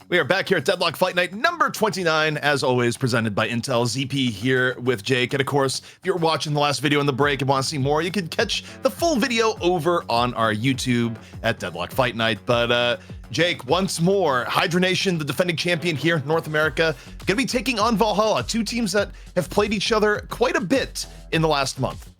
We are back here at Deadlock Fight Night number 29, as always, presented by Intel. ZP here with Jake. And of course, if you're watching the last video in the break and want to see more, you can catch the full video over on our YouTube at Deadlock Fight Night. But Jake, once more, Hydronation, the defending champion here in North America, going to be taking on Valhalla, two teams that have played each other quite a bit in the last month.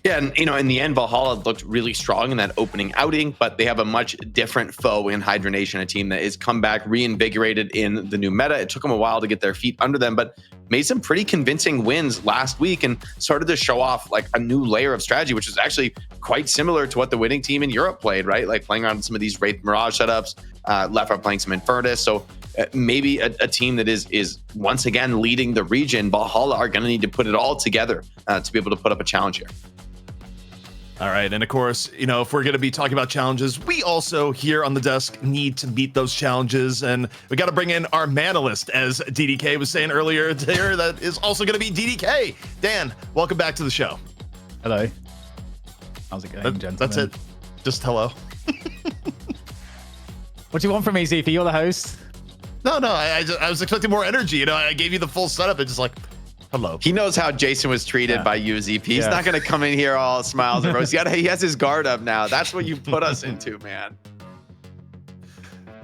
Yeah, and in the end, Valhalla looked really strong in that opening outing, but they have a much different foe in Hydronation, a team that is come back reinvigorated in the new meta. It took them a while to get their feet under them, but made some pretty convincing wins last week and started to show off like a new layer of strategy, which is actually quite similar to what the winning team in Europe played, right? Like playing around some of these Wraith Mirage setups, left are playing some Infernus. So maybe a team that is once again leading the region. Valhalla are going to need to put it all together to be able to put up a challenge here. All right, and of course, if we're going to be talking about challenges, we also here on the desk need to meet those challenges, and we got to bring in our manalist, as DDK was saying earlier there, that is also going to be DDK. Dan, welcome back to the show. Hello. How's it going, gentlemen? That's it. Just hello. What do you want from me, ZP? You're the host. No, I was expecting more energy. I gave you the full setup. It's just like, hello. He knows how Jason was treated by you, ZP. He's not going to come in here all smiles and roses. He has his guard up now. That's what you put us into, man.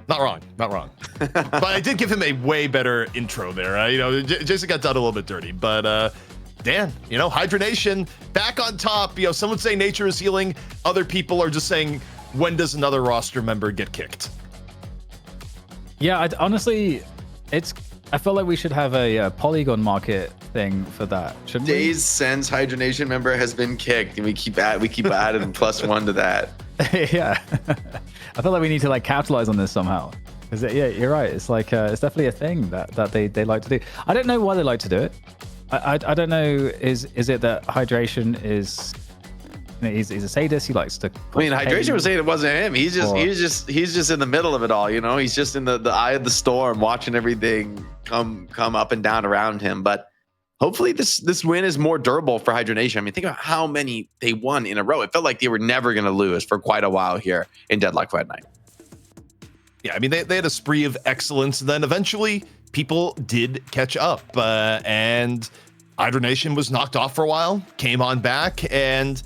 Not wrong. But I did give him a way better intro there. Jason got done a little bit dirty, but Dan, Hydronation back on top. Some would say nature is healing. Other people are just saying, when does another roster member get kicked? Yeah, honestly, I feel like we should have a Polygon market thing for that, shouldn't we? Days since Hydronation member has been kicked, and we keep adding +1 to that. Yeah, I feel like we need to capitalize on this somehow. Because yeah, you're right. It's it's definitely a thing that they like to do. I don't know why they like to do it. I don't know. Is it that Hydration is? He's a sadist. He likes to. Hydration was saying it wasn't him. He's just in the middle of it all. He's just in the eye of the storm, watching everything come up and down around him. But hopefully this win is more durable for Hydronation. Think about how many they won in a row. It felt like they were never going to lose for quite a while here in Deadlock Fight Night. Yeah, they had a spree of excellence. Then eventually people did catch up, and Hydronation was knocked off for a while, came on back, and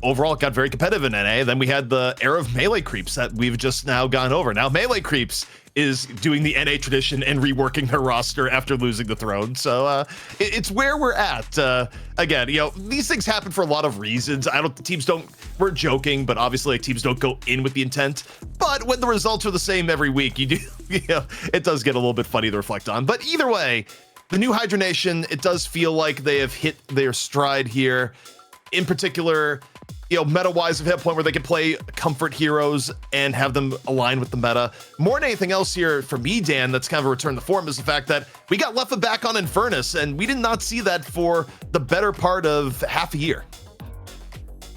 overall it got very competitive in NA. Then we had the era of melee creeps that we've just now gone over. Now melee creeps is doing the NA tradition and reworking her roster after losing the throne. So it's where we're at. Again, these things happen for a lot of reasons. We're joking, but obviously teams don't go in with the intent. But when the results are the same every week, it does get a little bit funny to reflect on. But either way, the new Hydronation, it does feel like they have hit their stride here. In particular, meta-wise, have hit a point where they can play comfort heroes and have them align with the meta. More than anything else here, for me, Dan, that's kind of a return to form, is the fact that we got Leffa back on Infernus, and we did not see that for the better part of half a year.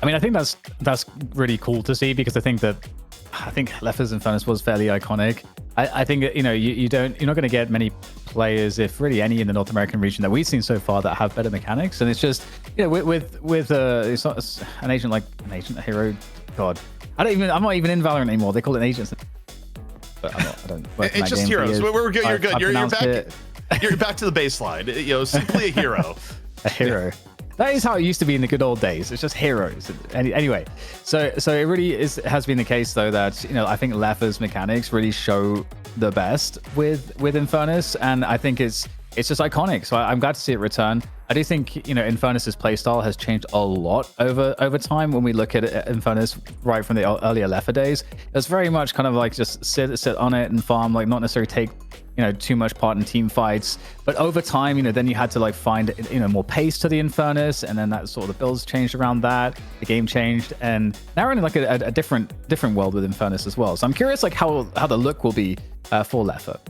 I think that's really cool to see, because I think Leffa's Infernus was fairly iconic. I think that, you're not going to get many players, if really any, in the North American region that we've seen so far that have better mechanics. And it's just, with it's not an agent, a hero. God, I'm not even in Valorant anymore. They call it agents. But I don't. It's just heroes. We're good. You're good. You're back. You're back to the baseline. Simply a hero. A hero. That is how it used to be in the good old days. It's just heroes. Anyway, so it really has been the case, though, that I think Leffa's mechanics really show the best with Infernus, and I think it's just iconic. So I'm glad to see it return. I do think Infernus's playstyle has changed a lot over time. When we look at Infernus right from the earlier Leffa days, it's very much kind of just sit on it and farm, not necessarily take too much part in team fights. But over time, then you had to find more pace to the Infernus, and then that sort of the builds changed around that. The game changed, and now we're in a different world with Infernus as well. So I'm curious how the look will be for Leffa.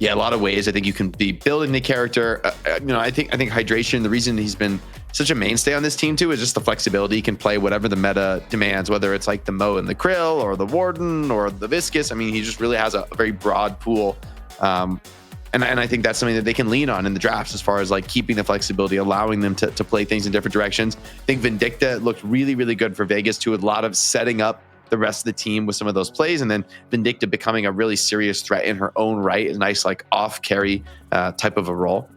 Yeah, a lot of ways I think you can be building the character. I think Hydration, the reason he's been such a mainstay on this team too is just the flexibility. He can play whatever the meta demands, whether it's the Mo and the Krill or the Warden or the Viscus. He just really has a very broad pool. And I think that's something that they can lean on in the drafts as far as keeping the flexibility, allowing them to play things in different directions. I think Vindicta looked really, really good for Vegas too, with a lot of setting up the rest of the team with some of those plays, and then Vindicta becoming a really serious threat in her own right, a nice like off carry type of a role.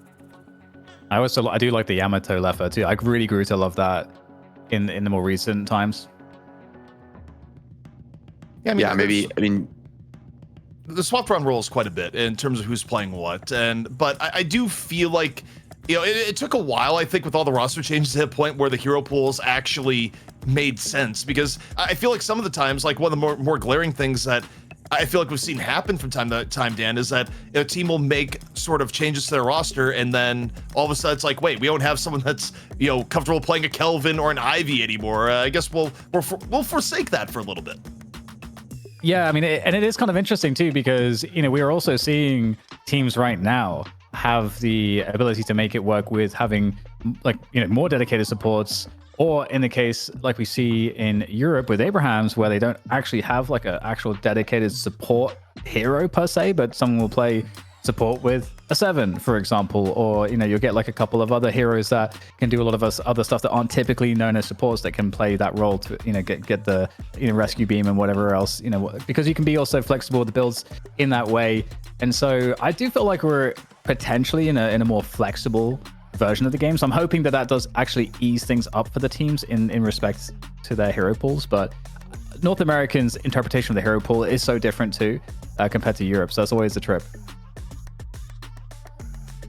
I do like the Yamato Lefa too. I really grew to love that in the more recent times. Yeah, I mean, the swap around rolls quite a bit in terms of who's playing what, but I do feel like, you know, it took a while, I think, with all the roster changes to hit a point where the hero pools actually made sense, because I feel like some of the times, like one of the more glaring things that I feel like we've seen happen from time to time, Dan, is that a team will make sort of changes to their roster, and then all of a sudden it's like, wait, we don't have someone that's, you know, comfortable playing a Kelvin or an Ivy anymore. I guess we'll forsake that for a little bit. Yeah, I mean, and it is kind of interesting too, because, you know, we are also seeing teams right now have the ability to make it work with having, like, you know, more dedicated supports, or in the case like we see in Europe with Abrahams, where they don't actually have like an actual dedicated support hero per se, but someone will play support with a 7, for example, or, you know, you'll get like a couple of other heroes that can do a lot of other stuff that aren't typically known as supports, that can play that role to, you know, get the, you know, rescue beam and whatever else, you know, because you can be also flexible with the builds in that way. And so I do feel like we're potentially in a more flexible version of the game. So I'm hoping that does actually ease things up for the teams in respect to their hero pools. But North Americans' interpretation of the hero pool is so different too, compared to Europe. So that's always a trip.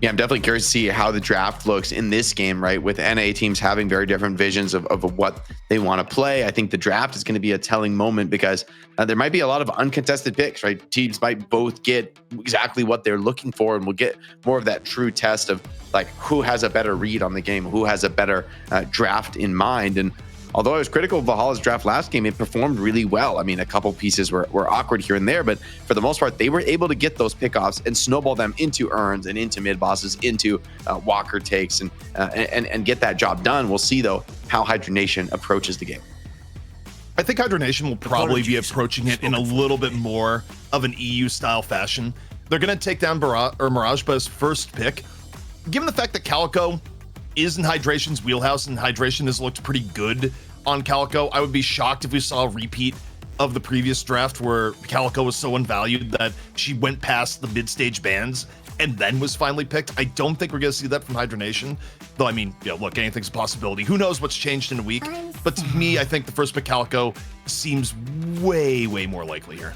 Yeah, I'm definitely curious to see how the draft looks in this game, right? With NA teams having very different visions of what they want to play. I think the draft is going to be a telling moment, because there might be a lot of uncontested picks, right? Teams might both get exactly what they're looking for, and we'll get more of that true test of like who has a better read on the game, who has a better draft in mind. And although I was critical of Valhalla's draft last game, it performed really well. I mean, a couple pieces were awkward here and there, but for the most part, they were able to get those pickoffs and snowball them into urns and into mid bosses, into walker takes, and get that job done. We'll see, though, how Hydronation approaches the game. I think Hydronation will probably be approaching it in a little bit more of an EU-style fashion. They're going to take down Mirage by his first pick. Given the fact that Calico is in Hydration's wheelhouse, and Hydration has looked pretty good on Calico, I would be shocked if we saw a repeat of the previous draft where Calico was so unvalued that she went past the mid-stage bans and then was finally picked. I don't think we're going to see that from Hydronation, though. I mean, yeah, look, anything's a possibility. Who knows what's changed in a week? But to me, I think the first pick Calico seems way more likely here.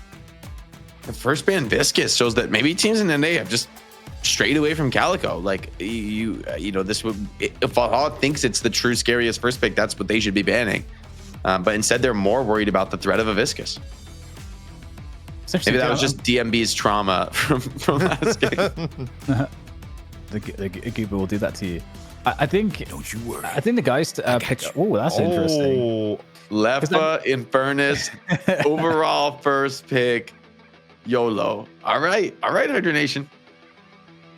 The first ban Viscous shows that maybe teams in NA have just strayed away from Calico. Like, you know, this would, if Valhalla thinks it's the true scariest first pick, that's what they should be banning. But instead, they're more worried about the threat of a Viscous. Maybe that was just DMB's trauma from last game. The Goober will do that to you. I think. Don't you worry. I think the guys pick. Oh, that's interesting. Lefa, Infernus, overall first pick, YOLO. All right, Hydronation.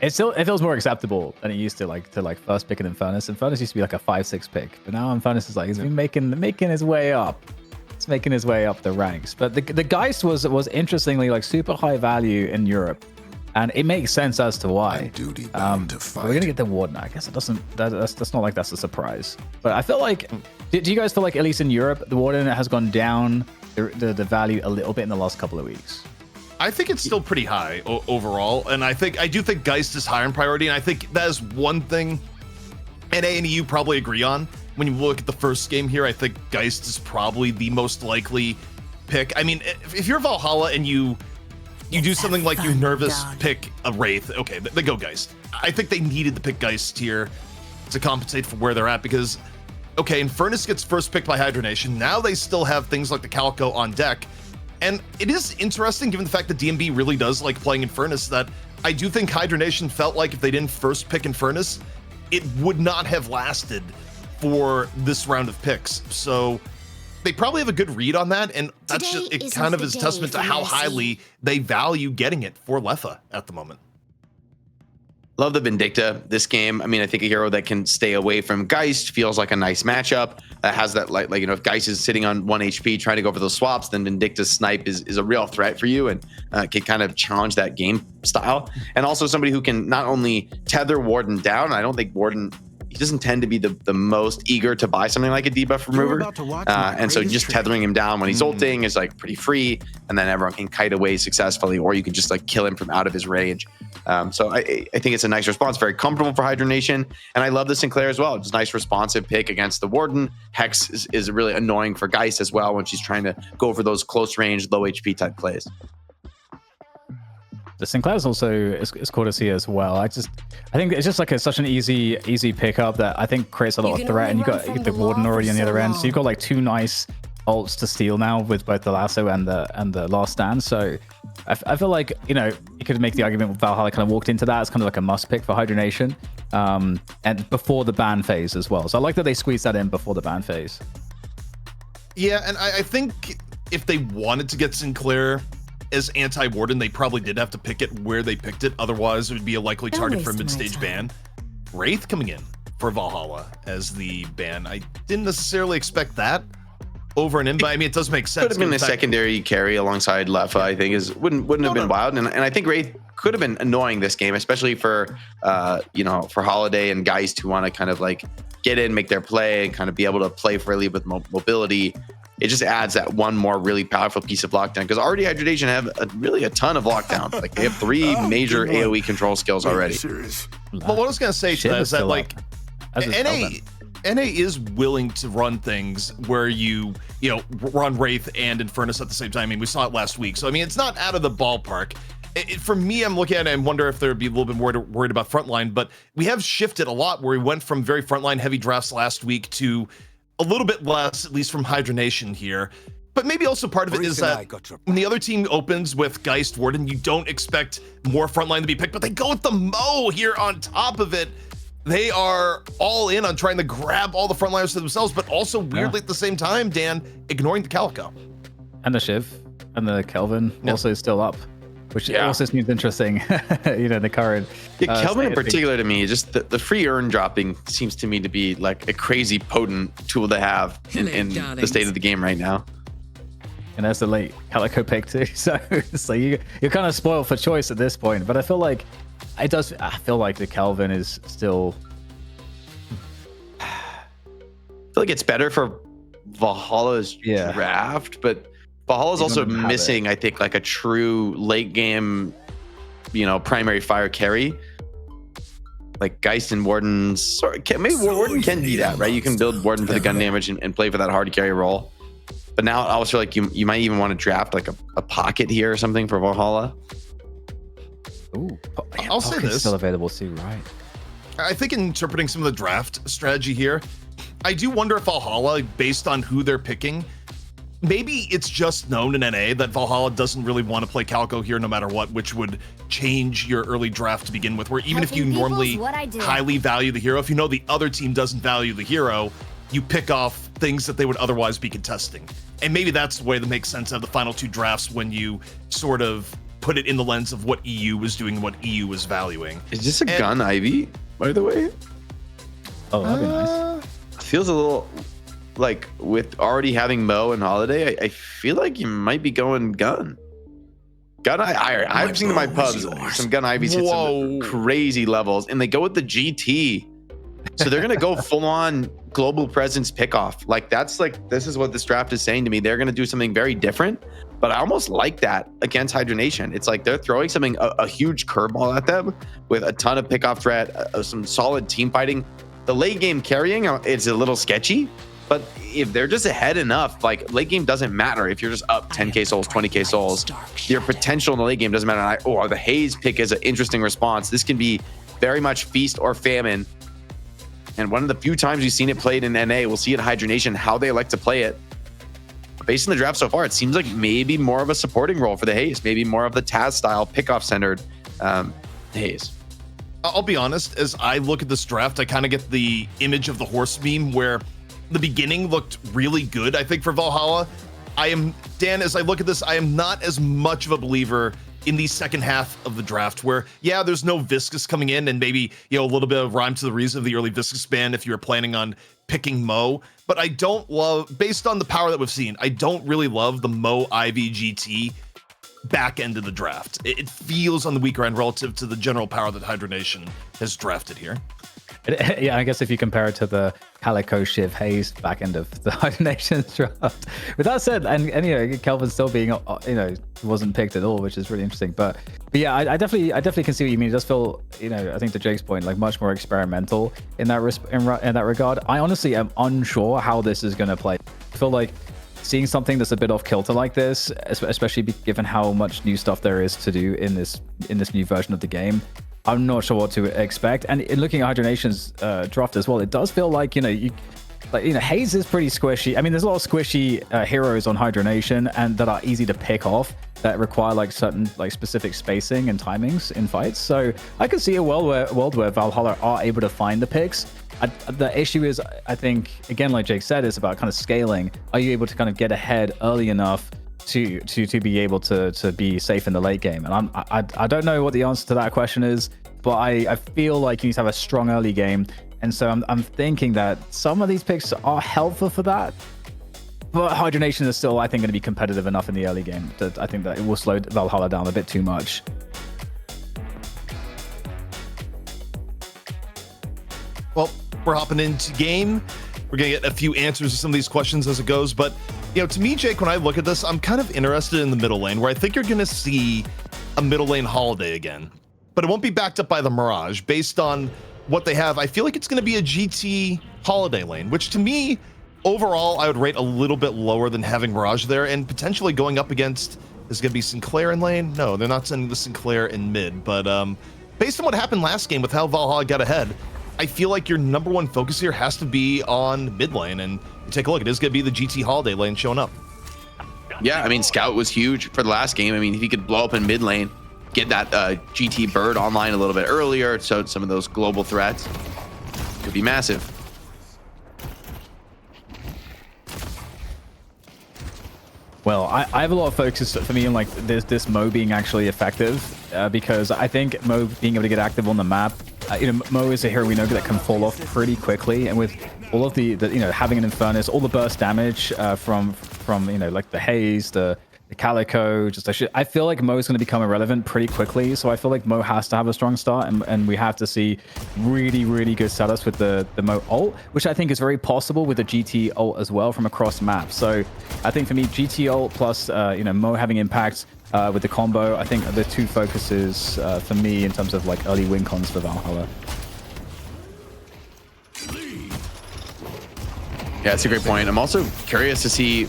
It feels more acceptable than it used to, like first pick an Infernus. Infernus used to be like a 5-6 pick, but now Infernus is like, he's been making his way up. It's making his way up the ranks. But the Geist was interestingly like super high value in Europe, and it makes sense as to why. Duty bound to fight. We're gonna get the Warden. I guess it doesn't. That's not like that's a surprise. But I feel like, do you guys feel like at least in Europe the Warden has gone down the value a little bit in the last couple of weeks? I think it's still pretty high overall, and I do think Geist is higher in priority, and I think that is one thing NA and EU probably agree on. When you look at the first game here, I think Geist is probably the most likely pick. I mean, if you're Valhalla and you do something like you nervous pick a Wraith, okay, they go Geist. I think they needed to pick Geist here to compensate for where they're at, because, okay, Infernus gets first picked by Hydronation. Now they still have things like the Calico on deck. And it is interesting, given the fact that DMB really does like playing Infernus, that I do think Hydronation felt like if they didn't first pick Infernus, it would not have lasted for this round of picks. So they probably have a good read on that, and that's just, it kind of is a testament to how highly they value getting it for Lefa at the moment. Love the Vindicta this game. I mean, I think a hero that can stay away from Geist feels like a nice matchup. Has that like you know, if Geist is sitting on 1 HP trying to go for those swaps, then Vindicta's snipe is a real threat for you, and can kind of challenge that game style. And also somebody who can not only tether Warden down. I don't think Warden, he doesn't tend to be the most eager to buy something like a debuff remover. And so just tethering him down when he's ulting is like pretty free, and then everyone can kite away successfully, or you can just like kill him from out of his range. So I think it's a nice response, very comfortable for Hydronation. And I love the Sinclair as well. Just nice responsive pick against the Warden. Hex is really annoying for Geist as well when she's trying to go for those close range, low HP type plays. The Sinclair's also is cool to see as well. I think it's just like such an easy pickup that I think creates a lot of threat, and you got the Warden already on the other end, so you've got like 2 nice ults to steal now with both the lasso and the last stand. So I feel like, you know, you could make the argument with Valhalla kind of walked into that. It's kind of like a must pick for Hydronation, and before the ban phase as well. So I like that they squeezed that in before the ban phase. Yeah, and I think if they wanted to get Sinclair as anti-Warden, they probably did have to pick it where they picked it. Otherwise, it would be a likely target for a mid-stage ban. Wraith coming in for Valhalla as the ban. I didn't necessarily expect that over an but I mean, it does make sense. Could have been a secondary carry alongside Lefa, I think, wouldn't have been wild. And I think Wraith could have been annoying this game, especially for for Holiday and Geist who want to kind of like get in, make their play, and kind of be able to play freely with mobility. It just adds that one more really powerful piece of lockdown, because already Hydronation have really a ton of lockdown. Like they have 3 major AoE control skills already. But what I was gonna say to that is that like NA is willing to run things where you run Wraith and Infernus at the same time. I mean, we saw it last week, so I mean, it's not out of the ballpark. For me, I'm looking at it and wonder if there'd be a little bit more worried about frontline, but we have shifted a lot where we went from very frontline heavy drafts last week to a little bit less, at least from Hydronation here. But maybe also part of it is that when the other team opens with Geist Warden, you don't expect more frontline to be picked, but they go with the Mo here on top of it. They are all in on trying to grab all the frontliners to themselves, but also weirdly at the same time, Dan, ignoring the Calico. And the Shiv and the Kelvin also still up, which also seems interesting, the current. Yeah, Kelvin in particular to me, just the free urn dropping seems to me to be like a crazy potent tool to have in the state of the game right now. And that's the late Calico pick too. So you're kind of spoiled for choice at this point. But I feel like I feel like the Kelvin is still. I feel like it's better for Valhalla's draft, but Valhalla's also missing, I think, like a true late game, primary fire carry. Like Geist and Warden's, maybe Warden can be that, right? You can build Warden for the gun damage and play for that hard carry role. But now I also feel like you might even want to draft like a pocket here or something for Valhalla. Ooh, I'll say this. Still available too, right? I think in interpreting some of the draft strategy here, I do wonder if Valhalla, based on who they're picking, maybe it's just known in NA that Valhalla doesn't really want to play Calico here no matter what, which would change your early draft to begin with, where even if you normally highly value the hero, if you know the other team doesn't value the hero, you pick off things that they would otherwise be contesting. And maybe that's the way that makes sense of the final 2 drafts when you sort of put it in the lens of what EU was doing and what EU was valuing. Is this a gun Ivy, by the way? Oh, that'd be nice. Feels a little like with already having Mo and Holiday, I feel like you might be going gun. I've seen in my pubs some gun Ivies hit some crazy levels, and they go with the GT. So they're gonna go full on global presence pickoff. Like this is what this draft is saying to me. They're gonna do something very different, but I almost like that against Hydronation. It's like they're throwing something a huge curveball at them with a ton of pickoff threat, some solid team fighting. The late game carrying, it's a little sketchy, but if they're just ahead enough, like late game doesn't matter. If you're just up 10k souls, 20k souls, your potential in the late game doesn't matter. The Haze pick is an interesting response. This can be very much feast or famine. And one of the few times you've seen it played in NA, we'll see it in Hydronation, how they like to play it. Based on the draft so far, it seems like maybe more of a supporting role for the Haze, maybe more of the Taz style pickoff centered Haze. I'll be honest, as I look at this draft, I kind of get the image of the horse meme where the beginning looked really good, I think, for Valhalla. Dan, as I look at this, I am not as much of a believer in the second half of the draft where, there's no Viscous coming in and maybe, a little bit of rhyme to the reason of the early Viscous ban if you're planning on picking Mo. But I don't love, based on the power that we've seen, I don't really love the Mo Ivy GT back end of the draft. It feels on the weaker end relative to the general power that Hydronation has drafted here. Yeah, I guess if you compare it to the Calico Shiv Haze back end of the Hydronation draft. With that said, and you know, Kelvin still being, you know, wasn't picked at all, which is really interesting. But yeah, I definitely can see what you mean. It does feel, you know, I think to Jake's point, like much more experimental in that in that regard. I honestly am unsure how this is going to play. I feel like seeing something that's a bit off kilter like this, especially given how much new stuff there is to do in this new version of the game, I'm not sure what to expect. And in looking at Hydronation's draft as well, it does feel like, you know, Haze is pretty squishy. I mean, there's a lot of squishy heroes on Hydronation and that are easy to pick off, that require like certain like specific spacing and timings in fights. So I could see a world where Valhalla are able to find the picks. The issue is, I think, again, like Jake said, is about kind of scaling. Are you able to kind of get ahead early enough to be able to be safe in the late game? And I don't know what the answer to that question is, but I feel like you need to have a strong early game. And so I'm thinking that some of these picks are helpful for that. But Hydronation is still, I think, going to be competitive enough in the early game that I think that it will slow Valhalla down a bit too much. Well, we're hopping into game. We're going to get a few answers to some of these questions as it goes. But, you know, to me, Jake, when I look at this, I'm kind of interested in the middle lane, where I think you're going to see a middle lane Holiday again. But it won't be backed up by the Mirage. Based on what they have, I feel like it's going to be a GT Holiday lane, which to me, overall, I would rate a little bit lower than having Mirage there, and potentially going up against, is going to be Sinclair in lane? No, they're not sending the Sinclair in mid. But based on what happened last game with how Valhalla got ahead, I feel like your number one focus here has to be on mid lane. And you take a look, it is going to be the GT Holiday lane showing up. Yeah, I mean, Scout was huge for the last game. I mean, if he could blow up in mid lane, get that GT Bird online a little bit earlier, so some of those global threats could be massive. Well, I have a lot of focus for me on like this Mo being actually effective, because I think Mo being able to get active on the map, you know, Mo is a hero we know that can fall off pretty quickly, and with all of the you know, having an Infernus, all the burst damage from you know, like the Haze, the Calico, I feel like Mo is going to become irrelevant pretty quickly. So I feel like Mo has to have a strong start, and we have to see really good setups with the Mo ult, which I think is very possible with the GT ult as well from across map. So I think for me, GT ult plus you know, Mo having impact with the combo, I think are the two focuses for me in terms of like early win cons for Valhalla. Yeah, that's a great point. I'm also curious to see,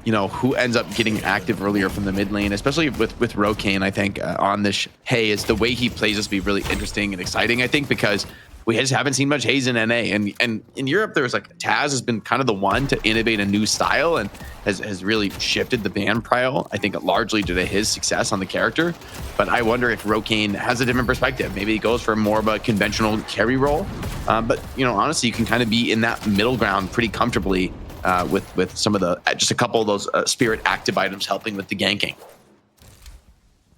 you know, who ends up getting active earlier from the mid lane, especially with Rokane. I think on this Haze, the way he plays us be really interesting and exciting, I think, because we just haven't seen much Haze in NA, and in Europe there's like Taz has been kind of the one to innovate a new style and has really shifted the ban pile, I think largely due to his success on the character. But I wonder if Rokane has a different perspective. Maybe he goes for more of a conventional carry role, but you know, honestly, you can kind of be in that middle ground pretty comfortably with some of the just a couple of those spirit active items helping with the ganking.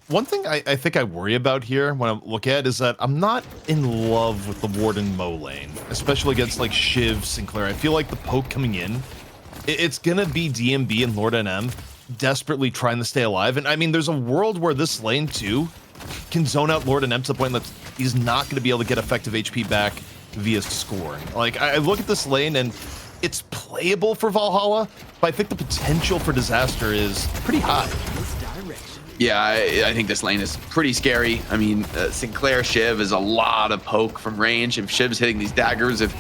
One thing I think I worry about here when I look at it is that I'm not in love with the Warden Mo lane, especially against like Shiv, Sinclair. I feel like the poke coming in, it's gonna be DMB and Lord NM desperately trying to stay alive. And I mean, there's a world where this lane too can zone out Lord NM to the point that he's not gonna be able to get effective HP back via scoring. Like I look at this lane and it's playable for Valhalla, but I think the potential for disaster is pretty high. Yeah, I think this lane is pretty scary. I mean, Sinclair Shiv is a lot of poke from range. If Shiv's hitting these daggers, if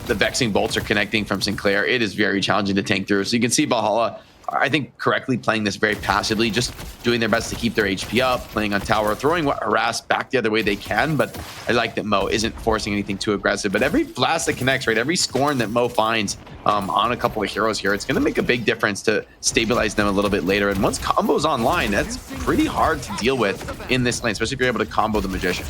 the vexing bolts are connecting from Sinclair, it is very challenging to tank through. So you can see Valhalla, I think, correctly playing this very passively, just doing their best to keep their HP up, playing on tower, throwing harass back the other way they can. But I like that Mo isn't forcing anything too aggressive. But every blast that connects, right, every scorn that Mo finds on a couple of heroes here, it's going to make a big difference to stabilize them a little bit later. And once combo's online, that's pretty hard to deal with in this lane, especially if you're able to combo the Magician.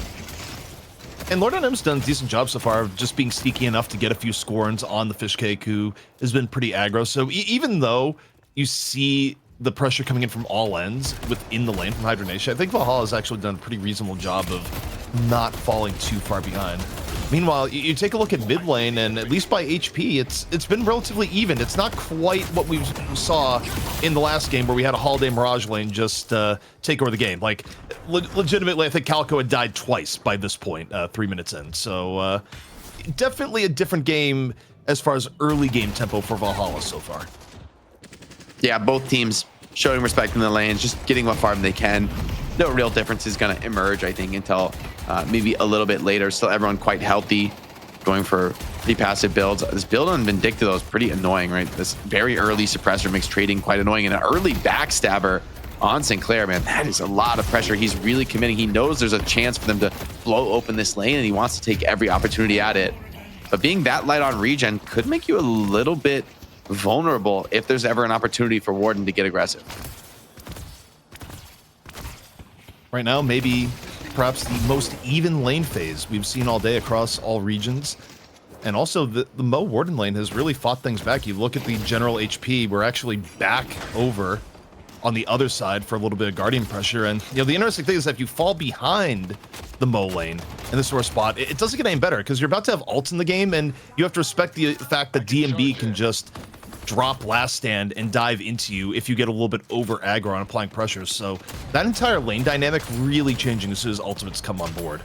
And Lord NM's done a decent job so far of just being sneaky enough to get a few scorns on the Fish Cake, who has been pretty aggro. So even though you see the pressure coming in from all ends within the lane from Hydronation, I think Valhalla has actually done a pretty reasonable job of not falling too far behind. Meanwhile, you take a look at mid lane, and at least by HP, it's been relatively even. It's not quite what we saw in the last game where we had a Holiday Mirage lane just take over the game. Like, legitimately, I think Calico had died twice by this point, 3 minutes in. So, definitely a different game as far as early game tempo for Valhalla so far. Yeah, both teams showing respect in the lanes, just getting what farm they can. No real difference is going to emerge, I think, until maybe a little bit later. Still everyone quite healthy, going for pretty passive builds. This build on Vindicta, though, is pretty annoying, right? This very early suppressor makes trading quite annoying, and an early backstabber on Sinclair, man, that is a lot of pressure. He's really committing. He knows there's a chance for them to blow open this lane, and he wants to take every opportunity at it. But being that light on regen could make you a little bit vulnerable if there's ever an opportunity for Warden to get aggressive. Right now, maybe perhaps the most even lane phase we've seen all day across all regions. And also, the Mo Warden lane has really fought things back. You look at the general HP, we're actually back over on the other side for a little bit of Guardian pressure. And, you know, the interesting thing is that if you fall behind the Mo lane in this sort of spot, it doesn't get any better because you're about to have ults in the game, and you have to respect the fact that DMB can just drop last stand and dive into you if you get a little bit over aggro on applying pressure. So that entire lane dynamic really changing as soon as ultimates come on board.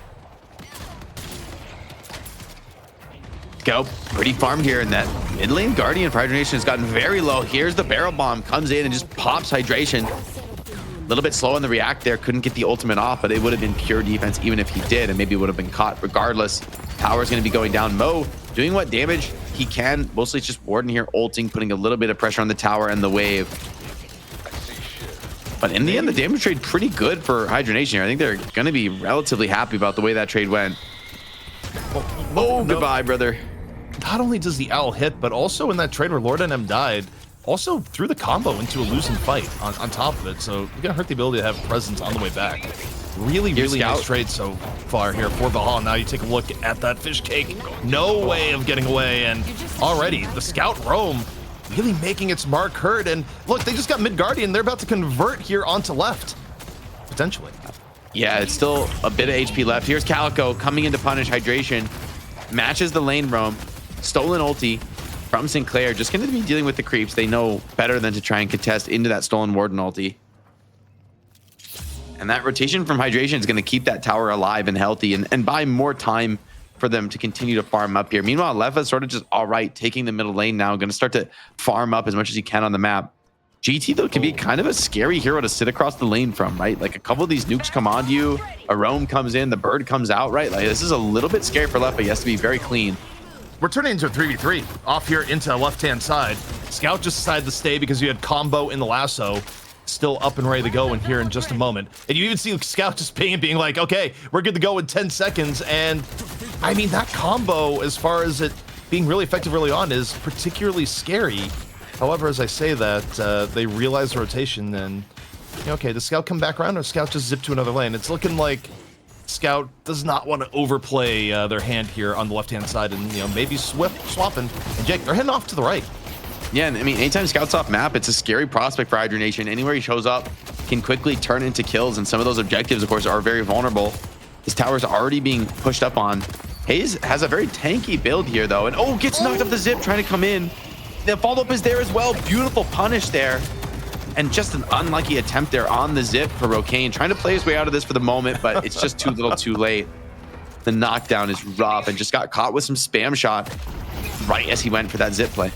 Go pretty farmed here, and that mid lane Guardian for Hydronation has gotten very low. Here's the barrel bomb, comes in and just pops Hydration. A little bit slow on the react there, couldn't get the ultimate off, but it would have been pure defense even if he did, and maybe would have been caught regardless. Tower's going to be going down. Mo doing what damage he can. Mostly it's just Warden here ulting, putting a little bit of pressure on the tower and the wave. But in the end, the damage trade pretty good for Hydronation here. I think they're going to be relatively happy about the way that trade went. Oh, goodbye, brother. Not only does the owl hit, but also in that trade where Lord NM died, also threw the combo into a losing fight on top of it. So you're gonna hurt the ability to have presence on the way back. Really nice trade so far here for Valhalla. Now you take a look at that fish cake. No way of getting away, and already the scout roam really making its mark heard. And look, they just got mid Guardian. They're about to convert here onto left, potentially. Yeah, it's still a bit of HP left. Here's Calico coming in to punish Hydration. Matches the lane roam. Stolen ulti from Sinclair. Just going to be dealing with the creeps. They know better than to try and contest into that stolen Warden ulti. And that rotation from Hydration is going to keep that tower alive and healthy and buy more time for them to continue to farm up here. Meanwhile, Lefa's sort of just all right, taking the middle lane now. Going to start to farm up as much as he can on the map. GT, though, can be kind of a scary hero to sit across the lane from, right? Like a couple of these nukes come on you, a roam comes in, the bird comes out, right? Like this is a little bit scary for Lefa. He has to be very clean. We're turning into a 3v3 off here into left-hand side. Scout just decided to stay because you had combo in the lasso still up and ready to go in here in just a moment. And you even see Scout just being like, okay, we're good to go in 10 seconds. And I mean, that combo, as far as it being really effective early on, is particularly scary. However, as I say that, they realize the rotation and, okay, does Scout come back around or Scout just zip to another lane? It's looking like Scout does not want to overplay their hand here on the left-hand side and, maybe swapping. And Jake, they're heading off to the right. Yeah, and I mean, anytime Scout's off map, it's a scary prospect for Hydronation. Anywhere he shows up can quickly turn into kills, and some of those objectives, of course, are very vulnerable. His tower's already being pushed up on. Hayes has a very tanky build here, though, and gets knocked off the zip trying to come in. The follow-up is there as well. Beautiful punish there. And just an unlucky attempt there on the zip for Rocane, trying to play his way out of this for the moment, but it's just too little too late. The knockdown is rough and just got caught with some spam shot right as he went for that zip play.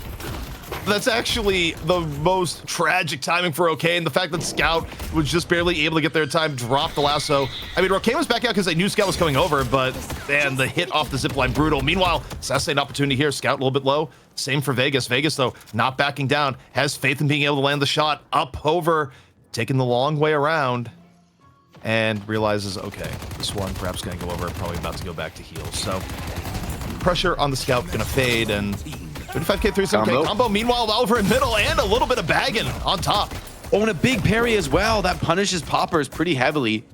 That's actually the most tragic timing for Rocane. The fact that Scout was just barely able to get there in time, dropped the lasso. I mean, Rocane was back out because they knew Scout was coming over, but man, the hit off the zipline, brutal. Meanwhile, assassinate opportunity here. Scout a little bit low. Same for Vegas. Vegas, though, not backing down. Has faith in being able to land the shot up over, taking the long way around, and realizes, okay, this one perhaps going to go over, probably about to go back to heal. So pressure on the Scout going to fade, and 25k 37k combo. Meanwhile, over in middle and a little bit of bagging on top. Oh, and a big parry as well. That punishes Poppers pretty heavily.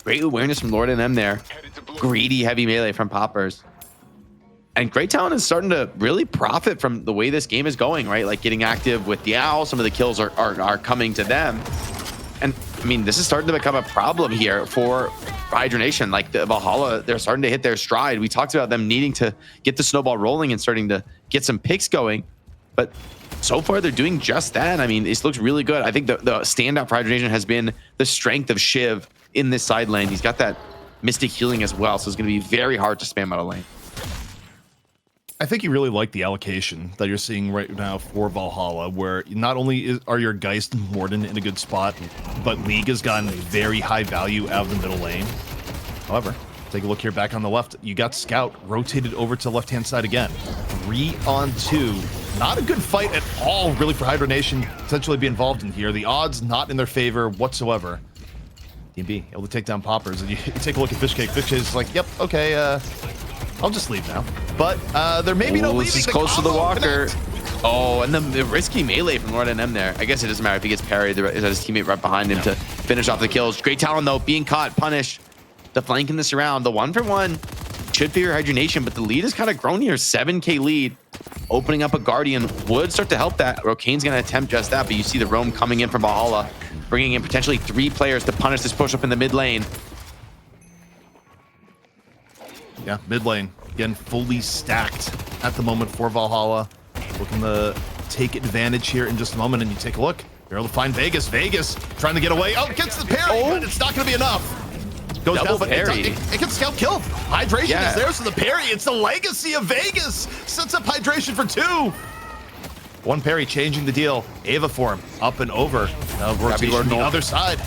Great awareness from Lord NM there. Greedy heavy melee from Poppers. And Great Talent is starting to really profit from the way this game is going, right? Like getting active with the owl. Some of the kills are coming to them. And I mean, this is starting to become a problem here for Hydronation. Like the Valhalla, they're starting to hit their stride. We talked about them needing to get the snowball rolling and starting to get some picks going. But so far, they're doing just that. I mean, this looks really good. I think the standout for Hydronation has been the strength of Shiv in this side lane. He's got that Mystic healing as well, so it's going to be very hard to spam out of lane. I think you really like the allocation that you're seeing right now for Valhalla, where not only are your Geist and Morden in a good spot, but League has gotten very high value out of the middle lane. However, take a look here back on the left. You got Scout rotated over to the left-hand side again. 3-on-2. Not a good fight at all, really, for Hydronation to potentially be involved in here. The odds not in their favor whatsoever. Team B able to take down Poppers, and you take a look at Fishcake. Fishcake is like, yep, okay, I'll just leave now. But there may be no leaving. This is close to the walker. Oh, and the risky melee from Lord NM there. I guess it doesn't matter if he gets parried. Is his teammate right behind him to finish off the kills. Great talent though, being caught, punished. The flanking this around. The 1-for-1 should favor Hydronation, but the lead has kind of grown here. 7K lead. Opening up a Guardian would start to help that. Rokane's going to attempt just that, but you see the roam coming in from Valhalla, bringing in potentially 3 players to punish this push up in the mid lane. Yeah, mid lane. Again, fully stacked at the moment for Valhalla. Looking to take advantage here in just a moment, and you take a look. You're able to find Vegas. Vegas trying to get away. Oh, gets the parry, but it's not going to be enough. Goes Double down, but parry. it gets Scout killed. Hydration is there, so the parry. It's the legacy of Vegas. Sets up Hydration for 2. 1 parry changing the deal. Ava form up and over. Now rotation on the other side.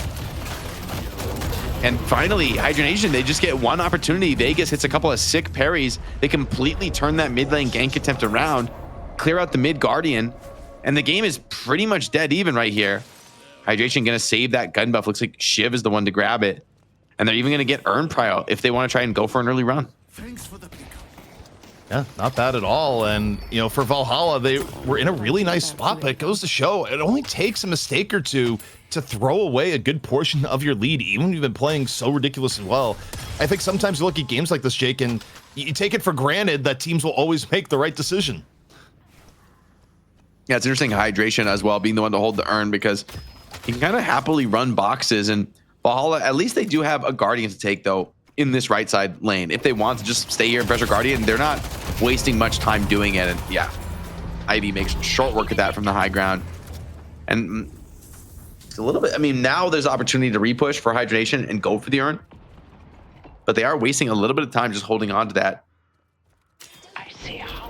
And finally, Hydronation, they just get 1 opportunity. Vegas hits a couple of sick parries. They completely turn that mid lane gank attempt around, clear out the mid Guardian, and the game is pretty much dead even right here. Hydration gonna save that gun buff. Looks like Shiv is the one to grab it. And they're even gonna get Earn Prio if they want to try and go for an early run. Yeah, not bad at all. And, you know, for Valhalla, they were in a really nice spot, but it goes to show it only takes a mistake or two to throw away a good portion of your lead, even when you've been playing so ridiculously well. I think sometimes you look at games like this, Jake, and you take it for granted that teams will always make the right decision. Yeah, it's interesting, Hydration as well, being the one to hold the Earn, because he can kind of happily run boxes. And Valhalla, at least they do have a Guardian to take, though, in this right side lane. If they want to just stay here and pressure Guardian, they're not wasting much time doing it. And yeah, Ivy makes short work of that from the high ground. And it's a little bit, I mean, now there's opportunity to repush for Hydronation and go for the Earn. But they are wasting a little bit of time just holding on to that.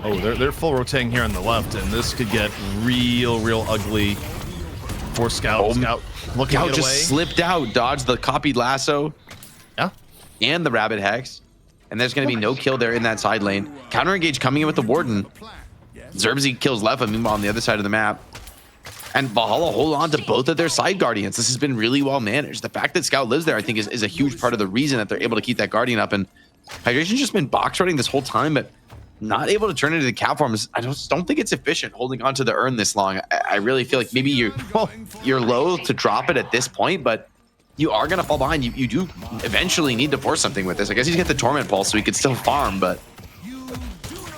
Oh, they're full rotating here on the left, and this could get real ugly for Scout. Scout looking to get just away. Slipped out, dodged the copied lasso. Yeah. And the Rabbit Hex. And there's going to be no kill there in that side lane. Counter engage coming in with the Warden. Zerbzi kills Lefa, meanwhile on the other side of the map. And Valhalla hold on to both of their side Guardians. This has been really well managed. The fact that Scout lives there, I think, is a huge part of the reason that they're able to keep that Guardian up. And Hydration's just been box running this whole time, but not able to turn it into cap forms. I just don't think it's efficient holding on to the Earn this long. I really feel like maybe you're loath to drop it at this point, but you are going to fall behind. You do eventually need to force something with this. I guess he's got the Torment Pulse, so he could still farm, but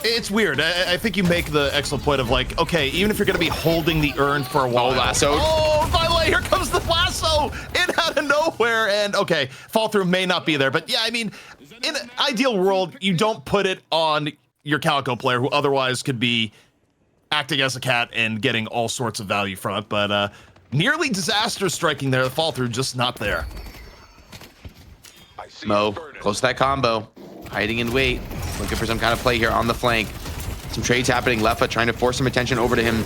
it's weird. I think you make the excellent point of like, okay, even if you're going to be holding the Earn for a while. Oh, lasso. Oh, by the way, here comes the lasso in out of nowhere. And okay, fall through may not be there, but yeah, I mean, in an ideal world, you don't put it on your Calico player who otherwise could be acting as a cat and getting all sorts of value from it. But nearly disaster striking there. The fall through just not there. Mo, close to that combo. Hiding in wait. Looking for some kind of play here on the flank. Some trades happening. Lefa trying to force some attention over to him.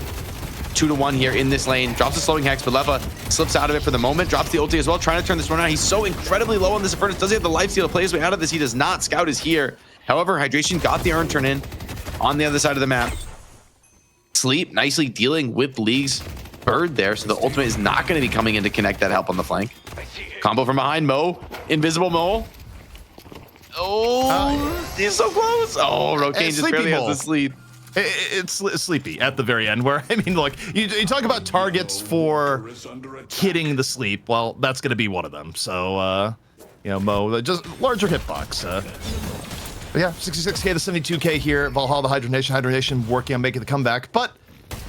2-1 here in this lane. Drops the slowing hex, but Lefa slips out of it for the moment. Drops the ulti as well, trying to turn this one around. He's so incredibly low on this Avernus. Does he have the lifesteal to play his way out of this? He does not. Scout is here. However, Hydration got the Earn turn in on the other side of the map. Sleep nicely dealing with League's bird there, so the ultimate is not going to be coming in to connect that help on the flank. Combo from behind, Mo. Invisible Mo. Oh, he's so close. Oh, Rokane just barely has the sleep. It's sleepy at the very end where, I mean, look, you talk about targets for hitting the sleep. Well, that's going to be one of them. So, you know, Mo, just larger hitbox. But yeah, 66K to 72K here. Valhalla, the Hydronation working on making the comeback. But,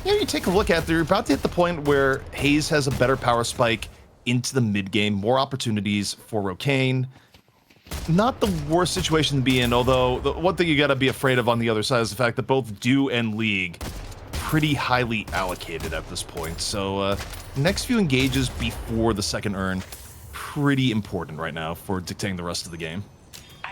you know, you take a look at, they're about to hit the point where Hayes has a better power spike into the mid game, more opportunities for Rokane. Not the worst situation to be in, although the one thing you got to be afraid of on the other side is the fact that both Dew and League pretty highly allocated at this point. So next few engages before the second Earn, pretty important right now for dictating the rest of the game.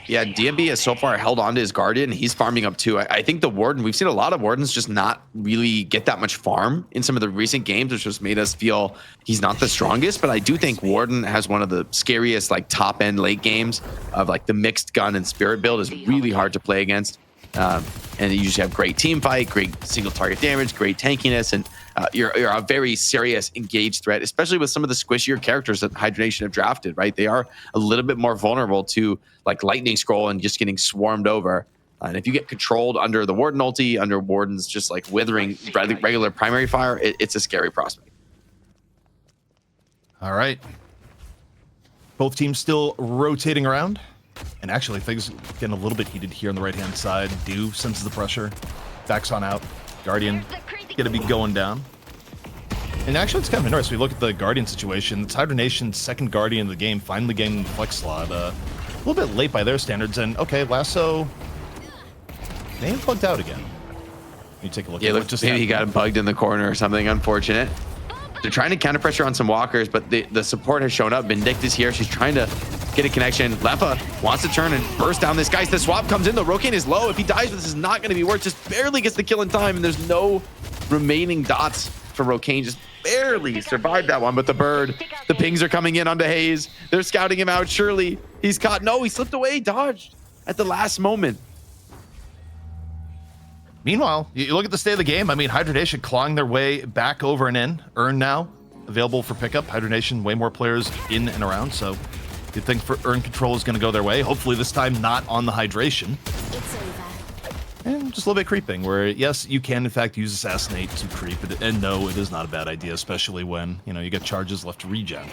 Yeah, DMB has so far held on to his Guardian. He's farming up too. I think the Warden, we've seen a lot of Wardens just not really get that much farm in some of the recent games, which just made us feel he's not the strongest. But I do think Warden has one of the scariest like top end late games of like the mixed gun and spirit build is really hard to play against. And you just have great team fight, great single target damage, great tankiness, and you're a very serious engaged threat, especially with some of the squishier characters that Hydronation have drafted, right? They are a little bit more vulnerable to like lightning scroll and just getting swarmed over. And if you get controlled under the Warden ulti, under Warden's just like withering regular primary fire, it's a scary prospect. All right. Both teams still rotating around. And actually, things getting a little bit heated here on the right-hand side. Do senses the pressure. Backs on out. Guardian gonna be going down. And actually, it's kind of interesting. We look at the Guardian situation. It's Hydronation's second Guardian of the game, finally getting the flex slot. A little bit late by their standards. And okay, Lasso may have bugged out again. You take a look. Yeah, at look, just maybe he got bugged in the corner or something. Unfortunate. They're trying to counter pressure on some walkers, but the support has shown up. Vindicta's here. She's trying to get a connection. Lefa wants to turn and burst down this guy. The swap comes in. The Rokane is low. If he dies, this is not going to be worth. Just barely gets the kill in time, and there's no remaining dots for Rokane. Just barely survived that one. But the bird, the pings are coming in onto Hayes. They're scouting him out. Surely he's caught. No, he slipped away. Dodged at the last moment. Meanwhile, you look at the state of the game. I mean, Hydronation clawing their way back over and in. Earn now available for pickup. Hydronation, way more players in and around. So you'd think for Earn control is going to go their way. Hopefully this time not on the Hydration. It's over. And just a little bit creeping where, yes, you can in fact use Assassinate to creep. And no, it is not a bad idea, especially when, you know, you get charges left to regen.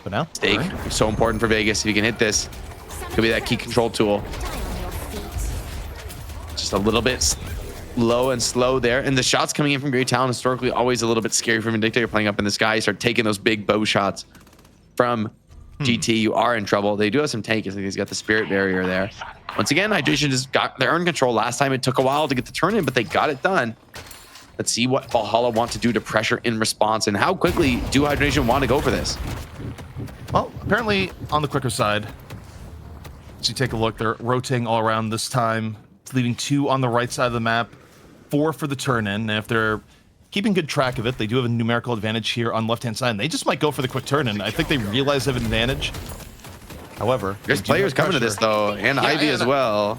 But now, Stake, so important for Vegas. If you can hit this, could be that key control tool. Just a little bit low and slow there. And the shots coming in from Great Talon, historically always a little bit scary for Vindicta. You're playing up in the sky, you start taking those big bow shots from GT, you are in trouble. They do have some tank. I think he's got the spirit barrier there. Once again, Hydration just got their Earn control. Last time it took a while to get the turn in, but they got it done. Let's see what Valhalla want to do to pressure in response, and how quickly do Hydration want to go for this? Well, apparently on the quicker side, as you take a look, they're rotating all around this time, leaving 2 on the right side of the map, 4 for the turn in. And if they're keeping good track of it, they do have a numerical advantage here on the left-hand side, and they just might go for the quick turn in. I think they realize they have an advantage. However, there's players coming to this though, and yeah, Ivy as well.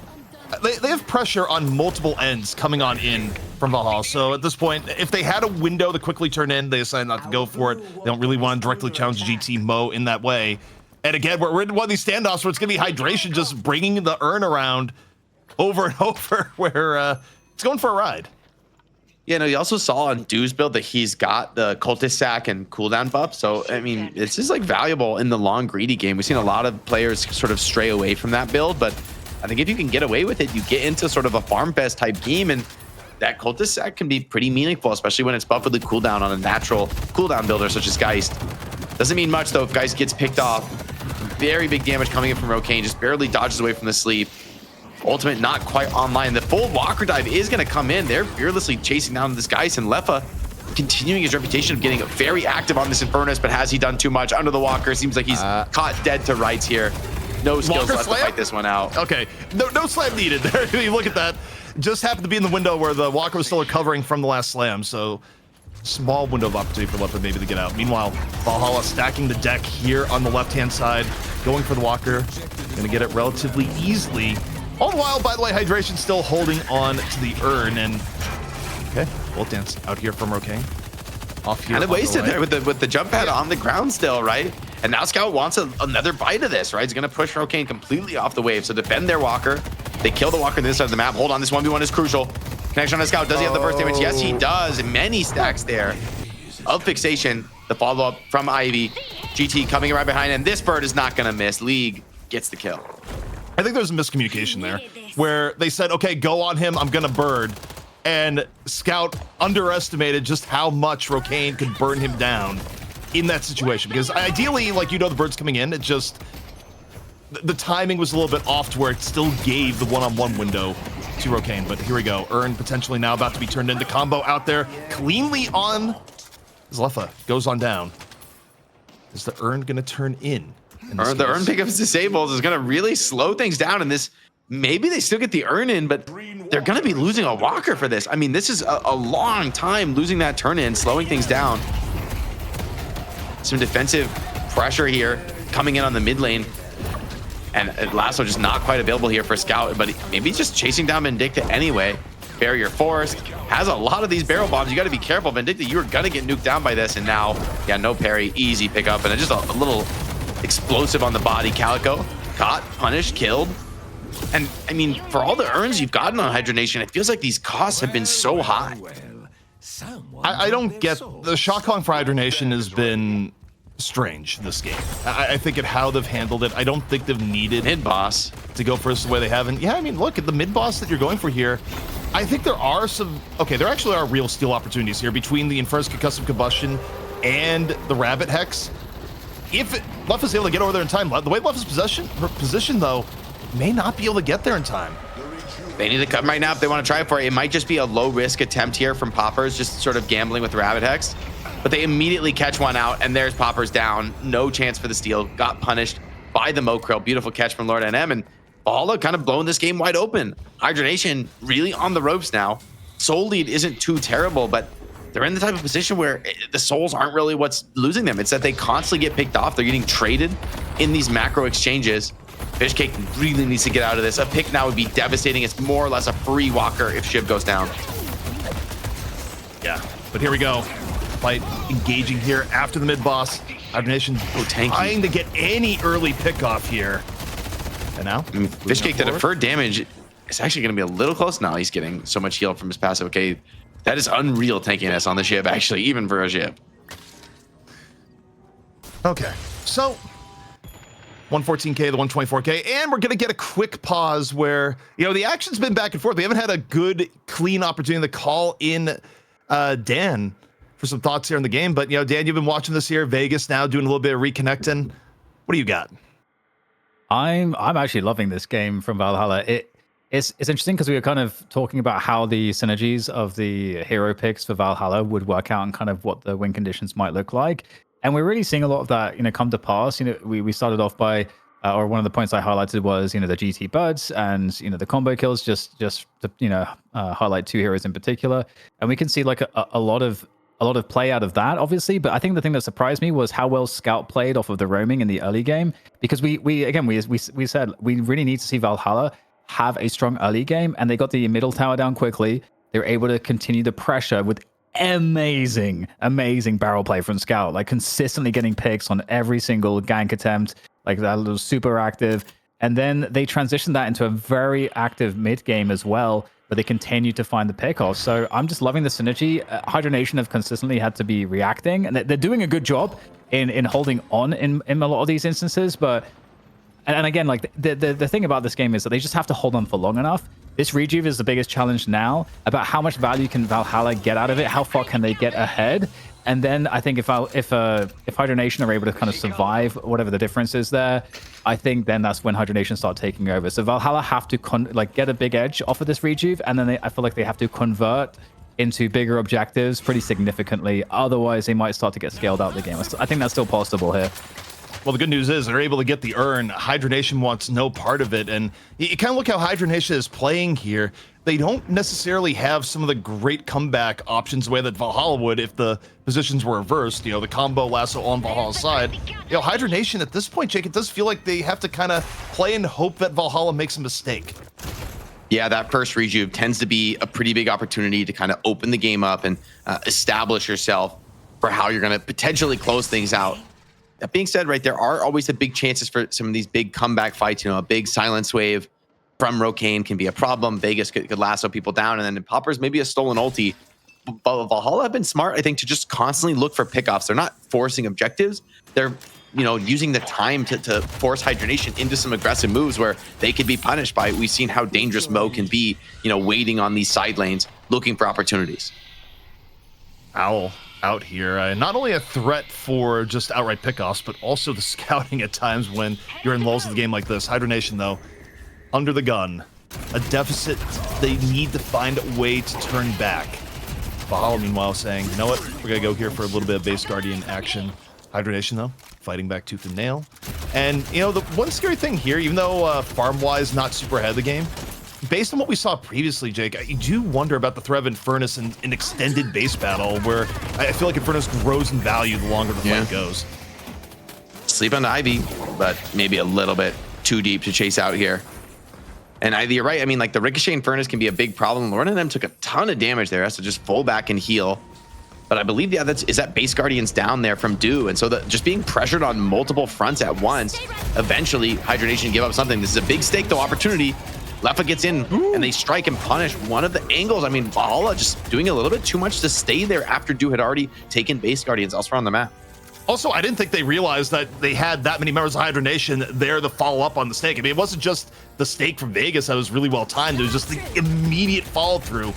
They have pressure on multiple ends coming on in from Valhalla. So at this point, if they had a window to quickly turn in, they decide not to go for it. They don't really want to directly challenge GT Mo in that way. And again, we're in one of these standoffs where it's going to be Hydration just bringing the Earn around over and over, where it's going for a ride. Yeah, no, you also saw on Dew's build that he's got the cultist sack and cooldown buff. So, I mean, it's just like valuable in the long greedy game. We've seen a lot of players sort of stray away from that build, but I think if you can get away with it, you get into sort of a farm fest type game, and that cultist sack can be pretty meaningful, especially when it's buffed with the cooldown on a natural cooldown builder such as Geist. Doesn't mean much though if Geist gets picked off. Very big damage coming in from Rokane, just barely dodges away from the sleep. Ultimate not quite online. The full Walker dive is going to come in. They're fearlessly chasing down this Geist, and Lefa continuing his reputation of getting very active on this Infernus, but has he done too much under the Walker? Seems like he's caught dead to rights here. No skills left to fight this one out. Okay, no slam needed there. You look at that. Just happened to be in the window where the Walker was still recovering from the last slam, so small window of opportunity for Lefa maybe to get out. Meanwhile, Valhalla stacking the deck here on the left-hand side, going for the Walker. Gonna get it relatively easily. All the while, by the way, Hydration still holding on to the Earn, and okay, Bolt Dance out here from Rokane. Off here. Kind of wasted there with the jump pad on the ground still, right? And now Scout wants another bite of this, right? He's gonna push Rokane completely off the wave. So defend their Walker. They kill the Walker on this side of the map. Hold on, this 1v1 is crucial. Connection on the Scout. Does he have the burst damage? Yes, he does. And many stacks there of fixation. The follow-up from Ivy. GT coming right behind, and this bird is not gonna miss. League gets the kill. I think there's a miscommunication there where they said, okay, go on him, I'm gonna bird. And Scout underestimated just how much Rokane could burn him down in that situation. Because ideally, like, you know, the bird's coming in, it just, the timing was a little bit off to where it still gave the one-on-one window to Rokane. But here we go. Earn potentially now about to be turned into combo out there. Cleanly on. Lefa goes on down. Is the Earn gonna turn in? The urn pickup's disabled is going to really slow things down in this. Maybe they still get the urn in, but they're going to be losing a walker for this. I mean, this is a long time losing that turn in, slowing things down. Some defensive pressure here coming in on the mid lane. And Lasso just not quite available here for Scout, but maybe just chasing down Vindicta anyway. Barrier forced, has a lot of these barrel bombs. You got to be careful. Vindicta, you were going to get nuked down by this. And now, yeah, no parry, easy pickup. And just a little explosive on the body. Calico caught, punished, killed. And I mean, for all the urns you've gotten on Hydronation, it feels like these costs have been so high. I don't get the shot calling for Hydronation has been strange this game. I think at how they've handled it, I don't think they've needed Mid boss to go for this the way they haven't. Yeah, I mean, look at the mid boss that you're going for here. I think there are some, okay, there actually are real steal opportunities here between the Inferno's Concussive Combustion and the Rabbit Hex. If Left is able to get over there in time, the way Left is position though, may not be able to get there in time. They need to come right now if they want to try for it. It might just be a low risk attempt here from Poppers, just sort of gambling with the Rabbit Hex. But they immediately catch one out, and there's Poppers down. No chance for the steal. Got punished by the Mokrill. Beautiful catch from Lord NM, and Valhalla kind of blowing this game wide open. Hydronation really on the ropes now. Soul lead isn't too terrible, but they're in the type of position where the souls aren't really what's losing them. It's that they constantly get picked off. They're getting traded in these macro exchanges. Fishcake really needs to get out of this. A pick now would be devastating. It's more or less a free walker if Shiv goes down. Yeah, but here we go. Fight engaging here after the mid boss. Hydronation trying to get any early pick off here. And now Fishcake, the deferred damage is actually going to be a little close now. He's getting so much heal from his passive. Okay, that is unreal tankiness on the Shiv, actually, even for a Shiv. Okay, so 114K, the 124K, and we're gonna get a quick pause where, you know, the action's been back and forth. We haven't had a good, clean opportunity to call in Dan for some thoughts here in the game. But, you know, Dan, you've been watching this here, Vegas now, doing a little bit of reconnecting. What do you got? I'm actually loving this game from Valhalla. It's interesting because we were kind of talking about how the synergies of the hero picks for Valhalla would work out and kind of what the win conditions might look like. And we're really seeing a lot of that, you know, come to pass. You know, we started off by, or one of the points I highlighted was, you know, the GT buds and, you know, the combo kills, just to, you know, highlight two heroes in particular. And we can see like a lot of play out of that, obviously. But I think the thing that surprised me was how well Scout played off of the roaming in the early game, because we said we really need to see Valhalla have a strong early game, and they got the middle tower down quickly. They were able to continue the pressure with amazing barrel play from Scout, like consistently getting picks on every single gank attempt. Like that was super active. And then they transitioned that into a very active mid game as well, but they continue to find the pickoff. So I'm just loving the synergy. Hydronation have consistently had to be reacting, and they're doing a good job in holding on in a lot of these instances. But and again, like the thing about this game is that they just have to hold on for long enough. This rejuve is the biggest challenge now, about how much value can Valhalla get out of it, how far can they get ahead. And then I think if Hydronation are able to kind of survive whatever the difference is there, I think then that's when Hydronation start taking over. So Valhalla have to get a big edge off of this rejuve, and then I feel like they have to convert into bigger objectives pretty significantly. Otherwise, they might start to get scaled out of the game. I think that's still possible here. Well, the good news is they're able to get the urn. Hydronation wants no part of it. And you kind of look how Hydronation is playing here. They don't necessarily have some of the great comeback options the way that Valhalla would if the positions were reversed. You know, the combo lasso on Valhalla's side. You know, Hydronation at this point, Jake, it does feel like they have to kind of play and hope that Valhalla makes a mistake. Yeah, that first rejuve tends to be a pretty big opportunity to kind of open the game up and establish yourself for how you're going to potentially close things out. That being said, right, there are always the big chances for some of these big comeback fights. You know, a big silence wave from Rocane can be a problem. Vegas could lasso people down, and then Poppers maybe a stolen ulti. But Valhalla have been smart, I think, to just constantly look for pickoffs. They're not forcing objectives. They're, you know, using the time to force Hydronation into some aggressive moves where they could be punished by. We've seen how dangerous Mo can be, you know, waiting on these side lanes, looking for opportunities. Owl out here, not only a threat for just outright pickoffs, but also the scouting at times when you're in lulls of the game like this. Hydronation, though, under the gun, a deficit they need to find a way to turn back. Valhalla, meanwhile, saying, you know what, we're gonna go here for a little bit of base guardian action. Hydronation, though, fighting back tooth and nail. And, you know, the one scary thing here, even though farm-wise not super ahead of the game, based on what we saw previously, Jake, I do wonder about the threat of Infernus in an extended base battle, where I feel like Infernus grows in value the longer the fight goes. Sleep on the Ivy, but maybe a little bit too deep to chase out here. And Ivy, you're right. I mean, like the Ricochet Infernus can be a big problem. Lord of them took a ton of damage there, has to just fall back and heal. But I believe, yeah, is that base Guardians down there from Do. And so just being pressured on multiple fronts at once, eventually Hydronation give up something. This is a big stake, though, opportunity. Leffa gets in and they strike and punish one of the angles. I mean, Valhalla just doing a little bit too much to stay there after Do had already taken base Guardians elsewhere on the map. Also, I didn't think they realized that they had that many members of Hydronation there to follow up on the stake. I mean, it wasn't just the stake from Vegas that was really well timed. It was just the immediate follow through.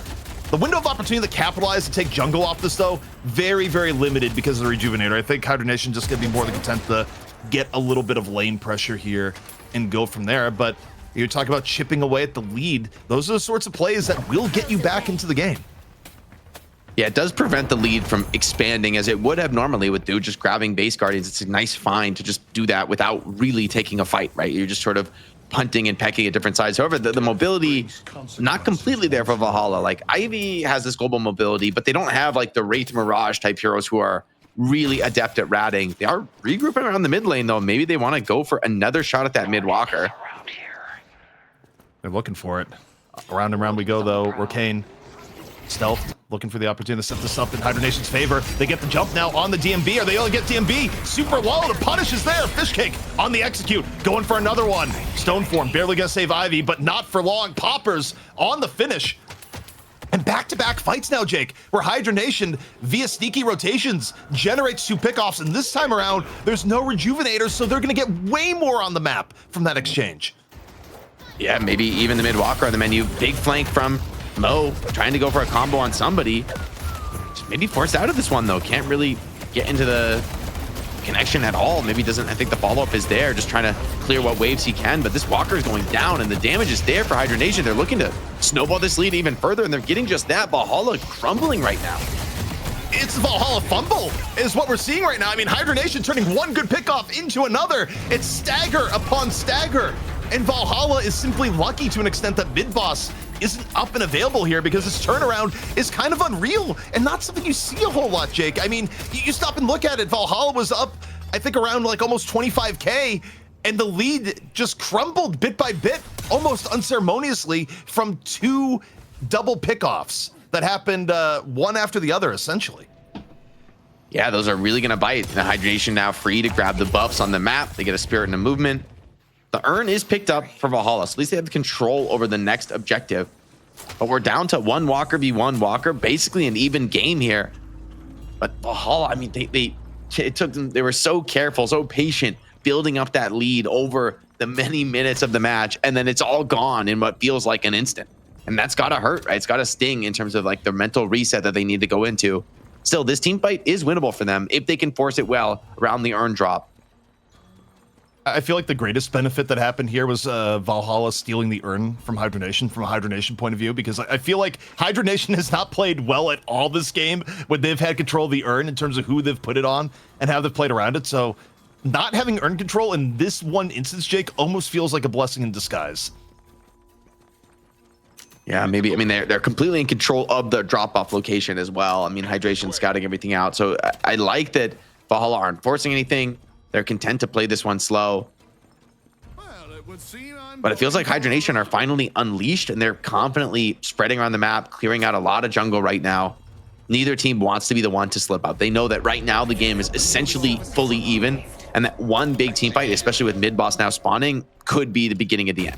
The window of opportunity to capitalize and take jungle off this, though, very, very limited because of the Rejuvenator. I think Hydronation just going to be more than content to get a little bit of lane pressure here and go from there. But you talk about chipping away at the lead. Those are the sorts of plays that will get you back into the game. Yeah, it does prevent the lead from expanding as it would have normally with Dude just grabbing base Guardians. It's a nice find to just do that without really taking a fight, right? You're just sort of punting and pecking at different sides. However, the mobility, not completely there for Valhalla. Like Ivy has this global mobility, but they don't have like the Wraith Mirage type heroes who are really adept at ratting. They are regrouping around the mid lane though. Maybe they want to go for another shot at that mid walker. They're looking for it. Around and around we go though. Rocane stealth, looking for the opportunity to set this up in Hydronation's favor. They get the jump now on the DMB. Are they able to get DMB? Super low. The punish is there. Fish kick on the execute. Going for another one. Stoneform barely gonna save Ivy, but not for long. Poppers on the finish. And back-to-back fights now, Jake, where Hydronation, via sneaky rotations, generates 2 pickoffs. And this time around, there's no Rejuvenators, so they're gonna get way more on the map from that exchange. Yeah, maybe even the mid walker on the menu. Big flank from Mo, trying to go for a combo on somebody. Just maybe forced out of this one though. Can't really get into the connection at all. Maybe doesn't, I think the follow-up is there, just trying to clear what waves he can, but this walker is going down and the damage is there for Hydronation. They're looking to snowball this lead even further and they're getting just that. Valhalla crumbling right now. It's Valhalla fumble is what we're seeing right now. I mean, Hydronation turning one good pickoff into another. It's stagger upon stagger. And Valhalla is simply lucky to an extent that mid boss isn't up and available here because his turnaround is kind of unreal and not something you see a whole lot, Jake. I mean, you stop and look at it. Valhalla was up, I think, around like almost 25K, and the lead just crumbled bit by bit, almost unceremoniously, from 2 double pickoffs that happened one after the other, essentially. Yeah, those are really going to bite. The Hydronation now free to grab the buffs on the map. They get a spirit and a movement. The urn is picked up for Valhalla, so at least they have the control over the next objective. But we're down to 1 walker v 1 walker, basically an even game here. But Valhalla, I mean, it took them, they were so careful, so patient, building up that lead over the many minutes of the match, and then it's all gone in what feels like an instant. And that's gotta hurt, right? It's gotta sting in terms of like the mental reset that they need to go into. Still, this team fight is winnable for them if they can force it well around the urn drop. I feel like the greatest benefit that happened here was Valhalla stealing the urn from Hydronation, from a Hydronation point of view, because I feel like Hydronation has not played well at all this game when they've had control of the urn in terms of who they've put it on and how they've played around it. So not having urn control in this one instance, Jake, almost feels like a blessing in disguise. Yeah, maybe. I mean, they're completely in control of the drop-off location as well. I mean, Hydration scouting everything out. So I like that Valhalla aren't forcing anything. They're content to play this one slow. But it feels like Hydronation are finally unleashed and they're confidently spreading around the map, clearing out a lot of jungle right now. Neither team wants to be the one to slip up. They know that right now the game is essentially fully even, and that one big team fight, especially with mid-boss now spawning, could be the beginning of the end.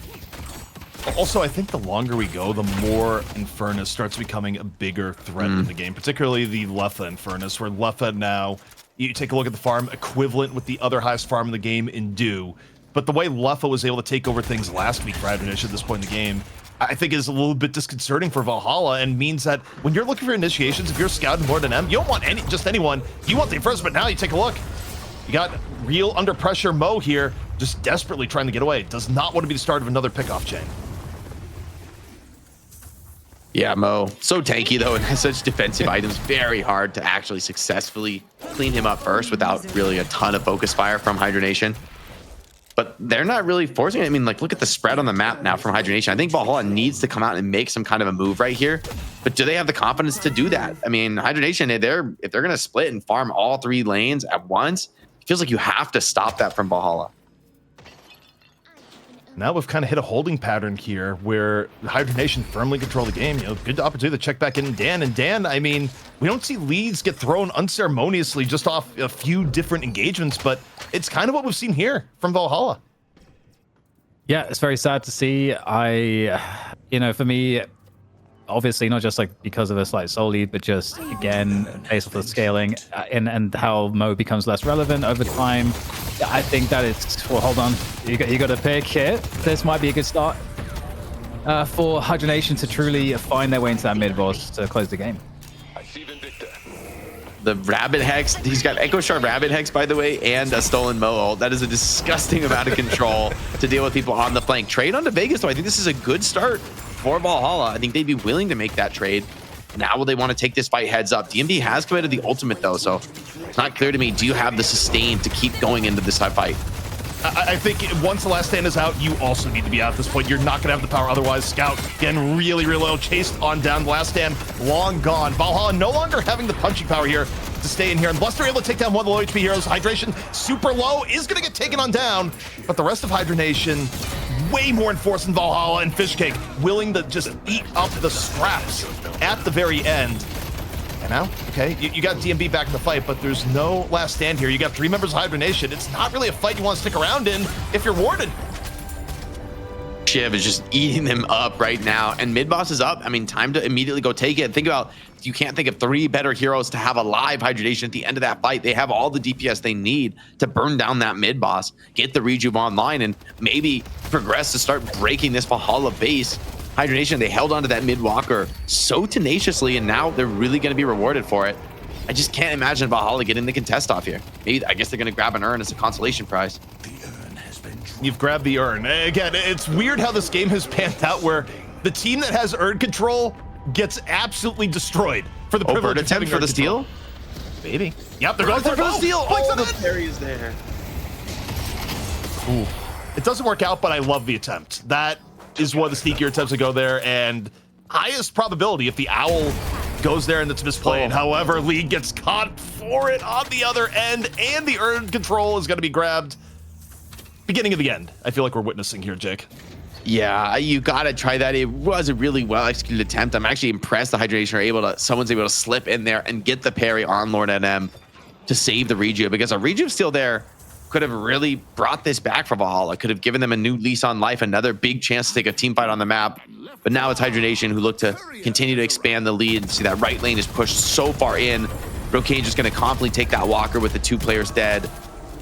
Also, I think the longer we go, the more Infernus starts becoming a bigger threat in the game, particularly the Leffa Infernus, where Leffa now, you take a look at the farm, equivalent with the other highest farm in the game in Do. But the way Leffa was able to take over things last week for Hydronation at this point in the game, I think is a little bit disconcerting for Valhalla, and means that when you're looking for initiations, if you're scouting more than M, you don't want just anyone. You want the Infernus, but now you take a look. You got real under pressure Mo here, just desperately trying to get away. Does not want to be the start of another pickoff chain. Yeah, Mo. So tanky, though, and has such defensive items. Very hard to actually successfully clean him up first without really a ton of focus fire from Hydronation. But they're not really forcing it. I mean, like, look at the spread on the map now from Hydronation. I think Valhalla needs to come out and make some kind of a move right here. But do they have the confidence to do that? I mean, Hydronation, if they're going to split and farm all 3 lanes at once, it feels like you have to stop that from Valhalla. Now we've kind of hit a holding pattern here where Hydronation firmly control the game. You know, good opportunity to check back in Dan. And Dan, I mean, we don't see leads get thrown unceremoniously just off a few different engagements, but it's kind of what we've seen here from Valhalla. Yeah, it's very sad to see. For me, obviously not just like because of a slight soul lead, but just again based off the scaling and how Mo becomes less relevant over time. I think that it's. Well, hold on, you got to pick here. This might be a good start for Hydronation to truly find their way into that mid boss to close the game. The Rabbit Hex, he's got Echo Shard Rabbit Hex, by the way, and a stolen Mo ult. That is a disgusting amount of control to deal with people on the flank. Trade onto Vegas, though. I think this is a good start for Valhalla. I think they'd be willing to make that trade. Now will they want to take this fight heads up? DMD has committed the ultimate, though, so it's not clear to me. Do you have the sustain to keep going into this fight? I think once the last stand is out, you also need to be out at this point. You're not going to have the power otherwise. Scout, again, really low. Chased on down. The last stand, long gone. Valhalla no longer having the punching power here to stay in here. And Bluster able to take down one of the low HP heroes. Hydration, super low, is going to get taken on down. But the rest of Hydronation, way more enforced than Valhalla and Fishcake, willing to just eat up the scraps at the very end. And now, okay, you got DMB back in the fight, but there's no last stand here. You got 3 members of Hydronation. It's not really a fight you want to stick around in if you're warded. Shiv is just eating them up right now, and mid boss is up. I mean, time to immediately go take it. Think about, you can't think of 3 better heroes to have a live Hydronation at the end of that fight. They have all the DPS they need to burn down that mid boss, get the rejuve online, and maybe progress to start breaking this Valhalla base. Hydronation, they held onto that mid walker so tenaciously, and now they're really going to be rewarded for it. I just can't imagine Valhalla getting the contest off here. Maybe, I guess they're going to grab an urn as a consolation prize. You've grabbed the urn. Again, it's weird how this game has panned out where the team that has urn control gets absolutely destroyed for the privilege of having for the steal. Maybe. Yep, they're going for the steal. Oh, the parry is there. Ooh. It doesn't work out, but I love the attempt. That is one of the sneakier attempts to go there, and highest probability if the owl goes there and it's misplayed. However, Lee gets caught for it on the other end, and the urn control is going to be grabbed. Beginning of the end, I feel like we're witnessing here, Jake. Yeah, you gotta try that. It was a really well executed attempt. I'm actually impressed the Hydronation are someone's able to slip in there and get the parry on Lord NM to save the rejuve, because a rejuve still there could have really brought this back for Valhalla, could have given them a new lease on life, another big chance to take a team fight on the map. But now it's Hydronation who look to continue to expand the lead. See that right lane is pushed so far in. Brocane just gonna confidently take that walker with the 2 players dead.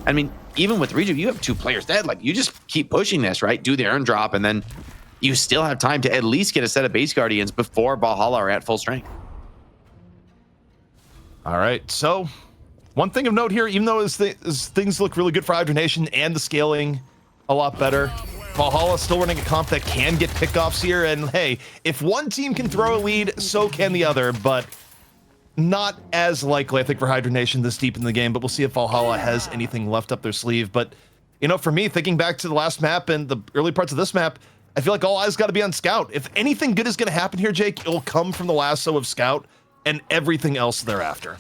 I mean, even with rejuve, you have 2 players dead. Like, you just keep pushing this, right? Do the urn drop, and then you still have time to at least get a set of base guardians before Valhalla are at full strength. All right, so one thing of note here, even though as things look really good for Hydronation and the scaling a lot better, Valhalla still running a comp that can get pickoffs here. And hey, if one team can throw a lead, so can the other, but not as likely, I think, for Hydronation this deep in the game. But we'll see if Valhalla has anything left up their sleeve. But, you know, for me, thinking back to the last map and the early parts of this map, I feel like all eyes got to be on Scout. If anything good is going to happen here, Jake, it'll come from the lasso of Scout and everything else thereafter.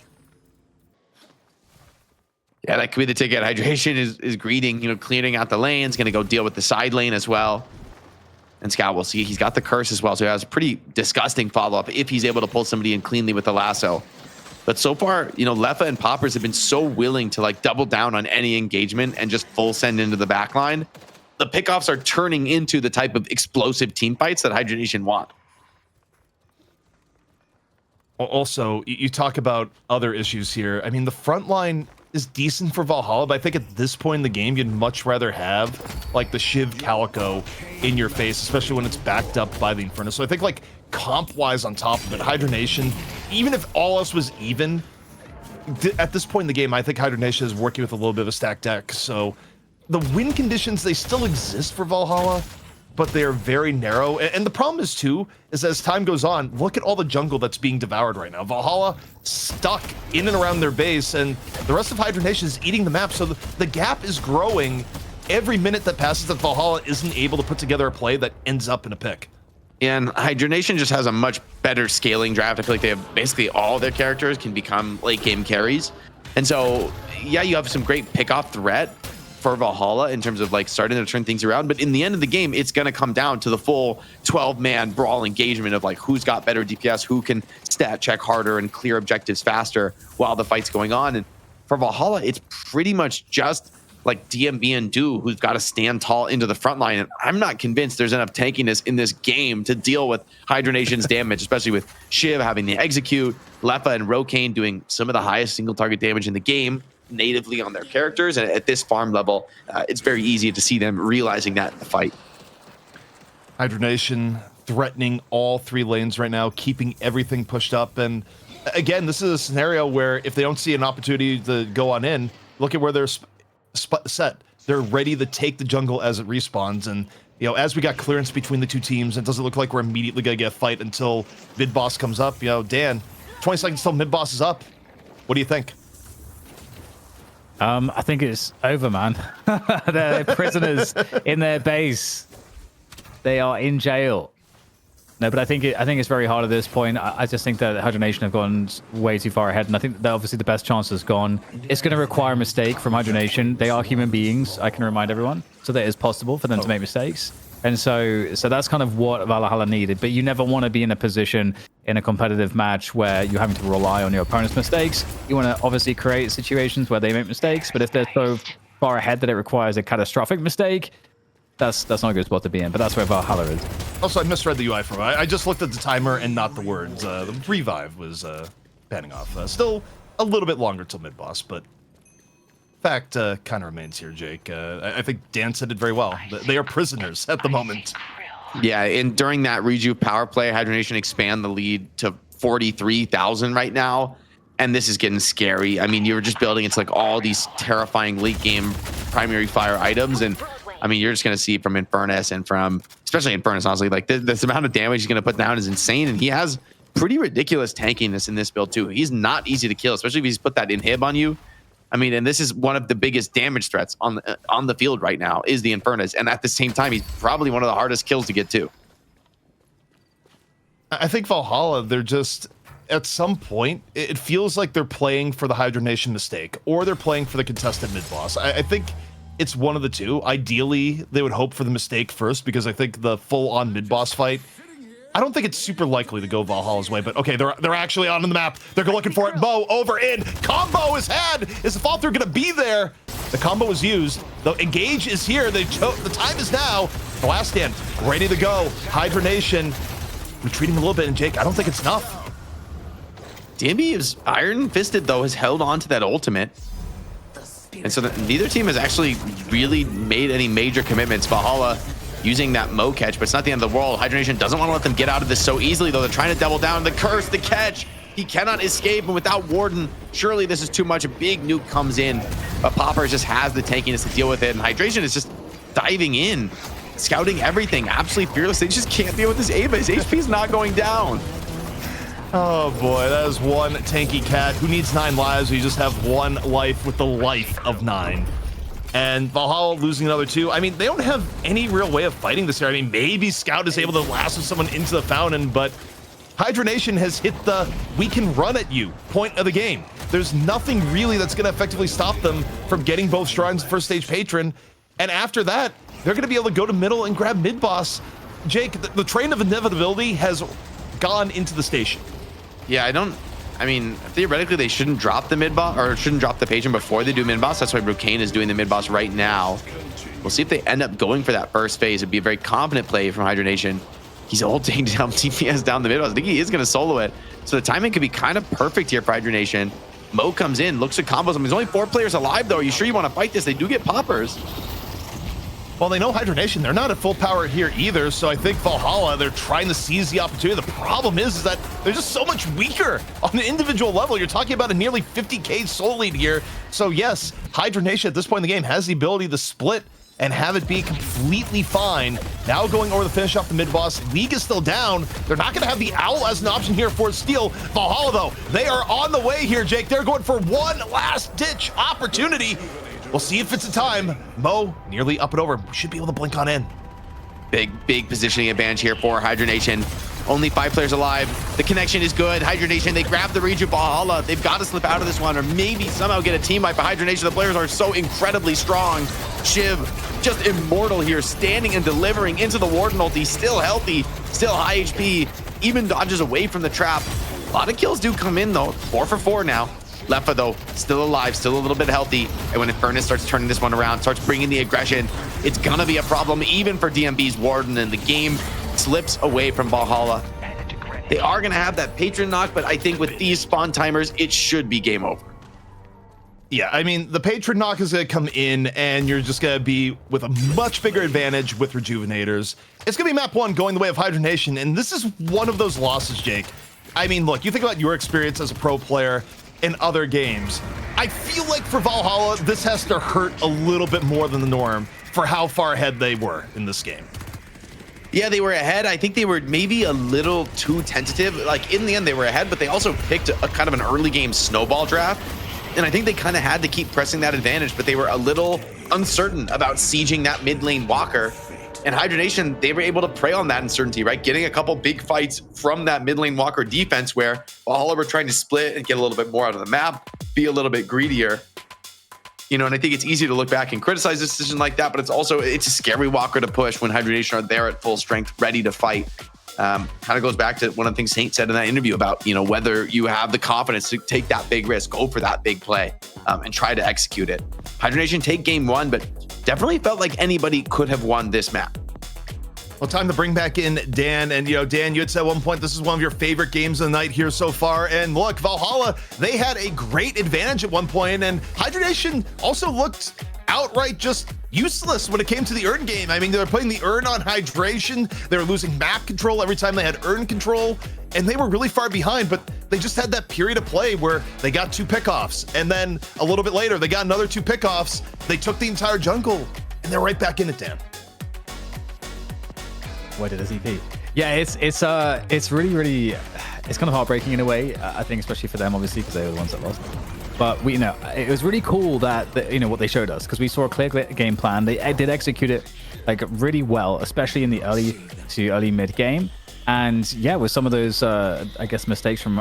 Yeah, that could be the ticket. Hydronation is greeting, you know, clearing out the lanes, going to go deal with the side lane as well. And Scout, we'll see, he's got the curse as well, so he has a pretty disgusting follow-up if he's able to pull somebody in cleanly with the lasso. But so far, you know, Leffa and Poppers have been so willing to, like, double down on any engagement and just full send into the backline. The pickoffs are turning into the type of explosive team fights that Hydronation want. Also, you talk about other issues here. I mean, the front line is decent for Valhalla, but I think at this point in the game, you'd much rather have like the Shiv Calico in your face, especially when it's backed up by the Inferno. So I think like comp-wise on top of it, Hydronation, even if all else was even, at this point in the game, I think Hydronation is working with a little bit of a stacked deck. So the win conditions, they still exist for Valhalla, but they're very narrow. And the problem is too, is as time goes on, look at all the jungle that's being devoured right now. Valhalla stuck in and around their base, and the rest of Hydronation is eating the map. So the gap is growing every minute that passes that Valhalla isn't able to put together a play that ends up in a pick. And Hydronation just has a much better scaling draft. I feel like they have basically all their characters can become late game carries. And so, yeah, you have some great pick-off threat for Valhalla in terms of like starting to turn things around. But in the end of the game, it's going to come down to the full 12-man brawl engagement of like who's got better DPS, who can stat check harder and clear objectives faster while the fight's going on. And for Valhalla, it's pretty much just like DMB and Do who's got to stand tall into the front line. And I'm not convinced there's enough tankiness in this game to deal with Hydronation's damage, especially with Shiv having the execute, Lepa and Rokane doing some of the highest single target damage in the game natively on their characters. And at this farm level, it's very easy to see them realizing that in the fight. Hydronation threatening all 3 lanes right now, keeping everything pushed up. And again, this is a scenario where if they don't see an opportunity to go on in, look at where they're set. They're ready to take the jungle as it respawns. And, you know, as we got clearance between the 2 teams, it doesn't look like we're immediately going to get a fight until mid-boss comes up. You know, Dan, 20 seconds till mid-boss is up. What do you think? I think it's over, man. They're prisoners in their base. They are in jail. No, but I think it's very hard at this point. I just think that Hydronation have gone way too far ahead, and I think that obviously the best chance is gone. It's going to require a mistake from Hydronation. They are human beings, I can remind everyone, so that it's possible for them to make mistakes. And so that's kind of what Valhalla needed. But you never want to be in a position in a competitive match where you're having to rely on your opponent's mistakes. You want to obviously create situations where they make mistakes, but if they're so far ahead that it requires a catastrophic mistake, that's not a good spot to be in. But that's where Valhalla is. Also, I misread the UI for I just looked at the timer and not the words. The revive was panning off. Still a little bit longer till mid-boss, but fact kind of remains here, Jake. I think Dan said it very well. They are prisoners at the moment. Yeah, and during that rejuve power play, Hydronation expand the lead to 43,000 right now. And this is getting scary. I mean, you were just building into like all these terrifying late game primary fire items. And I mean, you're just going to see from Infernus and from, especially Infernus, honestly, like this amount of damage he's going to put down is insane. And he has pretty ridiculous tankiness in this build too. He's not easy to kill, especially if he's put that inhib on you. I mean, and this is one of the biggest damage threats on the field right now is the Infernus. And at the same time, he's probably one of the hardest kills to get to. I think Valhalla, they're just, at some point, it feels like they're playing for the Hydronation mistake, or they're playing for the contested mid-boss. I think it's one of the two. Ideally, they would hope for the mistake first, because I think the full-on mid-boss fight, I don't think it's super likely to go Valhalla's way, but okay, they're actually on the map. They're looking for it. Bow over in. Combo is had. Is the fall through going to be there? The combo is used. The engage is here. The time is now. The last stand ready to go. Hydronation retreating a little bit, and Jake, I don't think it's enough. DMB is iron fisted though, has held on to that ultimate. And so neither team has actually really made any major commitments. Valhalla using that Mo catch, but it's not the end of the world. Hydronation doesn't want to let them get out of this so easily, though. They're trying to double down. The curse, the catch. He cannot escape, and without Warden, surely this is too much. A big nuke comes in, but Popper just has the tankiness to deal with it, and Hydration is just diving in, scouting everything, absolutely fearless. They just can't deal with this Ava. His HP is not going down. Oh boy, that is one tanky cat who needs 9 lives. You just have 1 life with the life of 9. And Valhalla losing another 2. I mean, they don't have any real way of fighting this here. I mean, maybe Scout is able to lasso someone into the fountain, but Hydronation has hit the we can run at you point of the game. There's nothing really that's going to effectively stop them from getting both shrines first stage patron. And after that, they're going to be able to go to middle and grab mid boss. Jake, the train of inevitability has gone into the station. Yeah, I mean, theoretically, they shouldn't drop the mid-boss, or shouldn't drop the patron before they do mid-boss. That's why Rokane is doing the mid-boss right now. We'll see if they end up going for that first phase. It'd be a very confident play from Hydronation. He's ulting down TPS down the mid-boss. I think he is going to solo it. So the timing could be kind of perfect here for Hydronation. Mo comes in, looks at combos. I mean, there's only 4 players alive, though. Are you sure you want to fight this? They do get poppers. Well, they know Hydronation. They're not at full power here either, so I think Valhalla, they're trying to seize the opportunity. The problem is that they're just so much weaker on the individual level. You're talking about a nearly 50k soul lead here. So yes, Hydronation at this point in the game has the ability to split and have it be completely fine. Now going over to finish off the mid boss. League is still down. They're not going to have the Owl as an option here for steal. Valhalla, though, they are on the way here, Jake. They're going for one last-ditch opportunity. We'll see if it's a time. Mo nearly up and over. Should be able to blink on in. Big positioning advantage here for Hydronation. Only 5 players alive. The connection is good. Hydronation, they grab the reach of Valhalla. They've got to slip out of this one or maybe somehow get a team wipe. But Hydronation, the players are so incredibly strong. Shiv, just immortal here, standing and delivering into the Warden ulti. Still healthy, still high HP, even dodges away from the trap. A lot of kills do come in though. 4 for 4 now. Leffa though, still alive, still a little bit healthy. And when Infernus starts turning this one around, starts bringing the aggression, it's gonna be a problem even for DMB's Warden, and the game slips away from Valhalla. They are gonna have that patron knock, but I think with these spawn timers, it should be game over. Yeah, I mean, the patron knock is going to come in, and you're just going to be with a much bigger advantage with Rejuvenators. It's going to be map 1 going the way of Hydronation, and this is one of those losses, Jake. I mean, look, you think about your experience as a pro player in other games. I feel like for Valhalla, this has to hurt a little bit more than the norm for how far ahead they were in this game. Yeah, they were ahead. I think they were maybe a little too tentative. Like, in the end, they were ahead, but they also picked a kind of an early game snowball draft. And I think they kind of had to keep pressing that advantage, but they were a little uncertain about sieging that mid lane Walker. And Hydronation, they were able to prey on that uncertainty, right? Getting a couple big fights from that mid lane Walker defense where Valhalla were trying to split and get a little bit more out of the map, be a little bit greedier. You know, and I think it's easy to look back and criticize a decision like that, but it's a scary Walker to push when Hydronation are there at full strength, ready to fight. Kind of goes back to one of the things Saint said in that interview about, you know, whether you have the confidence to take that big risk, go for that big play, and try to execute it. Hydronation take game 1, but definitely felt like anybody could have won this map. Well, time to bring back in Dan. And, you know, Dan, you had said at one point this is one of your favorite games of the night here so far. And look, Valhalla, they had a great advantage at one point, and Hydronation also looked outright just useless when it came to the Urn game. I mean, they were putting the Urn on Hydration. They were losing map control every time they had Urn control, and they were really far behind, but they just had that period of play where they got 2 pickoffs, and then a little bit later, they got another 2 pickoffs. They took the entire jungle, and they're right back in it, Dan. Where did ZP? Yeah, it's really it's kind of heartbreaking in a way. I think especially for them, obviously, because they were the ones that lost. But we, you know, it was really cool that you know what they showed us, because we saw a clear game plan. They did execute it like really well, especially in the early to early mid game. And yeah, with some of those, I guess, mistakes from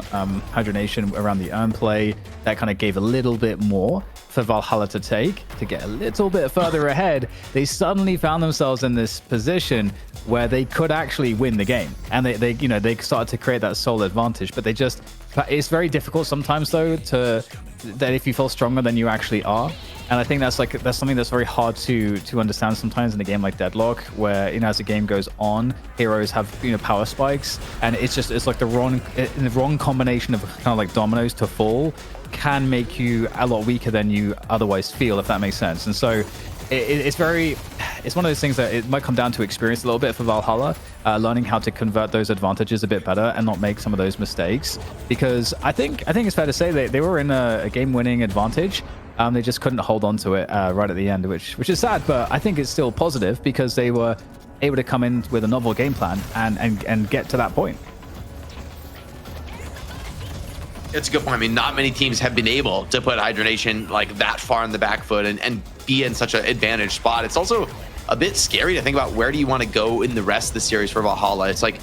Hydronation around the Urn play, that kind of gave a little bit more for Valhalla to take, to get a little bit further ahead. They suddenly found themselves in this position where they could actually win the game. And they started to create that sole advantage, but it's very difficult sometimes though, that if you feel stronger than you actually are. And I think that's something that's very hard to understand sometimes in a game like Deadlock, where, you know, as the game goes on, heroes have, you know, power spikes, and it's like the wrong combination of kind of like dominoes to fall can make you a lot weaker than you otherwise feel, if that makes sense. And so it's one of those things that it might come down to experience a little bit for Valhalla, learning how to convert those advantages a bit better and not make some of those mistakes. Because I think it's fair to say they were in a game-winning advantage. They just couldn't hold on to it right at the end, which is sad, but I think it's still positive because they were able to come in with a novel game plan and get to that point. It's a good point. I mean, not many teams have been able to put Hydronation like that far in the back foot and be in such an advantage spot. It's also a bit scary to think about where do you want to go in the rest of the series for Valhalla. It's like,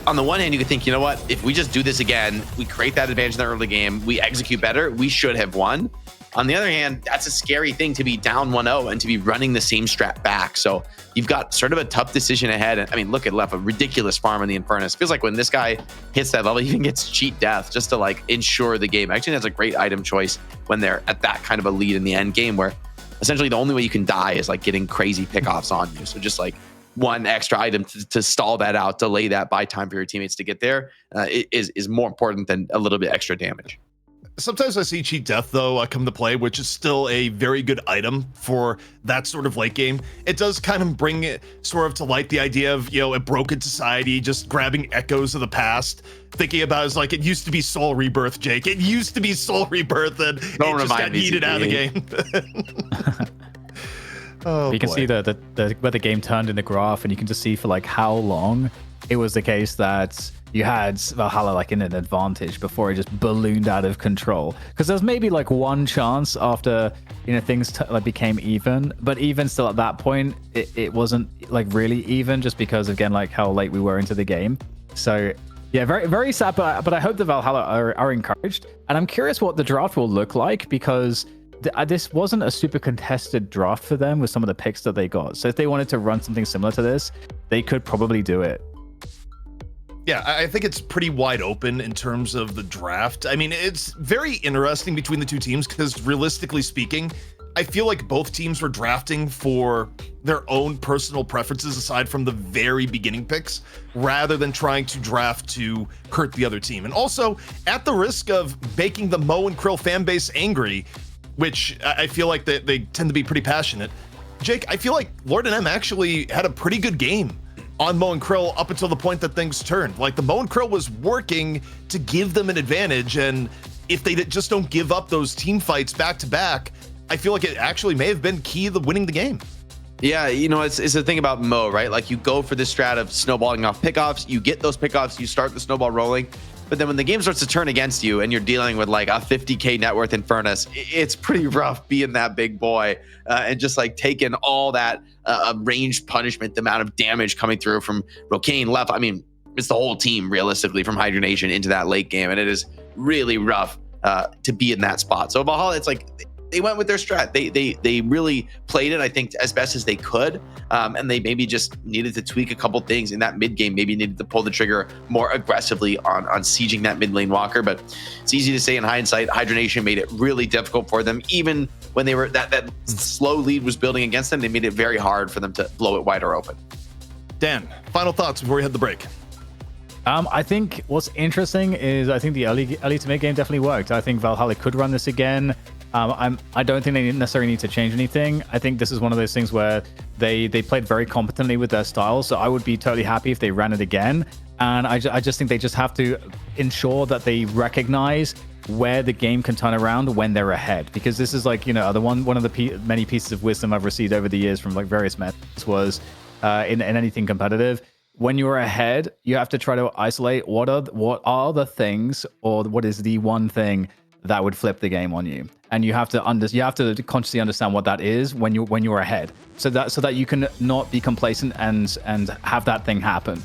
on the one hand, you could think, you know what, if we just do this again, we create that advantage in the early game, we execute better, we should have won. On the other hand, that's a scary thing to be down 1-0 and to be running the same strat back. So you've got sort of a tough decision ahead. I mean, look at Leffa, ridiculous farm in the Infernus. Feels like when this guy hits that level, he even gets cheat death just to like ensure the game. Actually, that's a great item choice when they're at that kind of a lead in the end game, where essentially the only way you can die is like getting crazy pickoffs on you. So just like one extra item to stall that out, delay that, buy time for your teammates to get there is more important than a little bit extra damage. Sometimes I see cheat death though come to play, which is still a very good item for that sort of late game. It does kind of bring it sort of to light the idea of, you know, a broken society, just grabbing echoes of the past, thinking about it's like it used to be Soul Rebirth, Jake. It used to be Soul Rebirth, and it just got yeeted out of the game. Oh, you can boy. see where the game turned in the graph, and you can just see for like how long it was the case that you had Valhalla like in an advantage before it just ballooned out of control. Because there's maybe like one chance after things like became even, but even still at that point, it wasn't like really even, just because again like how late we were into the game. So yeah, very very sad. But I hope the Valhalla are encouraged, and I'm curious what the draft will look like, because this wasn't a super contested draft for them with some of the picks that they got. So if they wanted to run something similar to this, they could probably do it. Yeah, I think it's pretty wide open in terms of the draft. I mean, it's very interesting between the two teams because realistically speaking, I feel like both teams were drafting for their own personal preferences aside from the very beginning picks, rather than trying to draft to hurt the other team. And also, at the risk of making the Mo and Krill fan base angry, which I feel like they tend to be pretty passionate, Jake, I feel like Lord and M actually had a pretty good game on Mo and Krill up until the point that things turned. Like, the Mo and Krill was working to give them an advantage, and if they just don't give up those team fights back to back, I feel like it actually may have been key to winning the game. Yeah, it's the thing about Mo, right? Like, you go for this strat of snowballing off pickoffs, you get those pickoffs, you start the snowball rolling, but then when the game starts to turn against you and you're dealing with like a 50K net worth in Furnace, it's pretty rough being that big boy and just like taking all that ranged punishment, the amount of damage coming through from Rocane left. I mean, it's the whole team realistically from Hydronation into that late game, and it is really rough to be in that spot. So Valhalla, it's like they went with their strat. They really played it, I think, as best as they could, and they maybe just needed to tweak a couple things in that mid game. Maybe needed to pull the trigger more aggressively on sieging that mid lane walker. But it's easy to say in hindsight. Hydronation made it really difficult for them, even when they were that slow lead was building against them. They made it very hard for them to blow it wider open. Dan, final thoughts before we hit the break. I think what's interesting is I think the early to mid game definitely worked. I think Valhalla could run this again. I don't think they necessarily need to change anything. I think this is one of those things where they played very competently with their style. So I would be totally happy if they ran it again. And I just think they just have to ensure that they recognize where the game can turn around when they're ahead. Because this is like, one of the many pieces of wisdom I've received over the years from like various methods was in anything competitive. When you're ahead, you have to try to isolate what are the things, or what is the one thing that would flip the game on you, and you have to consciously understand what that is when you're ahead, so that you can not be complacent and have that thing happen.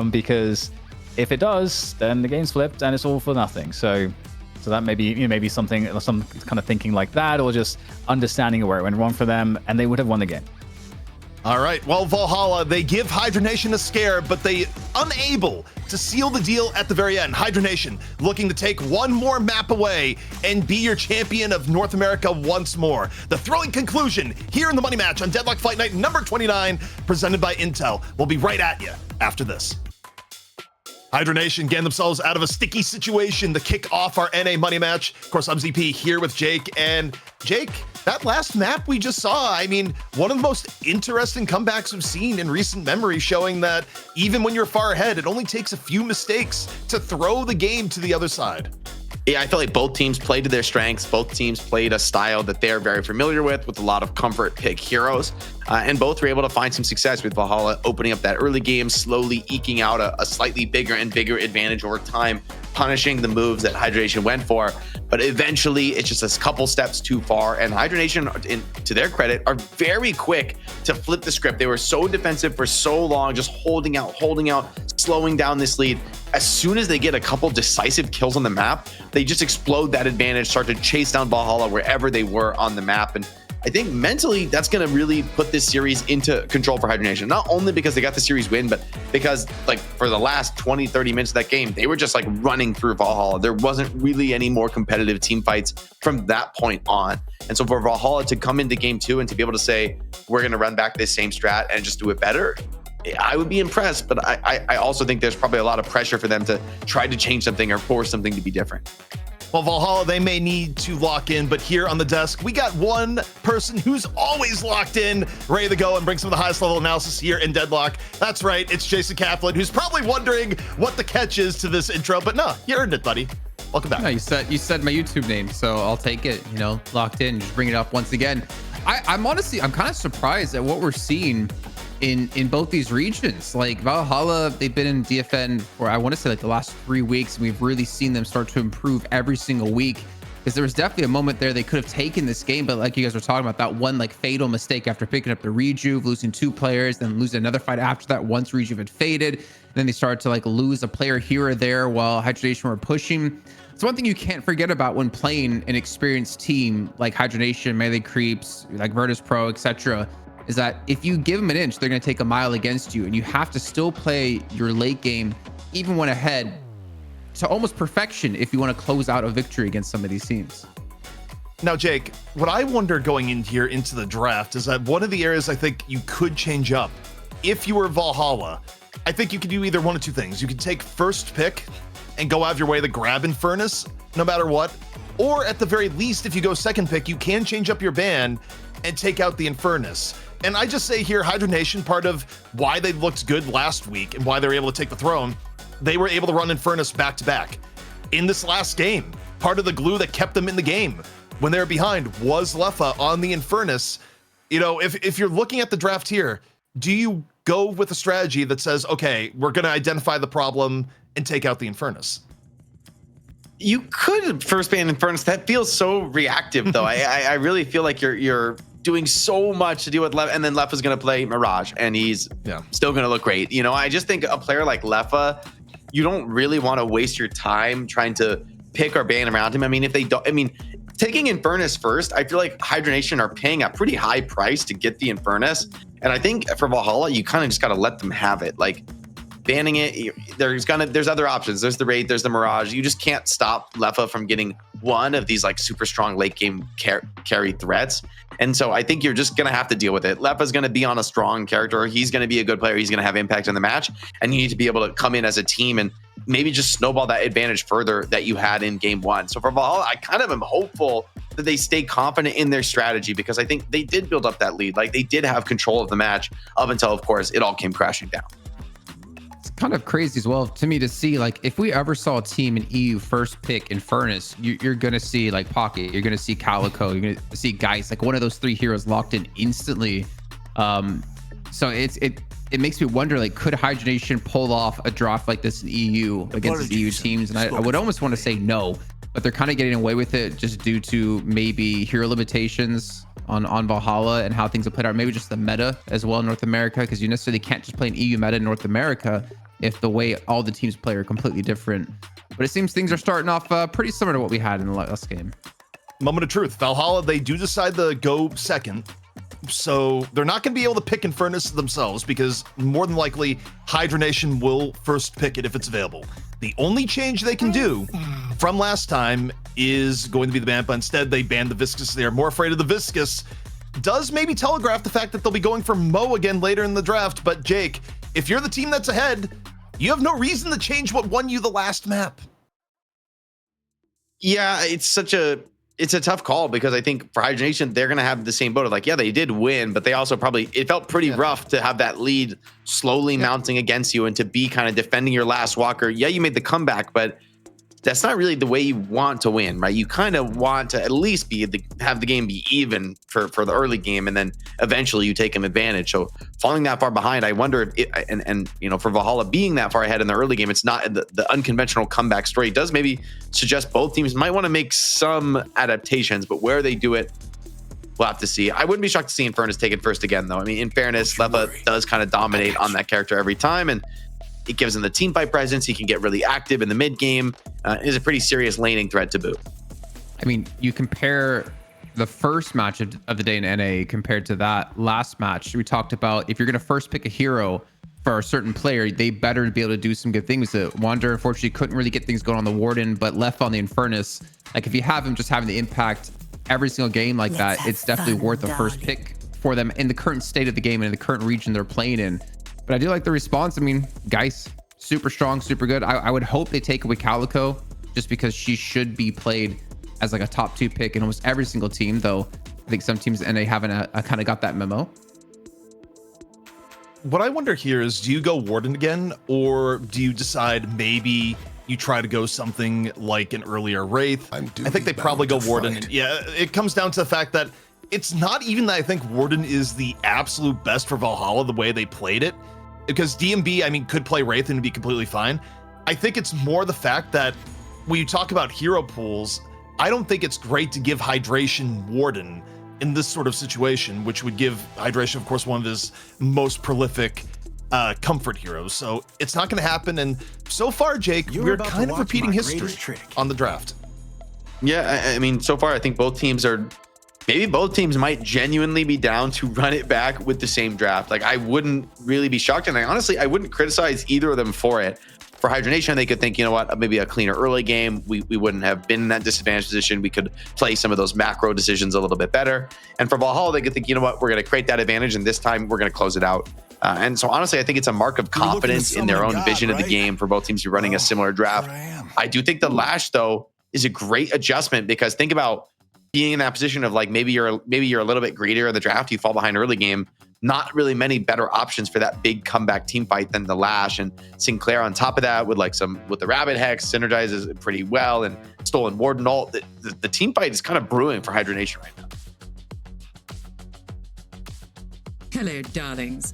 Because if it does, then the game's flipped and it's all for nothing. So that maybe some kind of thinking like that, or just understanding where it went wrong for them, and they would have won the game. All right, well, Valhalla, they give Hydronation a scare, but they unable to seal the deal at the very end. Hydronation looking to take one more map away and be your champion of North America once more. The thrilling conclusion here in the money match on Deadlock Fight Night number 29, presented by Intel. We'll be right at you after this. Hydronation getting themselves out of a sticky situation to kick off our NA money match. Of course, I'm ZP here with Jake. And Jake, that last map we just saw, I mean, one of the most interesting comebacks we've seen in recent memory, showing that even when you're far ahead, it only takes a few mistakes to throw the game to the other side. Yeah, I feel like both teams played to their strengths. Both teams played a style that they're very familiar with a lot of comfort pick heroes. And both were able to find some success, with Valhalla opening up that early game, slowly eking out a slightly bigger and bigger advantage over time, punishing the moves that Hydronation went for. But eventually, it's just a couple steps too far. And Hydronation, to their credit, are very quick to flip the script. They were so defensive for so long, just holding out, slowing down this lead. As soon as they get a couple decisive kills on the map, they just explode that advantage, start to chase down Valhalla wherever they were on the map. And I think mentally, that's going to really put this series into control for Hydronation. Not only because they got the series win, but because like for the last 20, 30 minutes of that game, they were just like running through Valhalla. There wasn't really any more competitive team fights from that point on. And so for Valhalla to come into game 2 and to be able to say, we're going to run back this same strat and just do it better, I would be impressed. But I also think there's probably a lot of pressure for them to try to change something or force something to be different. Well, Valhalla, they may need to lock in, but here on the desk, we got one person who's always locked in, ready to go and bring some of the highest level analysis here in Deadlock. That's right, it's Jason Kaplan, who's probably wondering what the catch is to this intro, but no, you earned it, buddy. Welcome back. No, you said my YouTube name, so I'll take it. Locked in. Just bring it up once again. I'm honestly, I'm kind of surprised at what we're seeing in both these regions. Like Valhalla, they've been in DFN for, I want to say, like the last 3 weeks. And we've really seen them start to improve every single week, because there was definitely a moment there they could have taken this game, but like you guys were talking about, that one like fatal mistake after picking up the rejuve, losing 2 players, then losing another fight after that once rejuve had faded. And then they started to like lose a player here or there while Hydronation were pushing. It's one thing you can't forget about when playing an experienced team like Hydronation, Melee Creeps, like Virtus Pro, etc., is that if you give them an inch, they're going to take a mile against you, and you have to still play your late game even when ahead to almost perfection if you want to close out a victory against some of these teams. Now, Jake, what I wonder going in here into the draft is that one of the areas I think you could change up, if you were Valhalla, I think you could do either one of 2 things. You could take first pick and go out of your way to grab Infernus no matter what, or at the very least, if you go second pick, you can change up your ban and take out the Infernus. And I just say here, Hydronation, part of why they looked good last week and why they were able to take the throne, they were able to run Infernus back to back. In this last game, part of the glue that kept them in the game when they were behind was Leffa on the Infernus. You know, if you're looking at the draft here, do you go with a strategy that says, okay, we're going to identify the problem and take out the Infernus? You could first ban Infernus. That feels so reactive, though. I really feel like you're doing so much to deal with Leffa, and then Leffa's going to play Mirage, and he's still going to look great. You know, I just think a player like Leffa, you don't really want to waste your time trying to pick or ban around him. I mean, if they don't, I mean, taking Infernus first, I feel like Hydronation are paying a pretty high price to get the Infernus, and I think for Valhalla, you kind of just got to let them have it. Like, banning it, there's other options. There's the Wraith, there's the Mirage. You just can't stop Leffa from getting one of these like super strong late game carry threats. And so I think you're just going to have to deal with it. Leffa's going to be on a strong character. He's going to be a good player. He's going to have impact in the match. And you need to be able to come in as a team and maybe just snowball that advantage further that you had in game 1. So for Valhalla, I kind of am hopeful that they stay confident in their strategy, because I think they did build up that lead. Like, they did have control of the match up until, of course, it all came crashing down. Kind of crazy as well to me to see, like, if we ever saw a team in EU first pick Infernus, you're gonna see like Pocket, you're gonna see Calico, you're gonna see guys like one of those 3 heroes locked in instantly. So it makes me wonder, like, could Hydronation pull off a draft like this in EU against the EU teams? And I would almost want to say no, but they're kind of getting away with it just due to maybe hero limitations on Valhalla and how things have played out. Maybe just the meta as well in North America, because you necessarily can't just play an EU meta in North America if the way all the teams play are completely different. But it seems things are starting off pretty similar to what we had in the last game. Moment of truth. Valhalla, they do decide to go second. So they're not going to be able to pick Infernus themselves, because more than likely Hydronation will first pick it if it's available. The only change they can do from last time is going to be the ban, but instead they banned the Viscus. They are more afraid of the Viscus. Does maybe telegraph the fact that they'll be going for Mo again later in the draft. But Jake, if you're the team that's ahead, you have no reason to change what won you the last map. Yeah, it's a tough call, because I think for Hydronation, they're going to have the same boat of like, yeah, they did win, but they also probably, it felt pretty rough to have that lead slowly mounting against you and to be kind of defending your last walker. Yeah, you made the comeback, but that's not really the way you want to win, right? You kind of want to at least have the game be even for the early game, and then eventually you take an advantage. So falling that far behind, I wonder if and you know, for Valhalla being that far ahead in the early game, it's not the unconventional comeback story. It does maybe suggest both teams might want to make some adaptations, but where they do it, we'll have to see. I wouldn't be shocked to see Infernus take it first again, though. I mean, in fairness, Leffa does kind of dominate on that character every time, and it gives him the team fight presence. He can get really active in the mid game. Is a pretty serious laning threat to boot. I mean, you compare the first match of the day in NA compared to that last match. We talked about if you're going to first pick a hero for a certain player, they better be able to do some good things. The Wanderer, unfortunately, couldn't really get things going on the Warden, but left on the Infernus. Like, if you have him just having the impact every single game like that, it's definitely worth a first pick for them in the current state of the game and in the current region they're playing in. But I do like the response. I mean, guys, super strong, super good. I would hope they take away Calico, just because she should be played as like a top 2 pick in almost every single team, though I think some teams and they haven't kind of got that memo. What I wonder here is, do you go Warden again, or do you decide maybe you try to go something like an earlier Wraith? I think they probably go Warden. Yeah, it comes down to the fact that it's not even that I think Warden is the absolute best for Valhalla the way they played it, because DMB, I mean, could play Wraith and be completely fine. I think it's more the fact that when you talk about hero pools, I don't think it's great to give Hydration Warden in this sort of situation, which would give Hydration, of course, one of his most prolific comfort heroes. So it's not going to happen. And so far, Jake, we're kind of repeating history on the draft. Yeah, I mean, so far, I think both teams might genuinely be down to run it back with the same draft. Like, I wouldn't really be shocked. And I wouldn't criticize either of them for it. For Hydronation, they could think, you know what, maybe a cleaner early game. We wouldn't have been in that disadvantaged position. We could play some of those macro decisions a little bit better. And for Valhalla, they could think, you know what, we're going to create that advantage, and this time we're going to close it out. And so honestly, I think it's a mark of confidence in their own vision of the game for both teams to be running a similar draft. I do think the Lash, though, is a great adjustment, because think about being in that position of like maybe you're a little bit greedier in the draft, you fall behind early game. Not really many better options for that big comeback team fight than the Lash, and Sinclair on top of that with the Rabbit Hex synergizes pretty well, and Stolen Warden ult. The team fight is kind of brewing for Hydronation right now. Hello, darlings.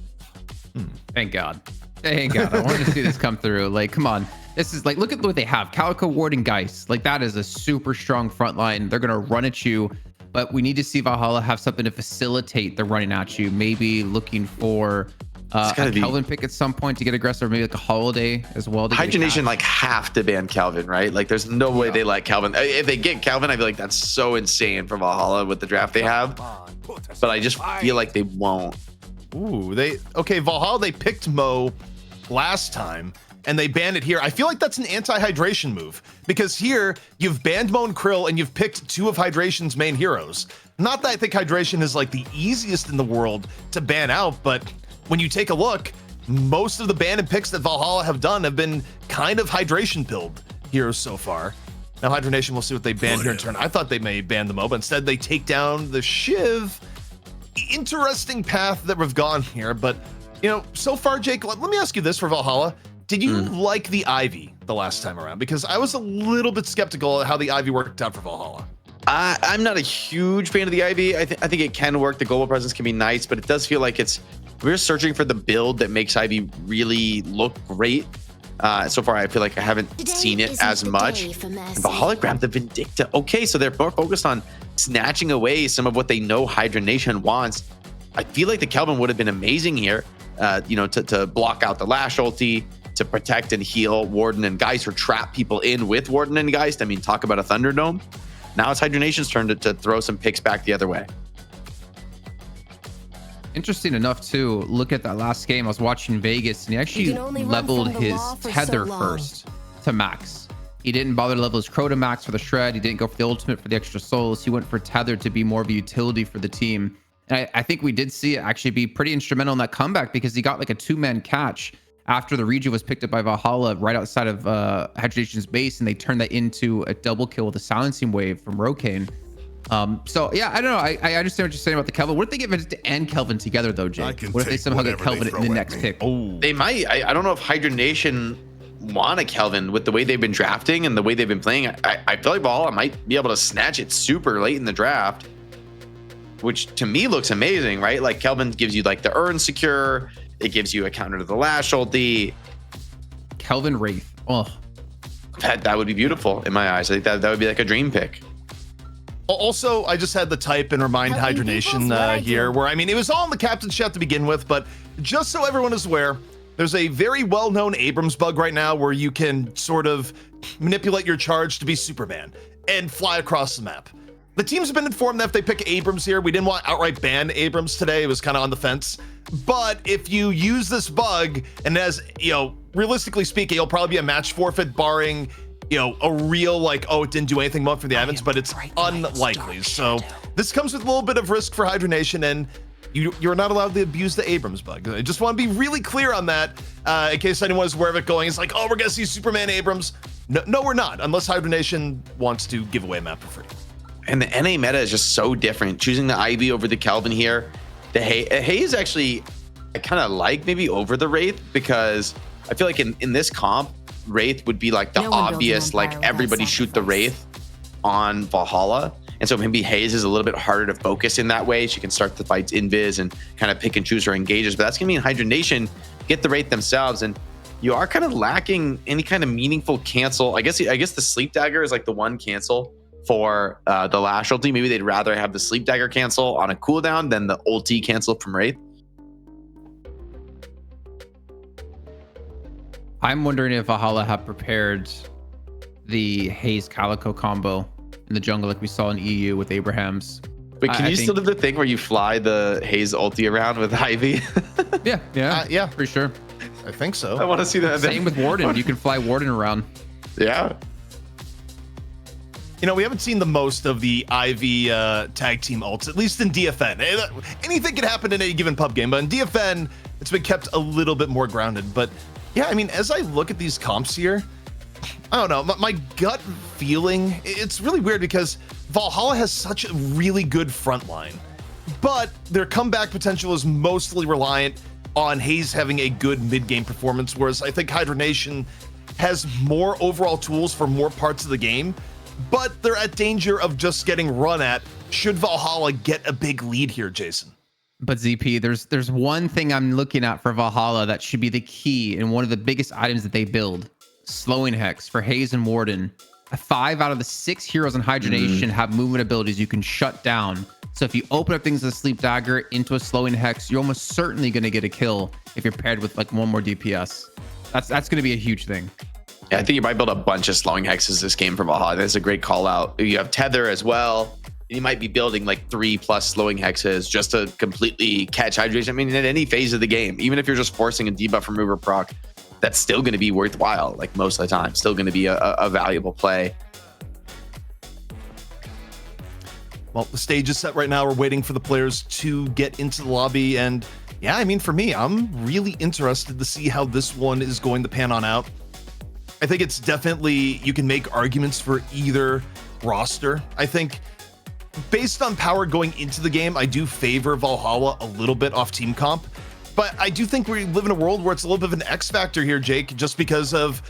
Thank God. Thank God. I wanted to see this come through. Like, come on. This is like, look at what they have. Calico, Ward, and Geist. Like, that is a super strong front line. They're going to run at you. But we need to see Valhalla have something to facilitate the running at you. Maybe looking for a Kelvin pick at some point to get aggressive, or maybe like a Holiday as well. Hydronation like have to ban Kelvin, right? Like, there's no way they let Kelvin. If they get Kelvin, I feel like that's so insane for Valhalla with the draft they have. But I just feel like they won't. Ooh, Valhalla, they picked Mo last time, and they banned it here. I feel like that's an anti-hydration move, because here you've banned Mo and Krill and you've picked two of Hydration's main heroes. Not that I think Hydration is like the easiest in the world to ban out, but when you take a look, most of the banned picks that Valhalla have done have been kind of Hydration build heroes so far. Now Hydronation, we'll see what they ban here in turn. I thought they may ban the Mo, but instead they take down the Shiv. Interesting path that we've gone here, but you know, so far, Jake, let me ask you this for Valhalla. Did you like the Ivy the last time around? Because I was a little bit skeptical of how the Ivy worked out for Valhalla. I'm not a huge fan of the Ivy. I think it can work. The global presence can be nice, but it does feel like we're searching for the build that makes Ivy really look great. So far, I feel like I haven't seen it as much. Valhalla grabbed the Vindicta. Okay, so they're more focused on snatching away some of what they know Hydronation wants. I feel like the Kelvin would have been amazing here, to block out the Lash ulti, to protect and heal Warden and Geist, or trap people in with Warden and Geist. I mean, talk about a Thunderdome. Now it's Hydronation's turn to throw some picks back the other way. Interesting enough, too, look at that last game. I was watching Vegas, and he actually leveled his tether first to max. He didn't bother to level his Crow to max for the shred. He didn't go for the ultimate for the extra souls. He went for tether to be more of a utility for the team. And I think we did see it actually be pretty instrumental in that comeback, because he got like a two-man catch after the region was picked up by Valhalla right outside of Hydronation's base, and they turned that into a double kill with a silencing wave from Rokane. So yeah, I don't know. I understand what you're saying about the Kelvin. What if they get Vindicta and Kelvin together though, Jake? What if they somehow get Kelvin in the next pick? Oh, they might. I don't know if Hydronation want a Kelvin with the way they've been drafting and the way they've been playing. I feel like Valhalla might be able to snatch it super late in the draft, which to me looks amazing, right? Like, Kelvin gives you like the Urn secure. It gives you a counter to the Lash ulti. Kelvin Wraith. Oh, that would be beautiful in my eyes. I think that would be like a dream pick. Also, I just had the type and remind Hydronation here, where, I mean, it was all in the captain's chat to begin with, but just so everyone is aware, there's a very well-known Abrams bug right now where you can sort of manipulate your charge to be Superman and fly across the map. The teams have been informed that if they pick Abrams here, we didn't want to outright ban Abrams today. It was kind of on the fence. But if you use this bug, and as, realistically speaking, it'll probably be a match forfeit barring, a real, like, oh, it didn't do anything more for the Evans, but it's unlikely. So this comes with a little bit of risk for Hydronation, and you're not allowed to abuse the Abrams bug. I just want to be really clear on that, in case anyone is aware of it going. It's like, oh, we're going to see Superman Abrams. No, we're not, unless Hydronation wants to give away a map for free. And the NA meta is just so different. Choosing the Ivy over the Kelvin here. The Haze actually, I kind of like maybe over the Wraith, because I feel like in this comp, Wraith would be like the obvious, like, everybody shoot the Wraith on Valhalla. And so maybe Hayes is a little bit harder to focus in that way. She can start the fights invis and kind of pick and choose her engages, but that's going to mean Hydronation get the Wraith themselves. And you are kind of lacking any kind of meaningful cancel. I guess the Sleep Dagger is like the one cancel for the Lash ulti. Maybe they'd rather have the Sleep Dagger cancel on a cooldown than the ulti cancel from Wraith. I'm wondering if Valhalla have prepared the Hayes Calico combo in the jungle like we saw in EU with Abraham's. But can you still do the thing where you fly the Hayes ulti around with Ivy? Yeah, for sure. I think so. I want to see that. Same with Warden. You can fly Warden around. Yeah. You know, we haven't seen the most of the Ivy tag team ults, at least in DFN. Anything can happen in any given pub game, but in DFN, it's been kept a little bit more grounded. But yeah, I mean, as I look at these comps here, I don't know, my gut feeling, it's really weird because Valhalla has such a really good front line, but their comeback potential is mostly reliant on Hayes having a good mid-game performance, whereas I think Hydronation has more overall tools for more parts of the game, but they're at danger of just getting run at should Valhalla get a big lead here, Jason. But ZP, there's one thing I'm looking at for Valhalla that should be the key and one of the biggest items that they build. Slowing Hex for Hayes and Warden. 5 out of the 6 heroes in Hydronation have movement abilities you can shut down. So if you open up things as a Sleep Dagger into a Slowing Hex, you're almost certainly going to get a kill if you're paired with like one more DPS. That's going to be a huge thing. Yeah, I think you might build a bunch of slowing hexes this game for Valhalla. That's a great call out. You have Tether as well. You might be building like 3+ slowing hexes just to completely catch Hydration. I mean, in any phase of the game, even if you're just forcing a debuff remover proc, that's still going to be worthwhile. Like most of the time, still going to be a valuable play. Well, the stage is set right now. We're waiting for the players to get into the lobby. And yeah, I mean, for me, I'm really interested to see how this one is going to pan on out. I think it's definitely, you can make arguments for either roster. I think based on power going into the game, I do favor Valhalla a little bit off team comp, but I do think we live in a world where it's a little bit of an X factor here, Jake, just because of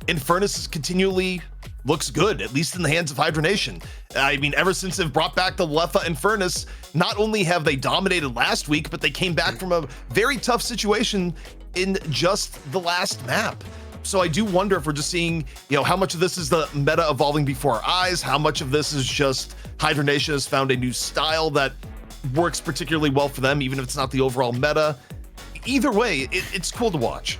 Infernus continually looks good, at least in the hands of Hydronation. I mean, ever since they've brought back the Letha Infernus, not only have they dominated last week, but they came back from a very tough situation in just the last map. So I do wonder if we're just seeing, you know, how much of this is the meta evolving before our eyes, how much of this is just Hydronation has found a new style that works particularly well for them, even if it's not the overall meta. Either way, it's cool to watch.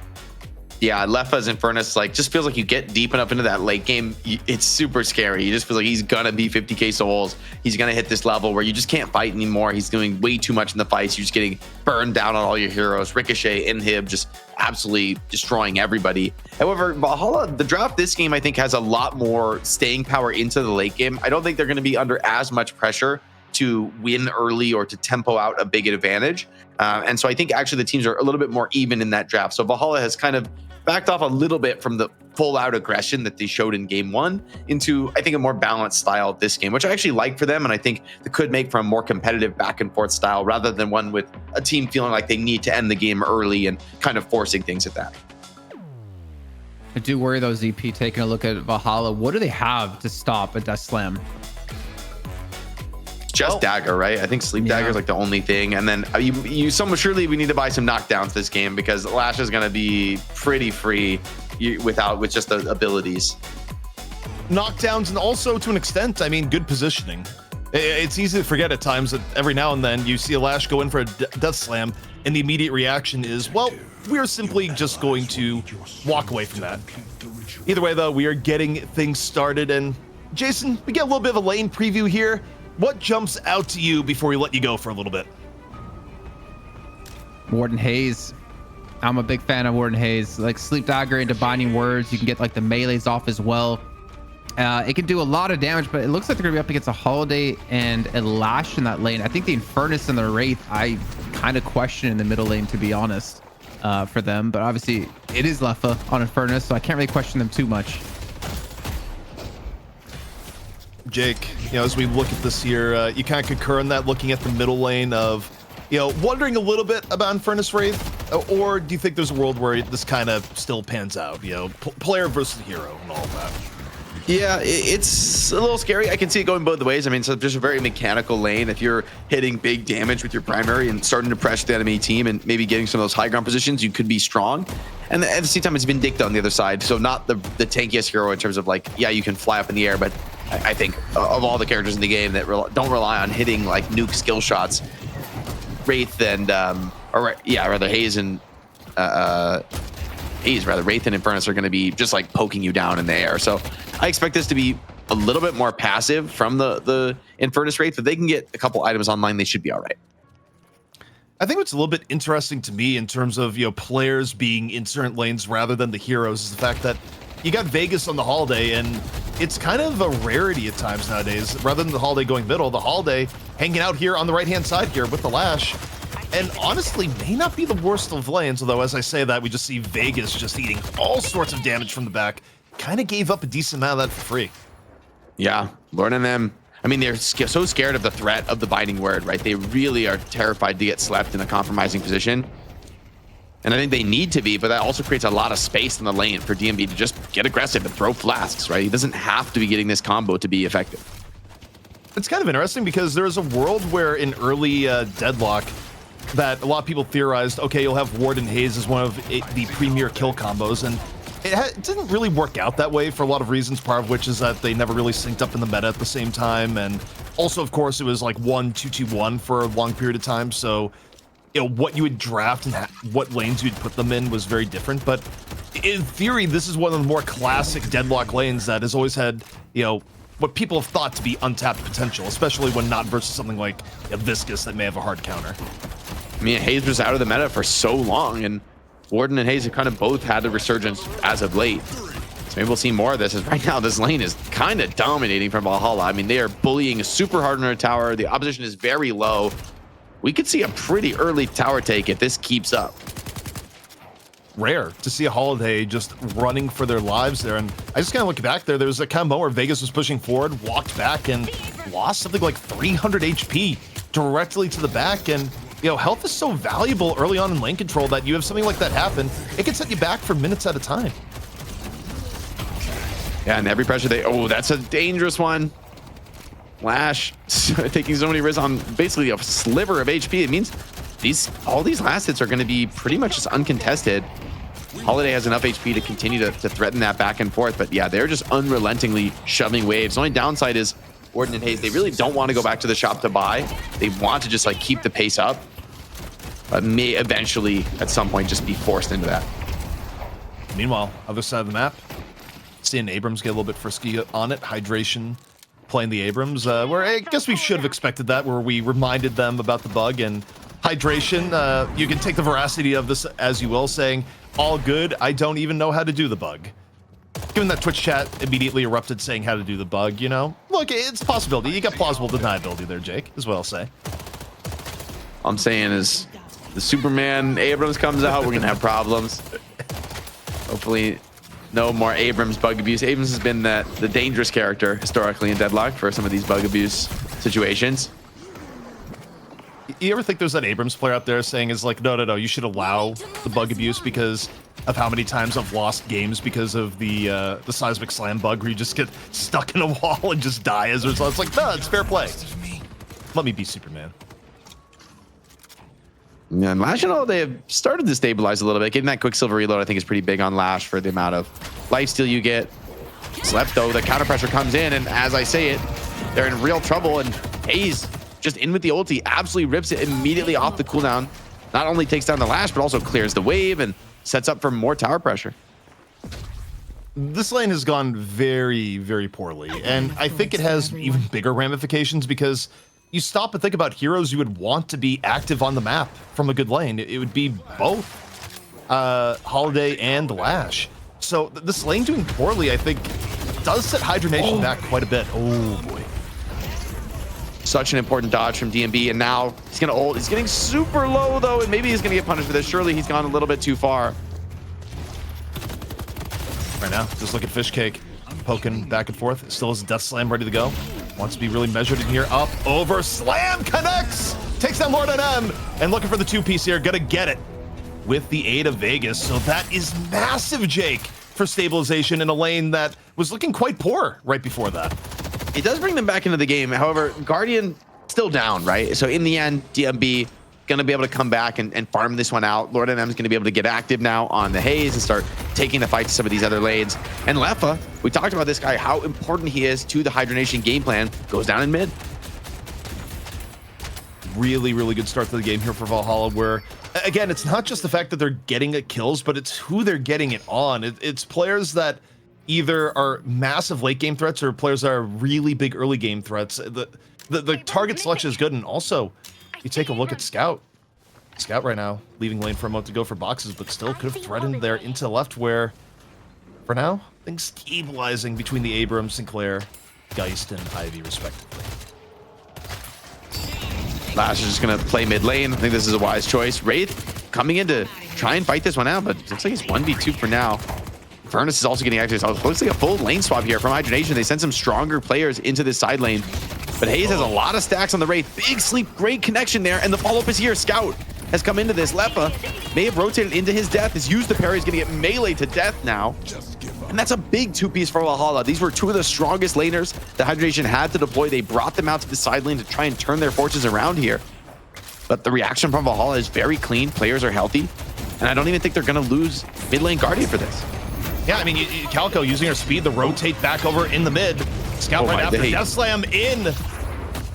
Yeah, Lefa's Infernus, like, just feels like you get deep enough into that late game, it's super scary. You just feel like he's gonna be 50k souls. He's gonna hit this level where you just can't fight anymore. He's doing way too much in the fights. You're just getting burned down on all your heroes. Ricochet, Inhib, just absolutely destroying everybody. However, Valhalla, the draft this game, I think, has a lot more staying power into the late game. I don't think they're gonna be under as much pressure to win early or to tempo out a big advantage. And so I think actually the teams are a little bit more even in that draft. So Valhalla has kind of backed off a little bit from the full out aggression that they showed in game 1 into, I think, a more balanced style this game, which I actually like for them. And I think it could make for a more competitive back and forth style rather than one with a team feeling like they need to end the game early and kind of forcing things at that. I do worry though, ZP, taking a look at Valhalla. What do they have to stop a Death Slam? Just Dagger, right? I think Sleep Dagger is like the only thing. And then surely we need to buy some knockdowns this game because Lash is going to be pretty free with just the abilities. Knockdowns, and also to an extent, I mean, good positioning. It's easy to forget at times that every now and then you see a Lash go in for a Death Slam and the immediate reaction is, well, we're simply just going to walk away from that. Either way, though, we are getting things started. And Jason, we get a little bit of a lane preview here. What jumps out to you before we let you go for a little bit? Warden Hayes. I'm a big fan of Warden Hayes. Like Sleep Dagger into Binding Words. You can get like the melees off as well. It can do a lot of damage, but it looks like they're gonna be up against a Holiday and a Lash in that lane. I think the Infernus and the Wraith, I kind of question in the middle lane, to be honest, for them. But obviously it is Lefa on Infernus, so I can't really question them too much. Jake, you know, as we look at this here, you kind of concur in that, looking at the middle lane of, you know, wondering a little bit about Infernus Wraith, or do you think there's a world where this kind of still pans out, you know, player versus hero and all of that? Yeah, it's a little scary. I can see it going both ways. I mean, so there's a very mechanical lane. If you're hitting big damage with your primary and starting to pressure the enemy team and maybe getting some of those high ground positions, you could be strong. And at the same time, it's Vindicta on the other side. So not the tankiest hero in terms of like, yeah, you can fly up in the air. But I think of all the characters in the game that don't rely on hitting like nuke skill shots, Wraith and, rather Haze and, Wraith and Infernus are going to be just like poking you down in the air. So I expect this to be a little bit more passive from the Infernus Wraith, but they can get a couple items online. They should be all right. I think what's a little bit interesting to me in terms of, players being in certain lanes rather than the heroes is the fact that you got Vegas on the Holiday, and it's kind of a rarity at times nowadays. Rather than the Holiday going middle, the Holiday hanging out here on the right-hand side here with the Lash. And honestly, may not be the worst of lanes, although as I say that, we just see Vegas just eating all sorts of damage from the back. Kind of gave up a decent amount of that for free. Yeah, Lord and them. I mean, they're so scared of the threat of the binding word, right? They really are terrified to get slept in a compromising position. And I think they need to be, but that also creates a lot of space in the lane for DMB to just get aggressive and throw flasks, right? He doesn't have to be getting this combo to be effective. It's kind of interesting because there is a world where in early Deadlock that a lot of people theorized, okay, you'll have Ward and Haze as one of the premier kill combos, and it didn't really work out that way for a lot of reasons, part of which is that they never really synced up in the meta at the same time, and also, of course, it was like 1-2-2-1 for a long period of time, so what you would draft and what lanes you'd put them in was very different. But in theory, this is one of the more classic Deadlock lanes that has always had, what people have thought to be untapped potential, especially when not versus something like a Viscous that may have a hard counter. I mean, Haze was out of the meta for so long, and Warden and Haze have kind of both had a resurgence as of late. So maybe we'll see more of this, as right now this lane is kind of dominating from Valhalla. I mean, they are bullying super hard on their tower. The opposition is very low. We could see a pretty early tower take if this keeps up. Rare to see a Holiday just running for their lives there. And I just kind of look back there. There was a combo where Vegas was pushing forward, walked back, and lost something like 300 HP directly to the back. And, health is so valuable early on in lane control that you have something like that happen, it can set you back for minutes at a time. Yeah, and every pressure that's a dangerous one. Lash taking so many risks on basically a sliver of HP. It means all these last hits are going to be pretty much just uncontested. Holiday has enough HP to continue to threaten that back and forth, but yeah, they're just unrelentingly shoving waves. The only downside is Warden and Haze, they really don't want to go back to the shop to buy. They want to just like keep the pace up, but may eventually at some point just be forced into that. Meanwhile, other side of the map, seeing Abrams get a little bit frisky on it. Hydration playing the Abrams, where I guess we should have expected that, where we reminded them about the bug. And Hydration, you can take the veracity of this as you will, saying, all good, I don't even know how to do the bug. Given that Twitch chat immediately erupted saying how to do the bug, look, it's a possibility. You got plausible deniability there, Jake, is what I'll say. All I'm saying is the Superman Abrams comes out, we're going to have problems. Hopefully no more Abrams bug abuse. Abrams has been the dangerous character historically in Deadlock for some of these bug abuse situations. You ever think there's that Abrams player out there saying is like, no, you should allow the bug abuse because of how many times I've lost games because of the seismic slam bug where you just get stuck in a wall and just die as a result. It's like, no, it's fair play. Let me be Superman. Yeah, and Lash and all, they have started to stabilize a little bit. Getting that Quicksilver reload, I think, is pretty big on Lash for the amount of lifesteal you get. Slept, though, the counter pressure comes in, and as I say it, they're in real trouble, and Haze just in with the ulti, absolutely rips it immediately off the cooldown. Not only takes down the Lash, but also clears the wave and sets up for more tower pressure. This lane has gone very, very poorly, and I think it has even bigger ramifications because you stop and think about heroes you would want to be active on the map from a good lane. It would be both Holiday and Lash. So this lane doing poorly, I think, does set Hydronation back quite a bit. Oh boy. Such an important dodge from DMB, and now he's gonna ult. He's getting super low though, and maybe he's gonna get punished for this. Surely he's gone a little bit too far. Right now, just look at Fishcake poking back and forth. Still has a Death Slam ready to go. Wants to be really measured in here. Up, over, slam, connects! Takes down Lord NM, and looking for the two-piece here. Gonna get it with the aid of Vegas. So that is massive, Jake, for stabilization in a lane that was looking quite poor right before that. It does bring them back into the game. However, Guardian still down, right? So in the end, DMB going to be able to come back and farm this one out. Lord NM is going to be able to get active now on the Haze and start taking the fight to some of these other lanes. And Leffa, we talked about this guy, how important he is to the Hydronation game plan, goes down in mid. Really, really good start to the game here for Valhalla, where, again, it's not just the fact that they're getting at kills, but it's who they're getting it on. It's players that either are massive late game threats or players that are really big early game threats. The target selection is good, and also you take a look at Scout. Scout right now leaving lane for a moment to go for boxes, but still could have threatened there into the left, where for now things stabilizing between the Abrams, Sinclair, Geist, and Ivy respectively. Lash is just going to play mid lane. I think this is a wise choice. Wraith coming in to try and fight this one out, but it looks like it's 1v2 for now. Furnace is also getting active. So it looks like a full lane swap here from Hydronation. They send some stronger players into this side lane. But Haze has a lot of stacks on the Wraith. Big sleep, great connection there. And the follow-up is here. Scout has come into this. Leffa may have rotated into his death. Has used the parry. He's going to get melee to death now. And that's a big two-piece for Valhalla. These were two of the strongest laners that Hydronation had to deploy. They brought them out to the side lane to try and turn their fortunes around here. But the reaction from Valhalla is very clean. Players are healthy. And I don't even think they're going to lose mid lane Guardian for this. Yeah, I mean, Calico using her speed to rotate back over in the mid. Scout right after Death Slam in.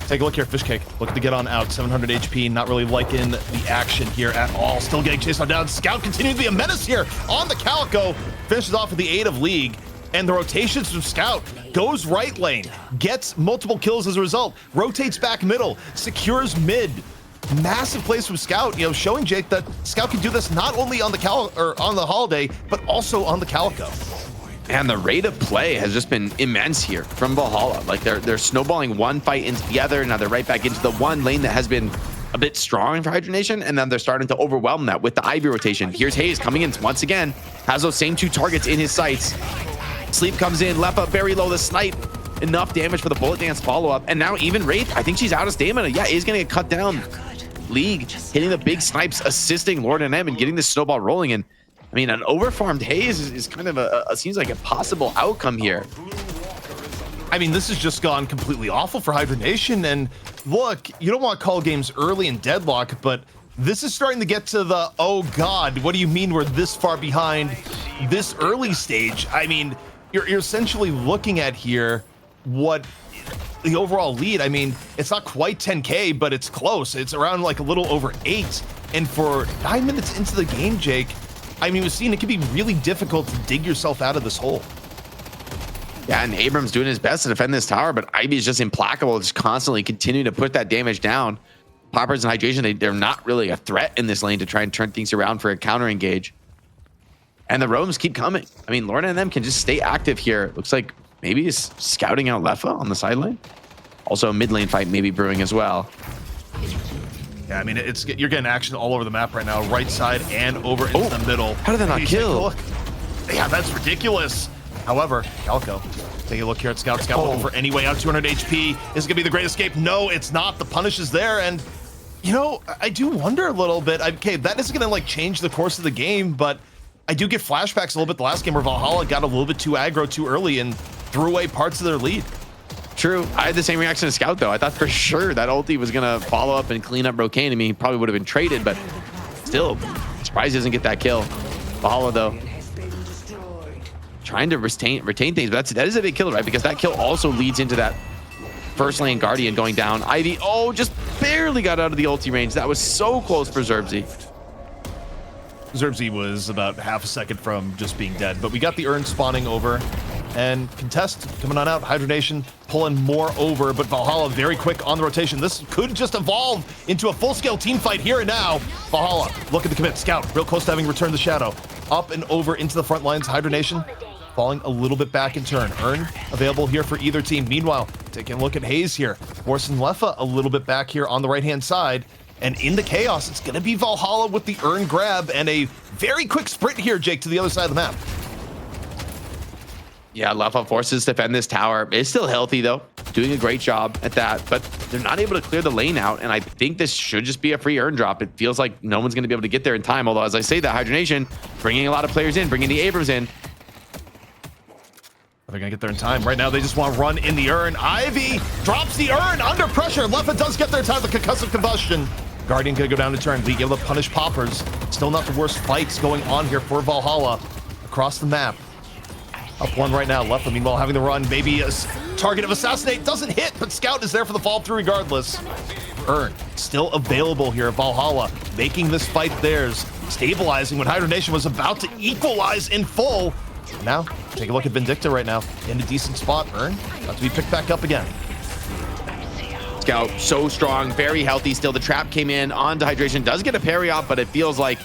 Take a look here, Fishcake. Looking to get on out, 700 HP. Not really liking the action here at all. Still getting chased on down. Scout continuing to be a menace here on the Calico. Finishes off with the 8 of League. And the rotations from Scout goes right lane. Gets multiple kills as a result. Rotates back middle. Secures mid. Massive plays from Scout, you know, showing Jake that Scout can do this not only on the on the Holiday, but also on the Calico. And the rate of play has just been immense here from Valhalla. Like they're snowballing one fight into the other. Now they're right back into the one lane that has been a bit strong for Hydronation, and then they're starting to overwhelm that with the Ivy rotation. Here's Haze coming in once again, has those same two targets in his sights. Sleep comes in, Leffa very low, the snipe. Enough damage for the bullet dance follow-up. And now even Wraith, I think she's out of stamina. Yeah, is gonna get cut down. League hitting the big snipes, assisting Lord NM and getting this snowball rolling. And I mean, an overfarmed Haze is kind of seems like a possible outcome here. I mean, this has just gone completely awful for Hydronation. And look, you don't want to call games early in Deadlock, but this is starting to get to the, oh God, what do you mean we're this far behind this early stage? I mean, you're essentially looking at here what the overall lead. I mean, it's not quite 10K, but it's close. It's around like a little over 8. And for 9 minutes into the game, Jake, I mean, we've seen it can be really difficult to dig yourself out of this hole. Yeah, and Abrams doing his best to defend this tower, but Ivy is just implacable, just constantly continuing to put that damage down. Poppers and Hydration, they're not really a threat in this lane to try and turn things around for a counter engage. And the roams keep coming. I mean, Lorna and them can just stay active here. Looks like maybe he's scouting out Leffa on the side lane. Also a mid lane fight maybe brewing as well. Yeah, I mean, you're getting action all over the map right now, right side and over into the middle. How did that not kill? Yeah, that's ridiculous. However, Calco, take a look here at Scout. Scout looking for any way out, 200 HP. Is it gonna be the great escape? No, it's not. The punish is there, and you know, I do wonder a little bit. Okay, that isn't gonna like change the course of the game, but I do get flashbacks a little bit the last game where Valhalla got a little bit too aggro too early and threw away parts of their lead. True. I had the same reaction to Scout, though. I thought for sure that ulti was going to follow up and clean up Brocane. I mean, he probably would have been traded, but still, surprised he doesn't get that kill. Valhalla, though, trying to retain things, but that is a big kill, right? Because that kill also leads into that first lane Guardian going down. Ivy, oh, just barely got out of the ulti range. That was so close for Zerbzy. Zerbzy was about half a second from just being dead, but we got the urn spawning over. And Contest coming on out, Hydronation pulling more over, but Valhalla very quick on the rotation. This could just evolve into a full-scale team fight here and now. Valhalla looking to commit. Scout real close to having returned the shadow. Up and over into the front lines. Hydronation falling a little bit back in turn. Urn available here for either team. Meanwhile, taking a look at Haze here. Forcing Leffa a little bit back here on the right-hand side. And in the chaos, it's going to be Valhalla with the urn grab and a very quick sprint here, Jake, to the other side of the map. Yeah, Leffa forces to defend this tower. It's still healthy, though. Doing a great job at that, but they're not able to clear the lane out, and I think this should just be a free urn drop. It feels like no one's going to be able to get there in time, although, as I say that, Hydronation bringing a lot of players in, bringing the Abrams in. They're gonna get there in time. Right now, they just want to run in the urn. Ivy drops the urn under pressure. Leffa does get there in time. The concussive combustion. Guardian gonna go down to turn. Be able to punish Poppers. Still not the worst fights going on here for Valhalla across the map. Up one right now. Leffa, meanwhile, having the run. Maybe a target of Assassinate doesn't hit, but Scout is there for the fall through regardless. Urn still available here. Valhalla making this fight theirs. Stabilizing when Hydronation was about to equalize in full. Now, take a look at Vindicta right now. In a decent spot. Urn about to be picked back up again. Scout so strong, very healthy still. The trap came in onto Hydration. Does get a parry off, but it feels like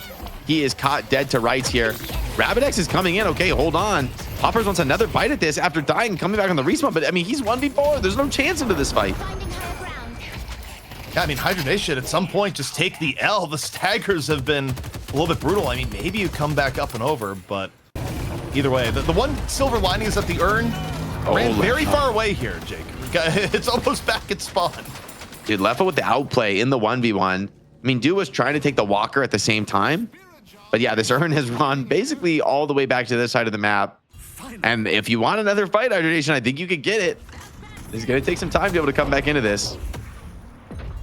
he is caught dead to rights here. Rabidex is coming in. Okay, hold on. Poppers wants another bite at this after dying, coming back on the respawn. But I mean, he's 1v4. There's no chance into this fight. Yeah, I mean, Hydronation at some point just take the L. The staggers have been a little bit brutal. I mean, maybe you come back up and over, but either way, the one silver lining is that the urn ran very far away here, Jake. It's almost back at spawn. Dude, Leffa with the outplay in the 1v1. I mean, Dude was trying to take the walker at the same time. But yeah, this urn has run basically all the way back to this side of the map. And if you want another fight, Hydronation, I think you could get it. It's going to take some time to be able to come back into this.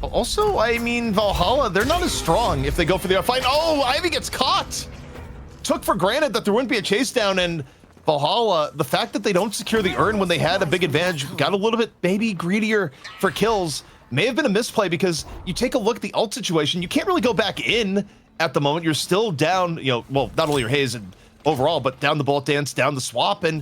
Also, I mean, Valhalla, they're not as strong if they go for the fight. Oh, Ivy gets caught. Took for granted that there wouldn't be a chase down, and Valhalla, the fact that they don't secure the urn when they had a big advantage, got a little bit maybe greedier for kills, may have been a misplay because you take a look at the ult situation, you can't really go back in at the moment. You're still down, you know, well, not only your haze and overall, but down the bolt dance, down the swap, and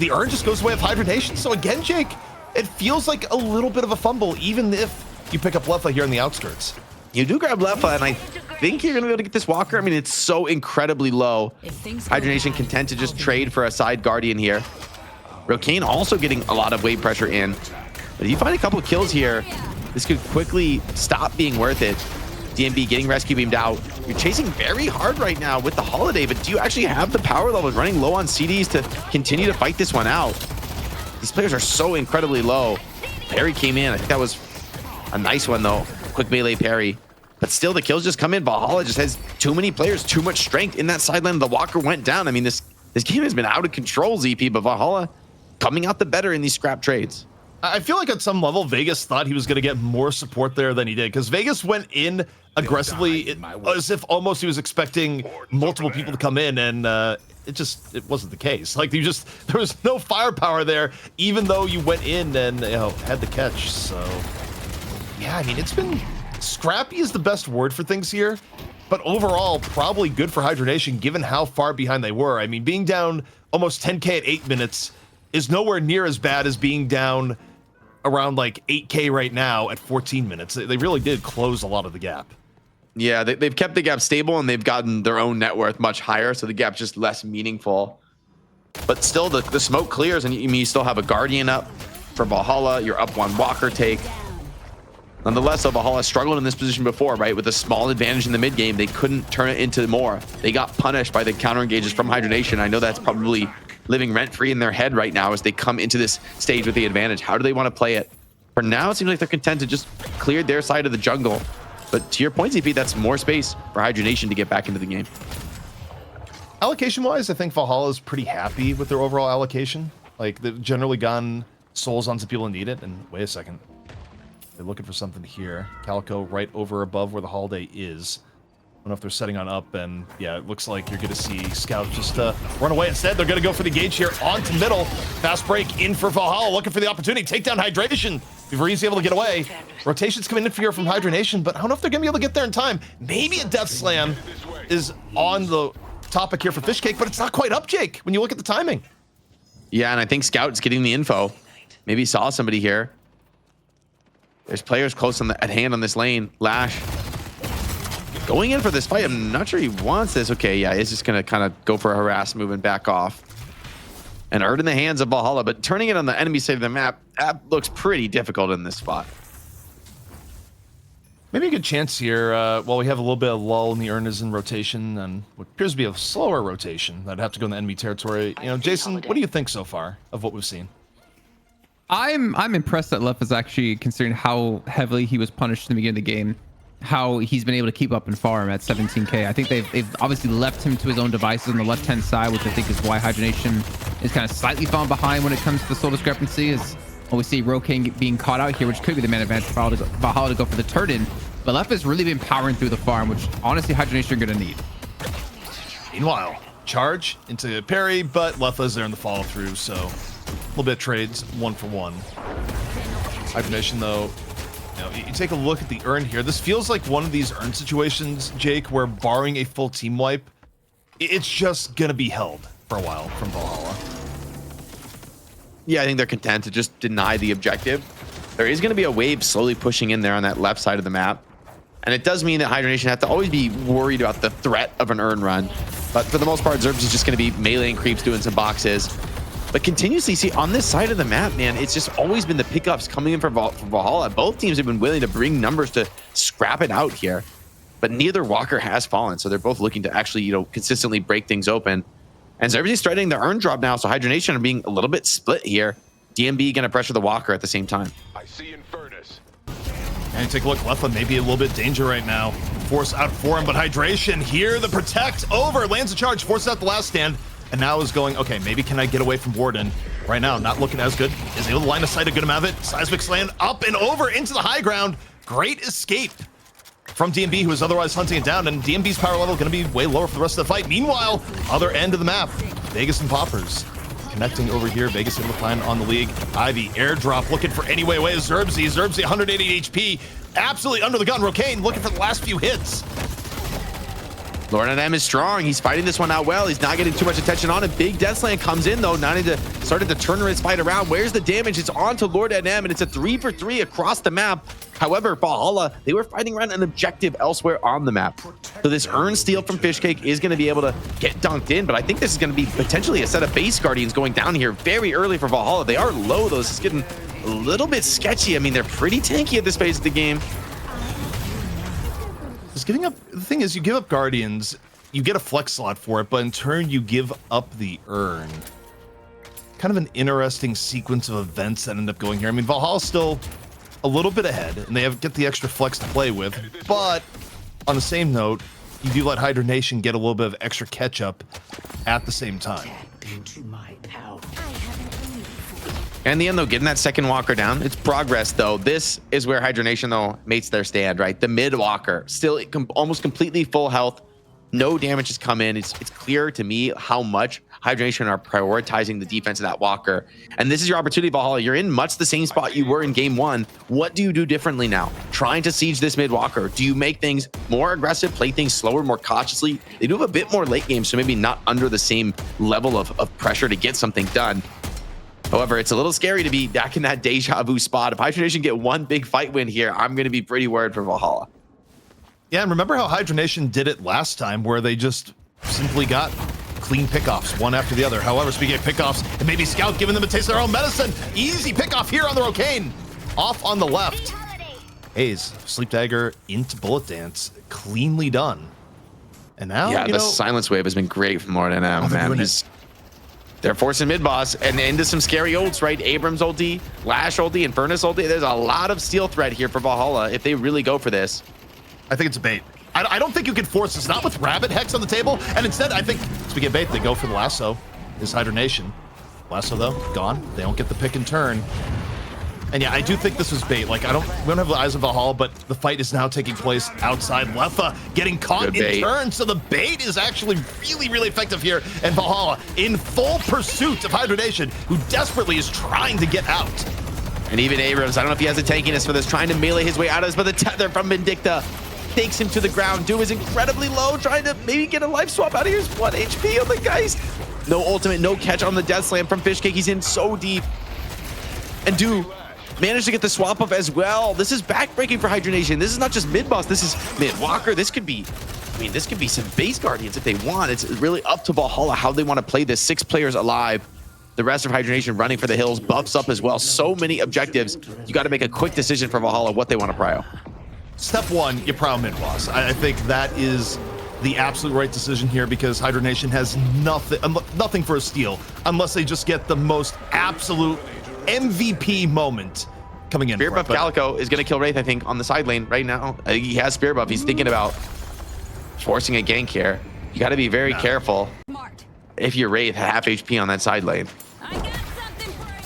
the urn just goes away with Hydronation. So again, Jake, it feels like a little bit of a fumble, even if you pick up Leffa here in the outskirts. You do grab Leffa, and I think you're going to be able to get this walker. I mean, it's so incredibly low. Hydronation content to just trade for a side guardian here. Rokane also getting a lot of weight pressure in. But if you find a couple of kills here, this could quickly stop being worth it. DMB getting rescue beamed out. You're chasing very hard right now with the Holiday, but do you actually have the power levels running low on CDs to continue to fight this one out? These players are so incredibly low. Parry came in. I think that was a nice one, though. Quick melee parry. But still, the kills just come in. Valhalla just has too many players, too much strength in that side lane. The walker went down. I mean, this game has been out of control, ZP, but Valhalla coming out the better in these scrap trades. I feel like at some level, Vegas thought he was going to get more support there than he did, because Vegas went in aggressively as if almost he was expecting multiple people to come in, and it wasn't the case. Like, there was no firepower there, even though you went in and, you know, had the catch. So yeah, I mean, it's been scrappy is the best word for things here, but overall probably good for Hydronation given how far behind they were. I mean, being down almost 10k at 8 minutes is nowhere near as bad as being down around like 8k right now at 14 minutes. They really did close a lot of the gap. Yeah, they've kept the gap stable, and they've gotten their own net worth much higher, so the gap's just less meaningful. But still, the smoke clears, and you still have a Guardian up for Valhalla. You're up one Walker take. Nonetheless, though, Valhalla struggled in this position before, right? With a small advantage in the mid game, they couldn't turn it into more. They got punished by the counter engages from Hydronation. I know that's probably living rent-free in their head right now as they come into this stage with the advantage. How do they want to play it? For now, it seems like they're content to just clear their side of the jungle. But to your point, ZP, that's more space for Hydronation to get back into the game. Allocation-wise, I think Valhalla is pretty happy with their overall allocation. Like, they've generally gotten souls onto people who need it. And wait a second. They're looking for something here. Calico right over above where the Holiday is. I don't know if they're setting on up, and yeah, it looks like you're going to see Scout just run away. Instead, they're going to go for the gauge here onto middle. Fast break in for Valhalla, looking for the opportunity. Take down Hydration before he's able to get away. Rotation's coming in for here from Hydronation, but I don't know if they're going to be able to get there in time. Maybe a Death Slam is on the topic here for Fishcake, but it's not quite up, Jake, when you look at the timing. Yeah, and I think Scout's getting the info. Maybe he saw somebody here. There's players close at hand on this lane. Lash going in for this fight. I'm not sure he wants this. Okay, yeah, he's just gonna kind of go for a harass move and back off. And Erd in the hands of Valhalla, but turning it on the enemy side of the map, that looks pretty difficult in this spot. Maybe a good chance here. While we have a little bit of lull in the Ernest in rotation and what appears to be a slower rotation that'd have to go in the enemy territory. You know, Jason, what do you think so far of what we've seen? I'm impressed that Lef is actually considering how heavily he was punished in the beginning of the game. how he's been able to keep up in farm at 17k. I think they've obviously left him to his own devices on the left-hand side, which I think is why Hydronation is kind of slightly falling behind when it comes to the soul discrepancy. Is when we see Rokane being caught out here, which could be the man advantage for Valhalla to go for the turn-in. But Left has really been powering through the farm, which honestly Hydronation are going to need. Meanwhile, charge into parry, but Lefa's there in the follow through, so a little bit of trades, 1-for-1. Hydronation, though, you know, you take a look at the urn here. This feels like one of these urn situations, Jake, where barring a full team wipe, it's just gonna be held for a while from Valhalla. Yeah, I think they're content to just deny the objective. There is going to be a wave slowly pushing in there on that left side of the map. And it does mean that Hydronation have to always be worried about the threat of an urn run. But for the most part, Zerbs is just going to be meleeing creeps, doing some boxes. But continuously, see, on this side of the map, man, it's just always been the pickups coming in for Valhalla. Both teams have been willing to bring numbers to scrap it out here. But neither Walker has fallen, so they're both looking to actually, you know, consistently break things open. And Zerbs is threatening the urn drop now, so Hydronation are being a little bit split here. DMB going to pressure the Walker at the same time. I see Infernus. And you take a look, Lefa may be a little bit danger right now. Force out for him, but Hydration here, the protect over, lands a charge, forces out the last stand, and now is going, okay, maybe can I get away from Warden? Right now, not looking as good. Is able to line of sight a good amount of it. Seismic Slam up and over into the high ground. Great escape from DMB, who is otherwise hunting it down, and DMB's power level going to be way lower for the rest of the fight. Meanwhile, other end of the map, Vegas and Poppers connecting over here. Vegas able to plan on the league. Ivy airdrop looking for any way away. Zerbsy 180 HP, absolutely under the gun. Rokane looking for the last few hits. Lord M is strong. He's fighting this one out well. He's not getting too much attention on it. Big Deathsland comes in though, starting to turn his fight around. Where's the damage? It's on to Lord M, and it's a 3-for-3 across the map. However, Valhalla, they were fighting around an objective elsewhere on the map. So this urn steal from Fishcake is going to be able to get dunked in, but I think this is going to be potentially a set of base guardians going down here very early for Valhalla. They are low though. This is getting a little bit sketchy. I mean, they're pretty tanky at this phase of the game. Just giving up, the thing is, you give up Guardians, you get a flex slot for it, but in turn you give up the urn. Kind of an interesting sequence of events that end up going here. I mean, Valhalla's still a little bit ahead, and they get the extra flex to play with, but on the same note, you do let Hydronation get a little bit of extra catch up at the same time. And in the end, though, getting that second Walker down, it's progress, though. This is where Hydronation, though, mates their stand, right? The mid Walker, still almost completely full health. No damage has come in. It's clear to me how much Hydronation are prioritizing the defense of that Walker. And this is your opportunity, Valhalla. You're in much the same spot you were in game one. What do you do differently now? Trying to siege this mid Walker. Do you make things more aggressive, play things slower, more cautiously? They do have a bit more late game, so maybe not under the same level of pressure to get something done. However, it's a little scary to be back in that deja vu spot. If Hydronation get one big fight win here, I'm going to be pretty worried for Valhalla. Yeah, and remember how Hydronation did it last time, where they just simply got clean pickoffs, one after the other. However, speaking of pickoffs, and maybe Scout giving them a taste of their own medicine. Easy pickoff here on the Rokane. Off on the left. Hayes, Sleep Dagger into Bullet Dance. Cleanly done. And now, yeah, the silence wave has been great from Lord NM, man. They're forcing mid-boss and into some scary ults, right? Abrams ulti, Lash ulti, and Furnace ulti. There's a lot of steal threat here for Valhalla if they really go for this. I think it's a bait. I don't think you can force this, not with Rabbit Hex on the table. And instead, I think, speaking of bait, they go for the lasso. Is Hydronation. Lasso, though, gone. They don't get the pick and turn. And yeah, I do think this was bait. Like, we don't have the eyes of Valhalla, but the fight is now taking place outside. Lefa getting caught in turn, so the bait is actually really, really effective here. And Valhalla in full pursuit of Hydronation, who desperately is trying to get out. And even Abrams, I don't know if he has the tankiness for this, trying to melee his way out of this, but the tether from Vindicta takes him to the ground. Doom is incredibly low, trying to maybe get a life swap out of here. 1 HP on the Geist. No ultimate, no catch on the Death Slam from Fishcake. He's in so deep. And Doom managed to get the swap up as well. This is backbreaking for Hydronation. This is not just mid-boss, this is mid-walker. This could be, I mean, this could be some base guardians if they want. It's really up to Valhalla how they want to play this. 6 players alive. The rest of Hydronation running for the hills, buffs up as well. So many objectives. You got to make a quick decision for Valhalla what they want to prio. Step one, you prio mid-boss. I think that is the absolute right decision here, because Hydronation has nothing for a steal unless they just get the most absolute MVP moment coming in. Spear for it, buff but- Calico is going to kill Wraith, I think, on the side lane right now. I think he has spear buff. He's thinking about forcing a gank here. You got to be very careful if you're Wraith, half HP on that side lane.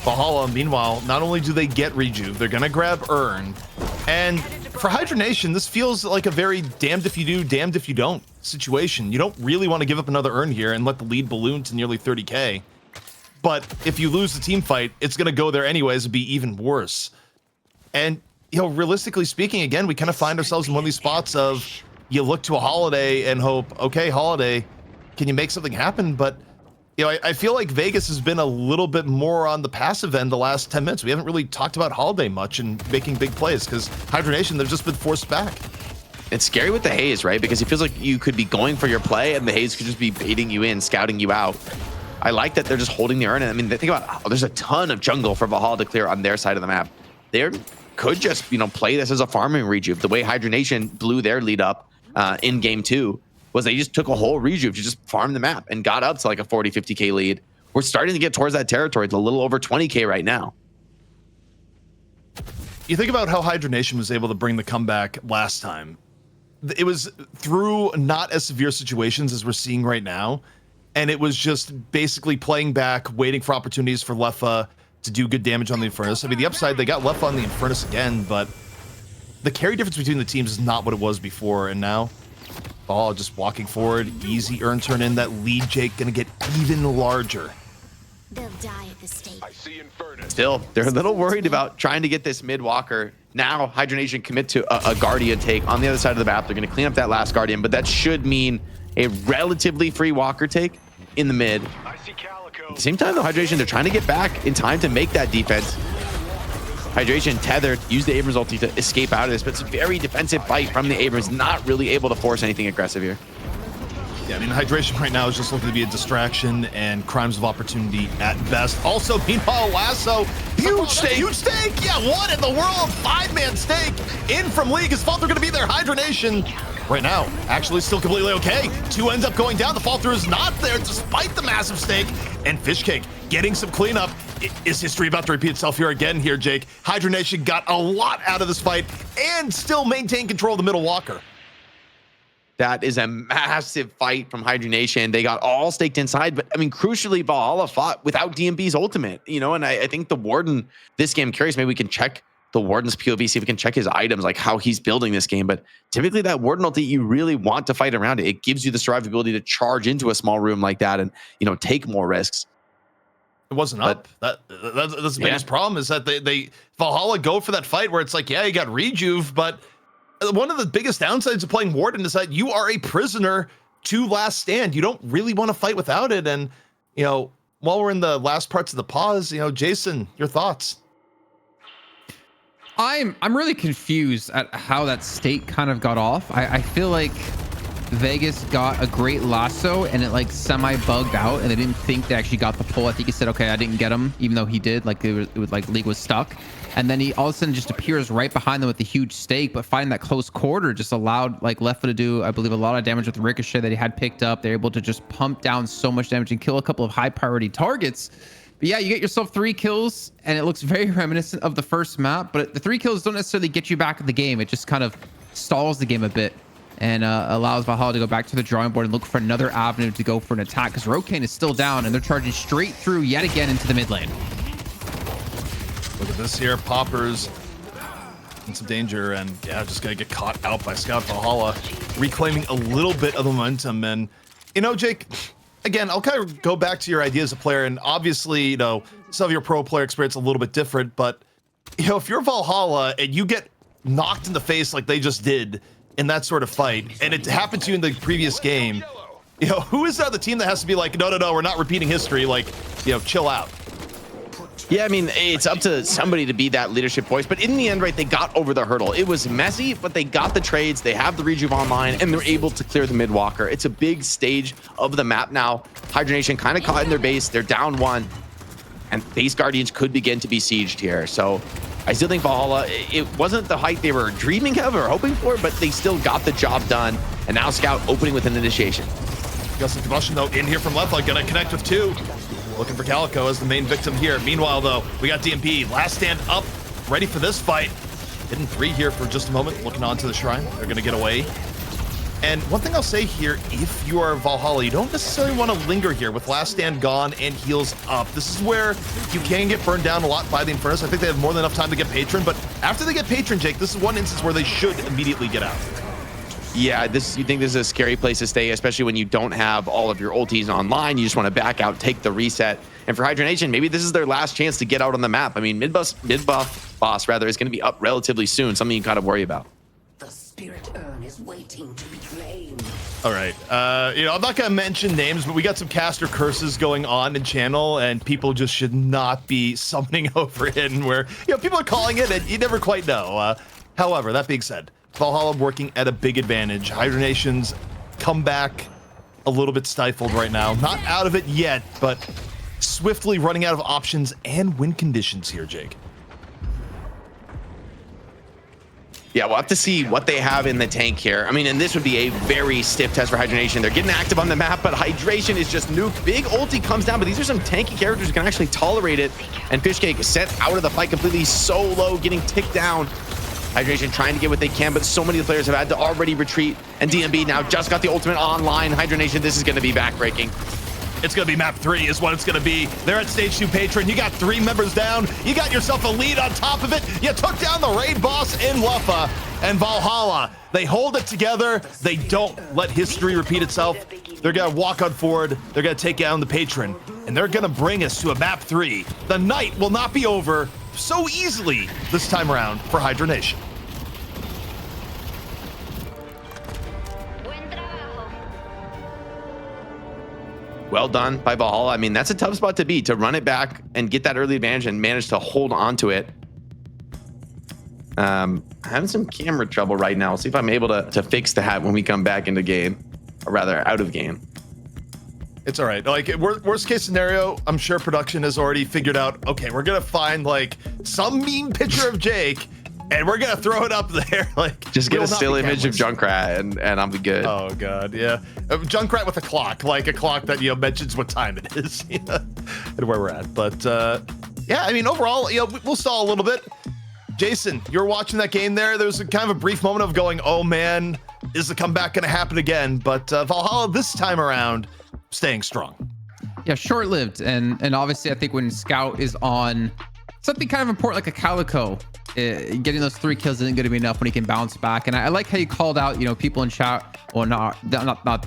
Valhalla, meanwhile, not only do they get rejuve, they're gonna grab Urn. And for Hydronation, this feels like a very damned if you do, damned if you don't situation. You don't really want to give up another Urn here and let the lead balloon to nearly 30k. But if you lose the team fight, it's gonna go there anyways and be even worse. And, you know, realistically speaking, again, we kind of find ourselves in one of these spots of you look to a Holiday and hope, okay, Holiday, can you make something happen? But you know, I feel like Vegas has been a little bit more on the passive end the last 10 minutes. We haven't really talked about Holiday much and making big plays because Hydronation, they've just been forced back. It's scary with the haze, right? Because it feels like you could be going for your play and the haze could just be baiting you in, scouting you out. I like that they're just holding the Urn. I mean, think about, there's a ton of jungle for Valhalla to clear on their side of the map. They could just, you know, play this as a farming rejuve. The way Hydronation blew their lead up in game 2 was they just took a whole rejuve to just farm the map and got up to like a 40, 50k lead. We're starting to get towards that territory. It's a little over 20k right now. You think about how Hydronation was able to bring the comeback last time. It was through not as severe situations as we're seeing right now. And it was just basically playing back, waiting for opportunities for Leffa to do good damage on the Infernus. I mean, the upside, they got Leffa on the Infernus again, but the carry difference between the teams is not what it was before. And now, just walking forward, easy Urn turn in. That lead, Jake, gonna get even larger. They'll die at the stake. Still, they're a little worried about trying to get this mid walker. Now, Hydronation commit to a Guardian take on the other side of the map. They're going to clean up that last Guardian, but that should mean a relatively free walker take in the mid. At the same time, though, Hydration, they're trying to get back in time to make that defense. Hydration tethered, used the Abrams ulti to escape out of this, but it's a very defensive fight from the Abrams, not really able to force anything aggressive here. Yeah, I mean, Hydration right now is just looking to be a distraction and crimes of opportunity at best. Also, meanwhile, Lasso, huge stake. Yeah, what in the world? 5-man stake in from League. His fall through going to be there. Hydronation right now, actually still completely okay. 2 ends up going down. The fall through is not there despite the massive stake. And Fishcake getting some cleanup. Is history about to repeat itself here again here, Jake? Hydronation got a lot out of this fight and still maintain control of the middle walker. That is a massive fight from Hydronation. They got all staked inside, but I mean, crucially, Valhalla fought without DMB's ultimate, you know, and I think the Warden, this game, curious, maybe we can check the Warden's POV, see if we can check his items, like how he's building this game. But typically that Warden ulti, you really want to fight around it. It gives you the survivability to charge into a small room like that and, you know, take more risks. It wasn't up. That's the biggest problem is that they Valhalla go for that fight where it's like, yeah, you got rejuve, but one of the biggest downsides of playing Warden is that you are a prisoner to last stand. You don't really want to fight without it. And, you know, while we're in the last parts of the pause, you know, Jason, your thoughts? I'm really confused at how that stake kind of got off. I feel like Vegas got a great lasso and it like semi-bugged out and they didn't think they actually got the pull. I think he said, okay, I didn't get him, even though he did. Like it was like League was stuck. And then he all of a sudden just appears right behind them with a huge stake, but finding that close quarter just allowed like Leffa to do, I believe, a lot of damage with the ricochet that he had picked up. They're able to just pump down so much damage and kill a couple of high priority targets. But yeah, you get yourself 3 kills and it looks very reminiscent of the first map, but the 3 kills don't necessarily get you back in the game. It just kind of stalls the game a bit and allows Valhalla to go back to the drawing board and look for another avenue to go for an attack because Rokane is still down and they're charging straight through yet again into the mid lane. Look at this here, Poppers in some danger and yeah, just gonna get caught out by Scout Valhalla, reclaiming a little bit of the momentum. And you know, Jake, again, I'll kind of go back to your idea as a player, and obviously, you know, some of your pro player experience a little bit different, but you know, if you're Valhalla and you get knocked in the face like they just did in that sort of fight, and it happened to you in the previous game, you know, who is the other team that has to be like, no, we're not repeating history, like, you know, chill out? Yeah, I mean, it's up to somebody to be that leadership voice, but in the end, right, they got over the hurdle. It was messy, but they got the trades, they have the rejuve online, and they're able to clear the mid walker. It's a big stage of the map now. Hydronation kind of caught in their base, they're down 1, and base Guardians could begin to be sieged here. So I still think Valhalla, it wasn't the height they were dreaming of or hoping for, but they still got the job done. And now Scout opening with an initiation. Got some combustion though in here from Leffa, gonna connect with 2. Looking for Calico as the main victim here. Meanwhile, though, we got DMP. Last stand up ready for this fight. Hidden 3 here for just a moment, looking onto the shrine. They're gonna get away. And one thing I'll say here, if you are Valhalla, you don't necessarily want to linger here with last stand gone and heals up. This is where you can get burned down a lot by the Infernus. I think they have more than enough time to get Patron, but after they get Patron, Jake, this is one instance where they should immediately get out. Yeah, you think this is a scary place to stay, especially when you don't have all of your ultis online. You just want to back out, take the reset. And for Hydronation, maybe this is their last chance to get out on the map. I mean, mid-buff boss, rather, is going to be up relatively soon, something you kind of worry about. The spirit urn is waiting to be claimed. All right, I'm not gonna mention names, but we got some caster curses going on in channel, and people just should not be summoning over Hidden, where people are calling it, and you never quite know. However, that being said, Valhalla working at a big advantage. Hydronation's comeback a little bit stifled right now, not out of it yet, but swiftly running out of options and win conditions here, Jake. Yeah, we'll have to see what they have in the tank here. I mean, and this would be a very stiff test for Hydronation. They're getting active on the map, but Hydration is just nuked. Big ulti comes down, but these are some tanky characters who can actually tolerate it. And Fishcake sent out of the fight completely solo, getting ticked down. Hydration trying to get what they can, but so many of the players have had to already retreat. And DMB now just got the ultimate online. Hydronation, this is going to be backbreaking. It's going to be map 3 is what it's going to be. They're at stage 2 Patron. You got 3 members down. You got yourself a lead on top of it. You took down the raid boss in Wuffa and Valhalla. They hold it together. They don't let history repeat itself. They're going to walk on forward. They're going to take down the Patron. And they're going to bring us to a map 3. The night will not be over so easily this time around for Hydronation. Well done by Valhalla. I mean, that's a tough spot to be, to run it back and get that early advantage and manage to hold on to it. Having some camera trouble right now. I'll see if I'm able to fix that when we come back into game, or rather out of game. It's all right. Like, worst case scenario, I'm sure production has already figured out, okay, we're going to find like some meme picture of Jake and we're going to throw it up there. Like, just get a still image of Junkrat and I'll be good. Oh God. Yeah. Junkrat with a clock, like a clock that, mentions what time it is and where we're at. But yeah, I mean, overall, we'll stall a little bit. Jason, you're watching that game there. There was a kind of a brief moment of going, oh man, is the comeback going to happen again? But Valhalla this time around, staying strong. Yeah, short-lived. And obviously, I think when Scout is on something kind of important like a Calico, getting those 3 kills isn't going to be enough when he can bounce back. And I like how you called out, people in chat, well, not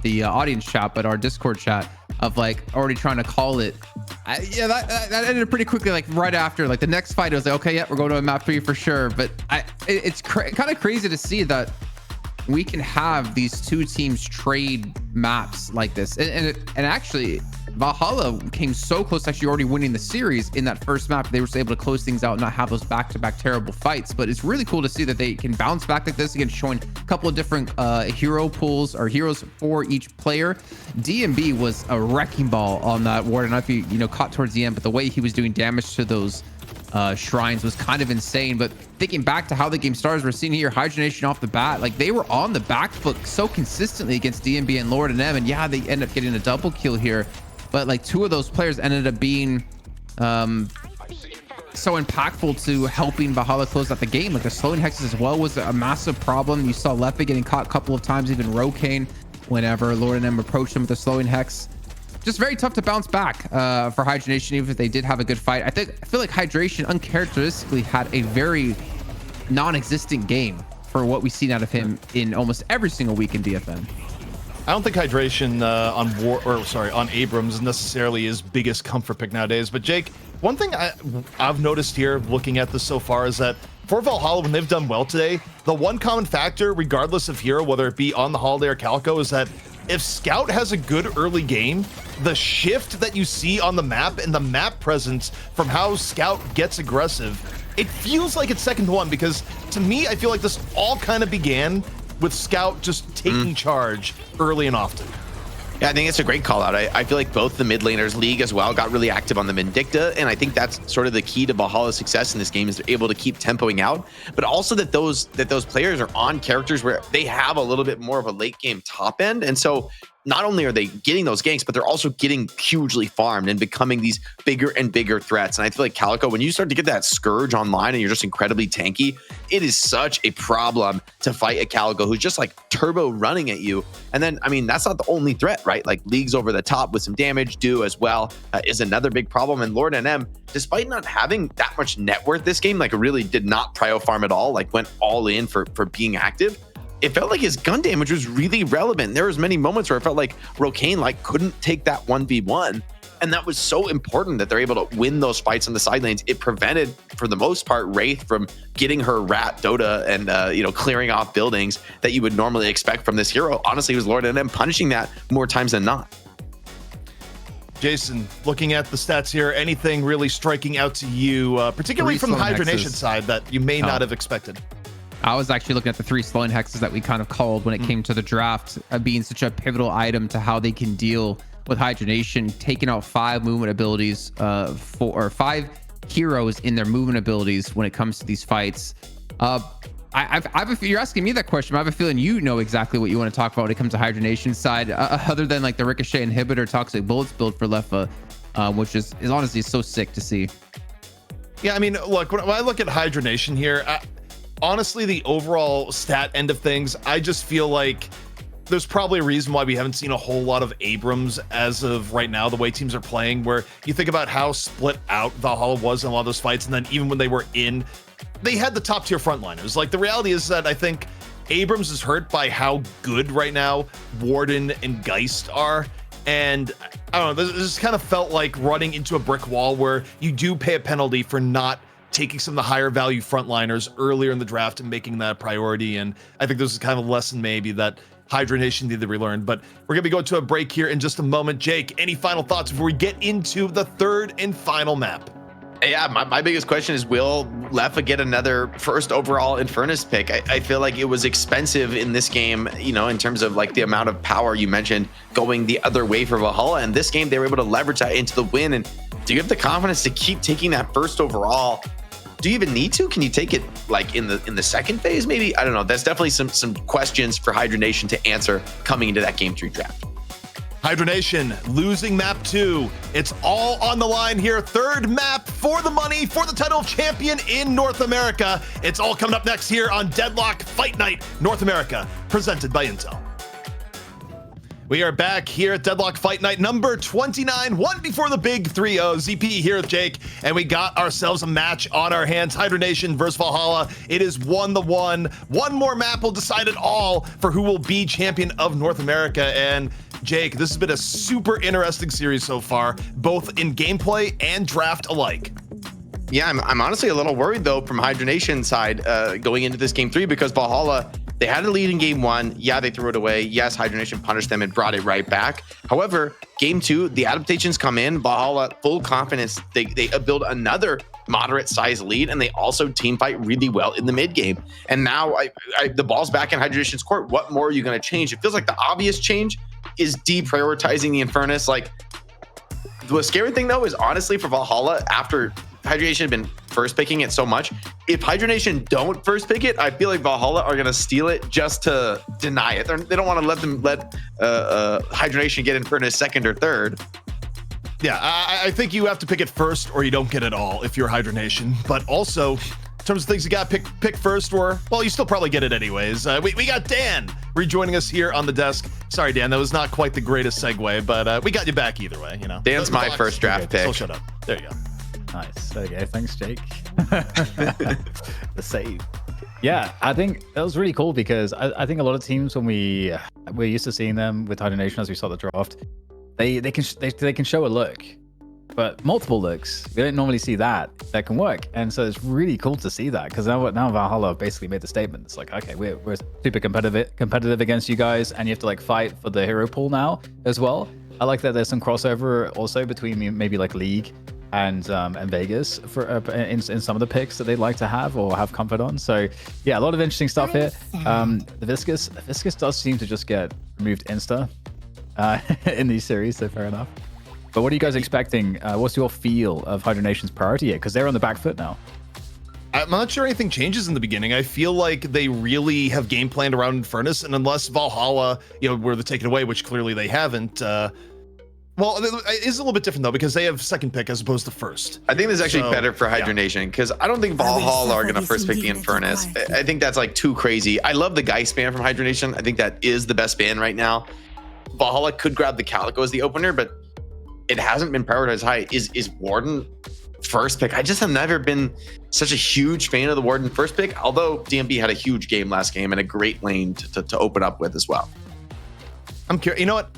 the audience chat, but our Discord chat, of like already trying to call it. Yeah, that ended pretty quickly. Like right after, like the next fight, it was like, okay, yeah, we're going to a map 3 for sure. But it's kind of crazy to see that we can have these 2 teams trade maps like this. And actually, Valhalla came so close to actually already winning the series in that first map. They were able to close things out and not have those back-to-back terrible fights. But it's really cool to see that they can bounce back like this again, showing a couple of different hero pools or heroes for each player. DMB was a wrecking ball on that ward. I don't know if you caught towards the end, but the way he was doing damage to those shrines was kind of insane. But thinking back to how the game starts, we're seeing here Hydronation off the bat, like they were on the back foot so consistently against DMB and Lord and M, and yeah, they end up getting a double kill here, but like 2 of those players ended up being so impactful to helping Valhalla close out the game. Like the slowing hexes as well was a massive problem. You saw Lepe getting caught a couple of times, even Rokane, whenever Lord and M approached him with the slowing hex. Just very tough to bounce back for Hydronation, even if they did have a good fight. I feel like Hydration uncharacteristically had a very non-existent game for what we've seen out of him in almost every single week in DFN. I don't think Hydration on Abrams is necessarily his biggest comfort pick nowadays. But Jake, one thing I've noticed here looking at this so far is that for Valhalla, when they've done well today, the one common factor, regardless of hero, whether it be on the Holiday or Calico, is that if Scout has a good early game, the shift that you see on the map and the map presence from how Scout gets aggressive, it feels like it's second to one, because to me, I feel like this all kind of began with Scout just taking charge early and often. Yeah, I think it's a great call out. I feel like both the mid laners, League as well, got really active on the Vindicta, and I think that's sort of the key to Valhalla's success in this game, is they're able to keep tempoing out, but also that those players are on characters where they have a little bit more of a late game top end, and so not only are they getting those ganks, but they're also getting hugely farmed and becoming these bigger and bigger threats. And I feel like Calico, when you start to get that Scourge online and you're just incredibly tanky, it is such a problem to fight a Calico who's just like turbo running at you. And then, I mean, that's not the only threat, right? Like Leagues over the top with some damage do as well is another big problem. And Lord NM, despite not having that much net worth this game, like really did not prio farm at all, like went all in for being active. It felt like his gun damage was really relevant. There was many moments where it felt like Rokane like couldn't take that 1v1. And that was so important that they're able to win those fights on the side lanes. It prevented, for the most part, Wraith from getting her rat Dota and, you know, clearing off buildings that you would normally expect from this hero. Honestly, it was Lord NM punishing that more times than not. Jason, looking at the stats here, anything really striking out to you, particularly from the Hydronation side that you may not have expected? I was actually looking at the 3 slowing hexes that we kind of called when it came to the draft being such a pivotal item to how they can deal with Hydronation, taking out 5 movement abilities, 5 heroes in their movement abilities when it comes to these fights. You're asking me that question. I have a feeling you know exactly what you want to talk about when it comes to Hydronation side, other than like the Ricochet inhibitor toxic bullets build for Lefa, which is honestly so sick to see. Yeah, I mean, look, when I look at Hydronation here, honestly, the overall stat end of things, I just feel like there's probably a reason why we haven't seen a whole lot of Abrams as of right now, the way teams are playing, where you think about how split out Valhalla was in a lot of those fights, and then even when they were in, they had the top tier frontliners. Like, the reality is that I think Abrams is hurt by how good right now Warden and Geist are. And I don't know, this kind of felt like running into a brick wall where you do pay a penalty for not taking some of the higher value frontliners earlier in the draft and making that a priority. And I think this is kind of a lesson maybe that Hydronation needed to be learned. But we're going to be going to a break here in just a moment. Jake, any final thoughts before we get into the third and final map? Yeah, my biggest question is, will Lefa get another first overall Infernus pick? I feel like it was expensive in this game, you know, in terms of like the amount of power you mentioned going the other way for Valhalla. And this game, they were able to leverage that into the win. And do you have the confidence to keep taking that first overall? Do you even need to? Can you take it like in the second phase? Maybe, I don't know. That's definitely some questions for Hydronation to answer coming into that Game 3 draft. Hydronation losing map 2. It's all on the line here. Third map for the money, for the title of champion in North America. It's all coming up next here on Deadlock Fight Night North America, presented by Intel. We are back here at Deadlock Fight Night number 29, one before the big 3-0. ZP here with Jake, and we got ourselves a match on our hands. Hydronation versus Valhalla. It is 1-1. One more map will decide it all for who will be champion of North America. And Jake, this has been a super interesting series so far, both in gameplay and draft alike. Yeah, I'm honestly a little worried though from Hydronation side going into this Game 3, because Valhalla, they had a lead in Game 1. Yeah, they threw it away. Yes, Hydronation punished them and brought it right back. However, Game 2, the adaptations come in. Valhalla, full confidence. They build another moderate size lead, and they also team fight really well in the mid game. And now the ball's back in Hydronation's court. What more are you going to change? It feels like the obvious change is deprioritizing the Infernus. Like, the scary thing though is honestly for Valhalla, after Hydronation had been first picking it so much, if Hydronation don't first pick it, I feel like Valhalla are going to steal it just to deny it. They don't want to let Hydronation get Infernus second or third. Yeah, I think you have to pick it first or you don't get it all if you're Hydronation. But also, in terms of things you got to pick first, or, well, you still probably get it anyways. We got Dan rejoining us here on the desk. Sorry, Dan, that was not quite the greatest segue, but we got you back either way, you know. Dan's my first draft pick. So shut up. There you go. Nice. There you go. Thanks, Jake. The save. Yeah, I think that was really cool because I think a lot of teams, when we're used to seeing them with Hydronation as we saw the draft, they can show a look, but multiple looks, we don't normally see that can work. And so it's really cool to see that, because now Valhalla basically made the statement. It's like, okay, we're super competitive against you guys, and you have to like fight for the hero pool now as well. I like that there's some crossover also between maybe like League and Vegas for in some of the picks that they'd like to have or have comfort on. So yeah, a lot of interesting stuff here. The Viscous does seem to just get removed insta in these series, so fair enough. But what are you guys expecting? What's your feel of Hydronation's priority here? Because they're on the back foot now. I'm not sure anything changes in the beginning. I feel like they really have game planned around Infernus, and unless Valhalla, were to take it away, which clearly they haven't. Well, it is a little bit different though because they have second pick as opposed to first. I think this is actually better for Hydronation because I don't think Valhalla are going to first pick the Infernus. I think that's like too crazy. I love the Geist ban from Hydronation. I think that is the best ban right now. Valhalla could grab the Calico as the opener, but it hasn't been prioritized high. Is Warden first pick? I just have never been such a huge fan of the Warden first pick, although DMB had a huge game last game and a great lane to open up with as well. I'm curious. You know what?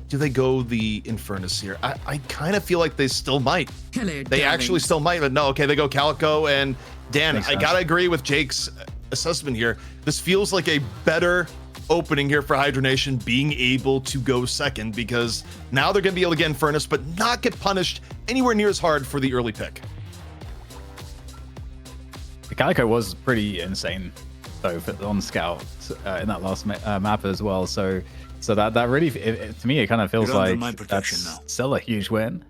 Do they go the Infernus here? I kind of feel like they still might. They actually still might, but no. Okay, they go Calico and Dan. I gotta agree with Jake's assessment here. This feels like a better opening here for Hydronation being able to go second because now they're gonna be able to get Infernus, but not get punished anywhere near as hard for the early pick. The Calico was pretty insane though on Scout in that last map as well. So that really, to me, it kind of feels like that's still a huge win.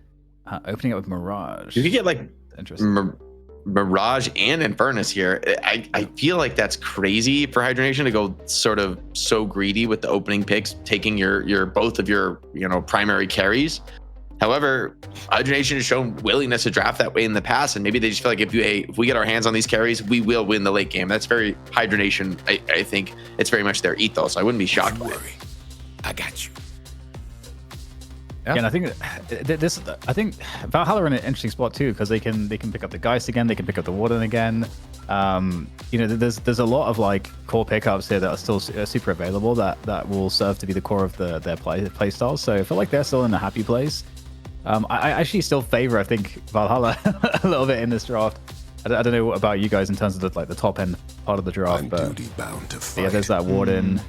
Opening up with Mirage. You could get like interesting. Mirage and Infernus here. I feel like that's crazy for Hydronation to go sort of so greedy with the opening picks, taking your both of your primary carries. However, Hydronation has shown willingness to draft that way in the past, and maybe they just feel like if we get our hands on these carries, we will win the late game. That's very Hydronation. I think it's very much their ethos. I wouldn't be shocked by it. I got you. Yeah, and I think Valhalla are in an interesting spot too because they can pick up the Geist again, they can pick up the Warden again. There's a lot of like core pickups here that are still super available that will serve to be the core of their play style. So I feel like they're still in a happy place. I actually still favor I think Valhalla a little bit in this draft. I don't know about you guys in terms of the top end part of the draft, but yeah, there's that Warden.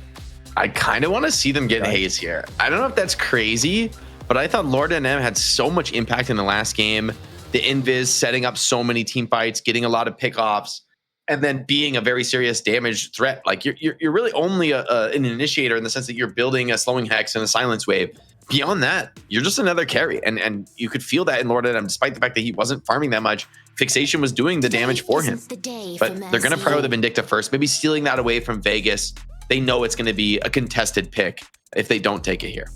I kind of want to see them get Haze here. I don't know if that's crazy, but I thought Lord NM had so much impact in the last game. The Invis setting up so many team fights, getting a lot of pickoffs, and then being a very serious damage threat. Like you're really only an initiator in the sense that you're building a slowing hex and a silence wave. Beyond that, you're just another carry, and you could feel that in Lord NM, despite the fact that he wasn't farming that much. Fixation was doing the damage for him, but they're going to prio the Vindicta first, maybe stealing that away from Vegas. They know it's going to be a contested pick if they don't take it here.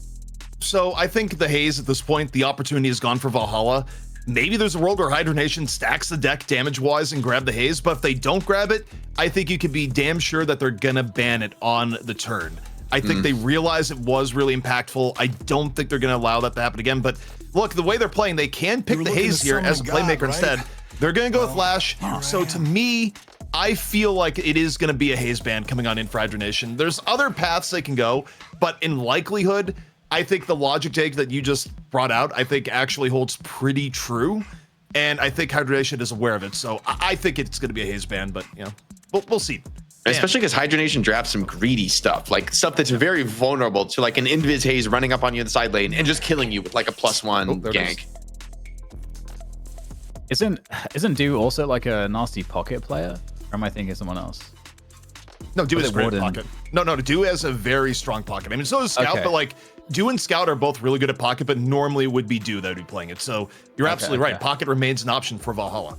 So I think the Haze at this point, the opportunity is gone for Valhalla. Maybe there's a world where Hydronation stacks the deck damage-wise and grab the Haze, but if they don't grab it, I think you can be damn sure that they're going to ban it on the turn. I think they realize it was really impactful. I don't think they're going to allow that to happen again, but look, the way they're playing, they can pick the Haze here as a playmaker instead. They're going to go with Flash. So to me, I feel like it is going to be a Haze ban coming on in for Hydronation. There's other paths they can go, but in likelihood, I think the logic take that you just brought out, I think actually holds pretty true. And I think Hydronation is aware of it. So I think it's going to be a Haze ban, but we'll see. Especially because Hydronation drafts some greedy stuff, like stuff that's very vulnerable to like an Invis Haze running up on you in the side lane and just killing you with like a +1 gank. Isn't Do also like a nasty pocket player? Or am I thinking of someone else? No, Do is great pocket. No, Do has a very strong pocket. I mean, so does Scout, but like Do and Scout are both really good at pocket, but normally it would be Do that would be playing it. So you're absolutely right. Pocket remains an option for Valhalla.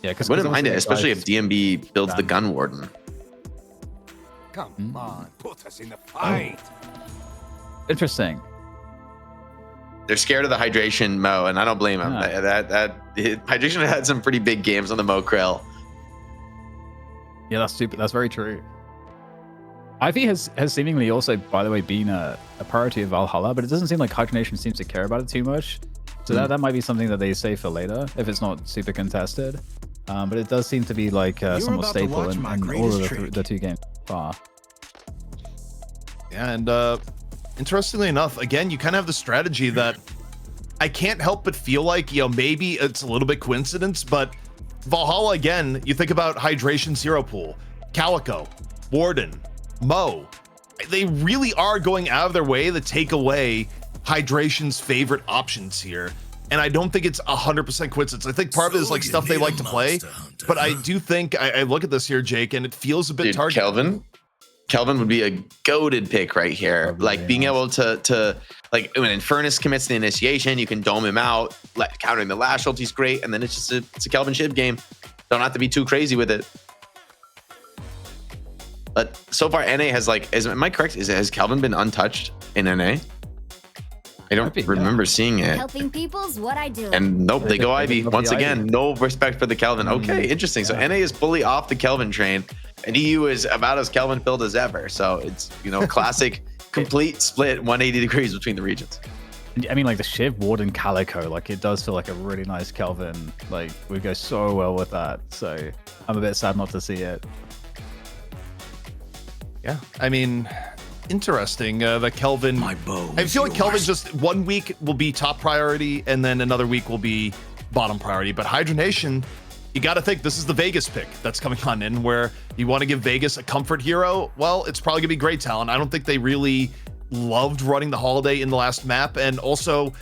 Yeah, because wouldn't mind it, especially if DMB builds the Gun Warden. Come on, put us in the fight. Interesting. They're scared of the Hydration Mo, and I don't blame them. Hydration had some pretty big games on the Mo Krill. Yeah, that's stupid. That's very true. Ivy has seemingly also, by the way, been a priority of Valhalla, but it doesn't seem like Hydronation seems to care about it too much. So that might be something that they save for later if it's not super contested. But it does seem to be like somewhat staple in all of the two games so far. Yeah, and interestingly enough, again, you kind of have the strategy that I can't help but feel like, maybe it's a little bit coincidence, but Valhalla, again, you think about Hydration's hero pool, Calico, Warden, Mo. They really are going out of their way to take away Hydration's favorite options here. And I don't think it's 100% coincidence. I think part of it is like stuff they like to play, but I do think I look at this here, Jake, and it feels a bit targeted. Kelvin would be a goated pick right here. That'd be Like very being nice. able to like when Infernus commits the initiation, you can dome him out. Countering the Lash ulti's great, and then it's a Kelvin Shiv game. Don't have to be too crazy with it. But so far, NA has am I correct? Has Kelvin been untouched in NA? I don't remember seeing it. Helping people's what I do. And nope, they go Ivy. love Once the again, Ivy. no respect for the Kelvin. Okay, interesting. So NA is fully off the Kelvin train, and EU is about as Kelvin filled as ever. So it's, classic, complete split 180 degrees between the regions. I mean, like the Shiv, Warden, Calico, like it does feel like a really nice Kelvin. Like we go so well with that. So I'm a bit sad not to see it. Yeah, I mean, interesting. The Kelvin. My bow. I feel like Kelvin just 1 week will be top priority, and then another week will be bottom priority. But Hydronation, you got to think this is the Vegas pick that's coming on in, where you want to give Vegas a comfort hero. Well, it's probably gonna be Great Talent. I don't think they really loved running the Holiday in the last map, and also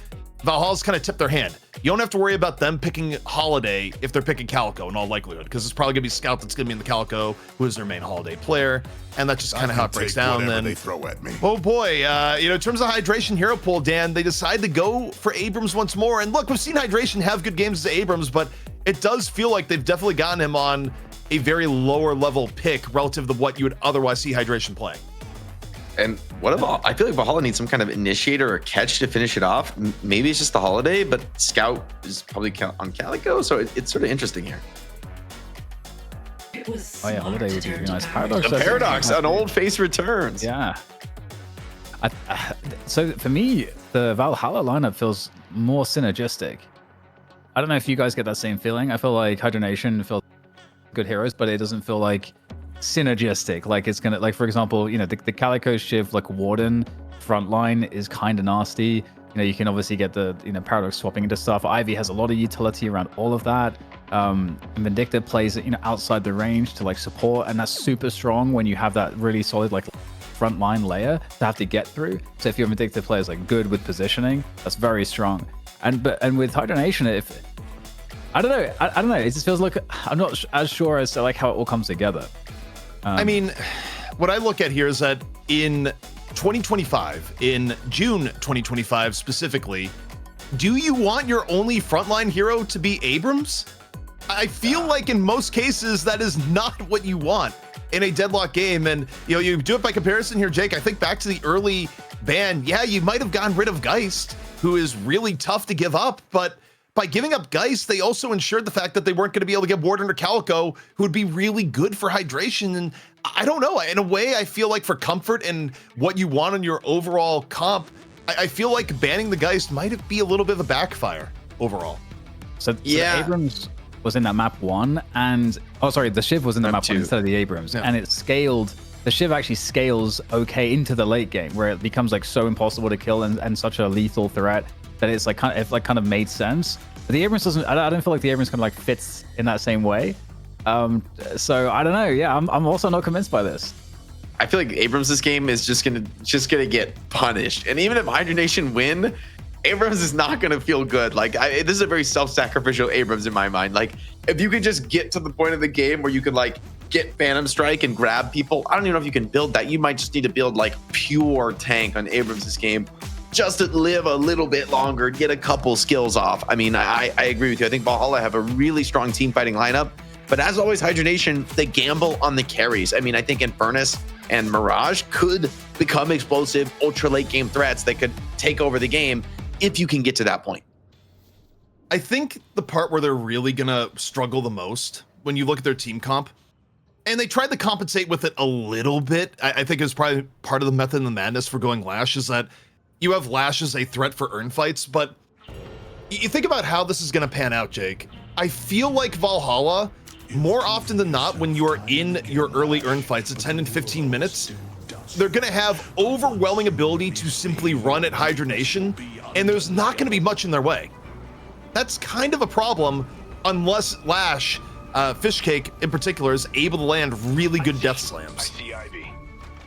Valhalla's kind of tipped their hand. You don't have to worry about them picking Holiday if they're picking Calico in all likelihood, because it's probably gonna be Scout that's gonna be in the Calico, who is their main Holiday player, and that's just kind of how it breaks down. Then they throw at me. oh boy, in terms of Hydration hero pool, Dan, they decide to go for Abrams once more. And look, we've seen Hydration have good games as Abrams, but it does feel like they've definitely gotten him on a very lower level pick relative to what you would otherwise see Hydration playing. And what about, I feel like Valhalla needs some kind of initiator or catch to finish it off. Maybe it's just the Holiday, but Scout is probably on Calico, so it's sort of interesting here. Oh yeah, Holiday would be really nice. Paradox. The Paradox, an old face returns. Yeah. So for me, the Valhalla lineup feels more synergistic. I don't know if you guys get that same feeling. I feel like Hydronation feels good heroes, but it doesn't feel like synergistic. Like it's gonna, like for example, the Calico Shiv like Warden frontline is kind of nasty. You can obviously get the Paradox swapping into stuff. Ivy has a lot of utility around all of that. And Vindicta plays outside the range to like support, and that's super strong when you have that really solid like frontline layer to have to get through. So if your Vindicta player is like good with positioning, that's very strong. And with Hydronation, if I don't know, it just feels like I'm not as sure as to like how it all comes together. I mean, what I look at here is that in 2025, in June 2025 specifically, do you want your only frontline hero to be Abrams? I feel like in most cases that is not what you want in a Deadlock game. And you do it by comparison here, Jake. I think back to the early ban, yeah, you might have gotten rid of Geist, who is really tough to give up, but by giving up Geist, they also ensured the fact that they weren't going to be able to get Warden or Calico, who would be really good for Hydration. And I don't know, in a way, I feel like for comfort and what you want on your overall comp, I feel like banning the Geist might be a little bit of a backfire overall. So Yeah. the Abrams was in that map 1, and the Shiv was in the map 1 2. instead of the Abrams, Yeah. and it scaled. The Shiv actually scales okay into the late game, where it becomes like so impossible to kill and such a lethal threat that it's like kind of made sense. But the Abrams doesn't. I don't feel like the Abrams kind of like fits in that same way. So I don't know. Yeah, I'm also not convinced by this. I feel like Abrams' game is just gonna get punished. And even if Hydronation win, Abrams is not gonna feel good. Like this is a very self-sacrificial Abrams in my mind. Like if you could just get to the point of the game where you could like get Phantom Strike and grab people, I don't even know if you can build that. You might just need to build like pure tank on Abrams' game, just to live a little bit longer, get a couple skills off. I mean, I agree with you. I think Valhalla have a really strong team fighting lineup, but as always, Hydronation, they gamble on the carries. I mean, I think Infernus and Mirage could become explosive, ultra late game threats that could take over the game if you can get to that point. I think the part where they're really gonna struggle the most when you look at their team comp, and they tried to compensate with it a little bit, I think it's probably part of the method and the madness for going Lash, is that you have Lash as a threat for earn fights, but you think about how this is going to pan out, Jake. I feel like Valhalla, more often than not, when you are in your early earn fights at 10 and 15 minutes, they're going to have overwhelming ability to simply run at Hydronation, and there's not going to be much in their way. That's kind of a problem unless Lash, Fishcake in particular, is able to land really good death slams.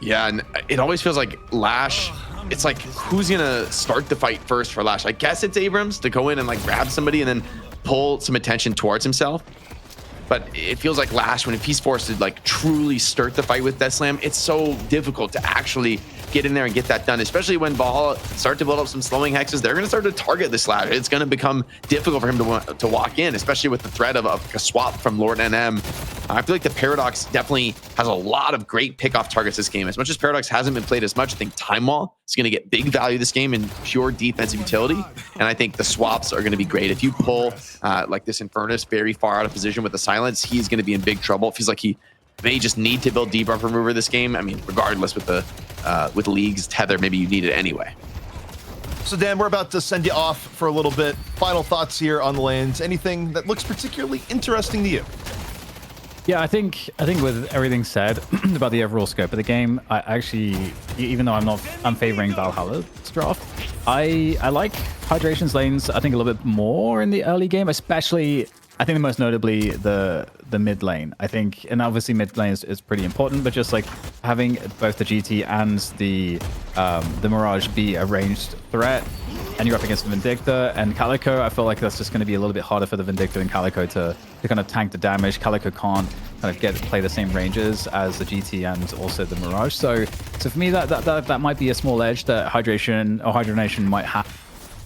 Yeah, and it always feels like Lash, it's like, who's gonna start the fight first for Lash? I guess it's Abrams to go in and like grab somebody and then pull some attention towards himself. But it feels like Lash, when he's forced to like truly start the fight with Death Slam, it's so difficult to actually get in there and get that done, especially when Valhalla start to build up some slowing hexes. They're going to start to target this Lash. It's going to become difficult for him to walk in, especially with the threat of a swap from Lord NM. I feel like the Paradox definitely has a lot of great pickoff targets this game. As much as Paradox hasn't been played as much, I think Time Wall is going to get big value this game in pure defensive utility. And I think the swaps are going to be great. If you pull like this Infernus very far out of position with the silence, he's going to be in big trouble. It feels like he may just need to build debuff remover this game. I mean, regardless with the with League's tether, maybe you need it anyway. So Dan, we're about to send you off for a little bit. Final thoughts here on the lanes. Anything that looks particularly interesting to you? Yeah, I think with everything said about the overall scope of the game, I actually, even though I'm favoring Valhalla's draft, I like Hydration's lanes, I think, a little bit more in the early game, especially, I think most notably the mid lane. I think, and obviously mid lane is pretty important, but just like having both the GT and the Mirage be a ranged threat, and you're up against Vindicta and Calico, I feel like that's just going to be a little bit harder for the Vindicta and Calico to kind of tank the damage. Calico can't kind of play the same ranges as the GT and also the Mirage. So for me, that might be a small edge that Hydronation might have.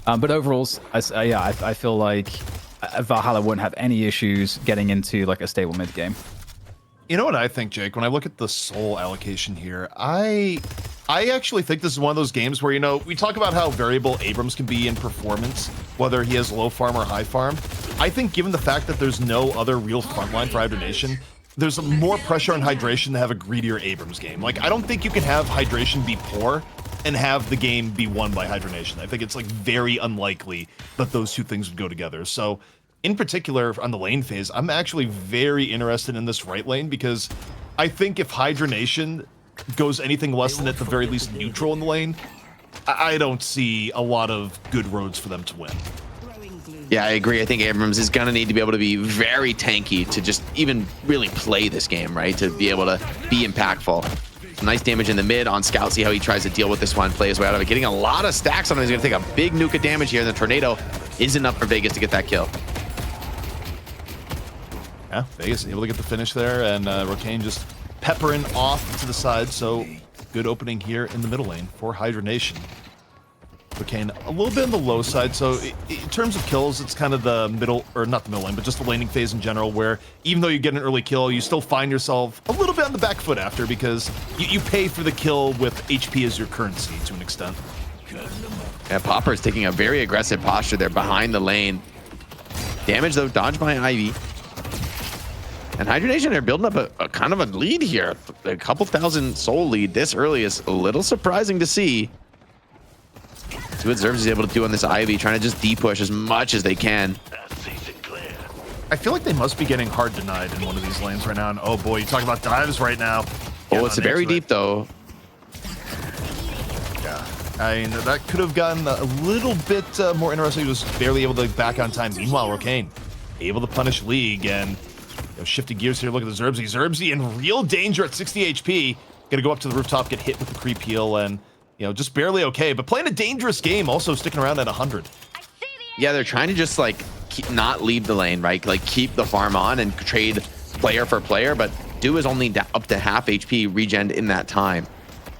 But overall, I feel like Valhalla won't have any issues getting into like a stable mid game. You know what I think, Jake? When I look at the soul allocation here, I actually think this is one of those games where, you know, we talk about how variable Abrams can be in performance, whether he has low farm or high farm. I think given the fact that there's no other real frontline for Hydronation, there's more pressure on Hydration to have a greedier Abrams game. Like, I don't think you can have Hydration be poor and have the game be won by Hydronation. I think it's like very unlikely that those two things would go together. So in particular on the lane phase, I'm actually very interested in this right lane because I think if Hydronation goes anything less than at the very least neutral in the lane, I don't see a lot of good roads for them to win. Yeah, I agree. I think Abrams is going to need to be able to be very tanky to just even really play this game, right? To be able to be impactful. Some nice damage in the mid on Scout. See how he tries to deal with this one, play his way out of it. Getting a lot of stacks on him. He's going to take a big nuke of damage here. And the Tornado is enough for Vegas to get that kill. Yeah, Vegas able to get the finish there, and Rocane just peppering off to the side. So good opening here in the middle lane for Hydronation. Rocane a little bit on the low side. So in terms of kills, it's kind of the middle, or not the middle lane, but just the laning phase in general, where even though you get an early kill, you still find yourself a little bit on the back foot after, because you pay for the kill with HP as your currency to an extent. Yeah, Popper is taking a very aggressive posture there behind the lane. Damage though, dodged by Ivy. And Hydronation are building up a kind of a lead here. A couple thousand soul lead this early is a little surprising to see. See what Zerves is able to do on this Ivy, trying to just D-push as much as they can. I feel like they must be getting hard denied in one of these lanes right now. And oh boy, you talk about dives right now. Oh, it's very deep though. Yeah, I mean, that could have gotten a little bit more interesting. He was barely able to back on time. Meanwhile, Rocane able to punish League, and shifting gears here. Look at the Zerbsy. Zerbsy in real danger at 60 HP. Gonna go up to the rooftop, get hit with the creep heal, and just barely okay. But playing a dangerous game, also sticking around at 100. Yeah, they're trying to just like not leave the lane, right? Like keep the farm on and trade player for player. But Do is only up to half HP regen in that time.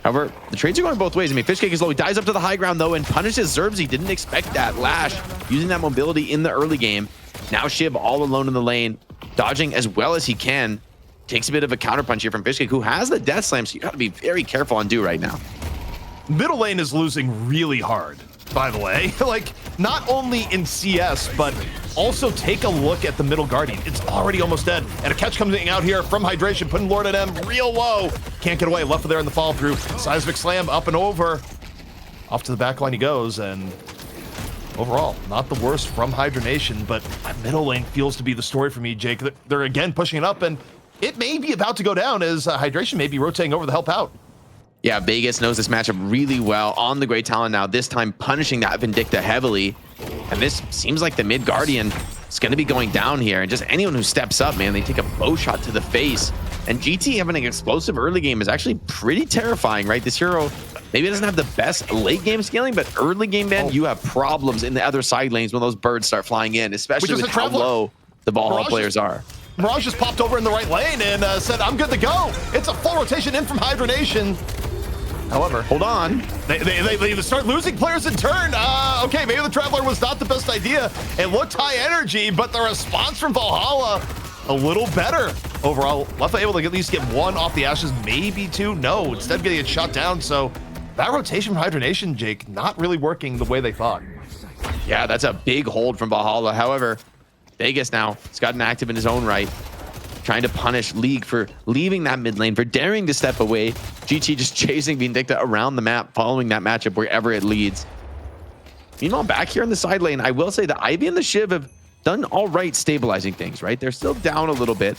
However, the trades are going both ways. I mean, Fishcake is low. He dives up to the high ground though and punishes Zerbsy. Didn't expect that. Lash using that mobility in the early game. Now Shib all alone in the lane, dodging as well as he can. Takes a bit of a counterpunch here from Fishcake, who has the death slam, so you got to be very careful on Do right now. Middle lane is losing really hard, by the way. Like, not only in CS, but also take a look at the middle Guardian. It's already almost dead. And a catch coming out here from Hydration, putting Lord at M real low. Can't get away, left of there in the fall through. Seismic Slam up and over. Off to the back line he goes, and overall, not the worst from Hydronation, but middle lane feels to be the story for me, Jake. They're again pushing it up, and it may be about to go down as Hydration may be rotating over to help out. Yeah, Vegas knows this matchup really well on the Great Talon now, this time punishing that Vindicta heavily. And this seems like the mid Guardian is going to be going down here. And just anyone who steps up, man, they take a bow shot to the face. And GT having an explosive early game is actually pretty terrifying, right? This hero maybe doesn't have the best late game scaling, but early game, man, you have problems in the other side lanes when those birds start flying in, especially with how low the Valhalla players are. Mirage just popped over in the right lane and said, I'm good to go. It's a full rotation in from Hydronation. However, Hold on. they start losing players in turn. Okay, maybe the Traveler was not the best idea. It looked high energy, but the response from Valhalla, a little better. Overall, Leffa able to at least get one off the Ashes, maybe two. No, instead getting it shot down. So that rotation from Hydronation, Jake, not really working the way they thought. Yeah, that's a big hold from Valhalla. However, Vegas now has gotten active in his own right, trying to punish League for leaving that mid lane, for daring to step away. GT just chasing Vindicta around the map, following that matchup wherever it leads. Meanwhile, back here in the side lane, I will say the Ivy and the Shiv have done all right stabilizing things, right? They're still down a little bit,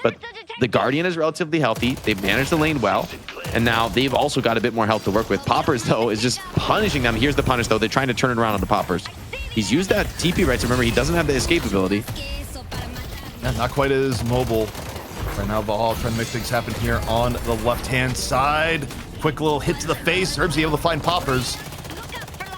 but the Guardian is relatively healthy. They've managed the lane well, and now they've also got a bit more health to work with. Poppers, though, is just punishing them. Here's the punish, though. They're trying to turn it around on the Poppers. He's used that TP right, so remember, he doesn't have the escape ability. Yeah, not quite as mobile. Right now, Valhalla trying to make things happen here on the left-hand side. Quick little hit to the face. Herbsy able to find Poppers.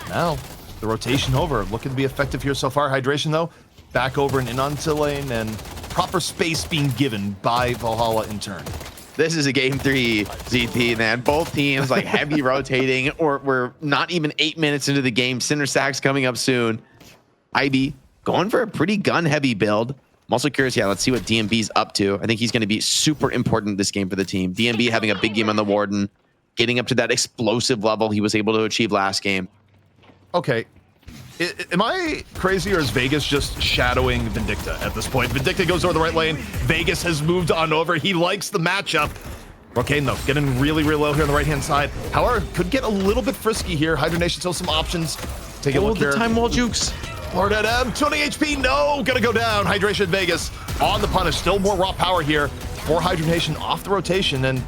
Now, the rotation over. Looking to be effective here so far. Hydration, though, back over and in onto lane, and proper space being given by Valhalla in turn. This is a game 3 ZP, man. Both teams like heavy rotating, or we're not even 8 minutes into the game. Cinder Sack's coming up soon. IB going for a pretty gun heavy build. I'm also curious, yeah, let's see what DMB's up to. I think he's going to be super important this game for the team. DMB having a big game on the Warden, getting up to that explosive level he was able to achieve last game. Okay. Am I crazy, or is Vegas just shadowing Vindicta at this point? Vindicta goes over the right lane. Vegas has moved on over. He likes the matchup. Rocane, though, getting really, really low here on the right-hand side. However, could get a little bit frisky here. Hydronation still some options. Take a look here. The time wall jukes. Lord at M, 20 HP, no, gonna go down. Hydration Vegas on the punish. Still more raw power here for Hydronation off the rotation. And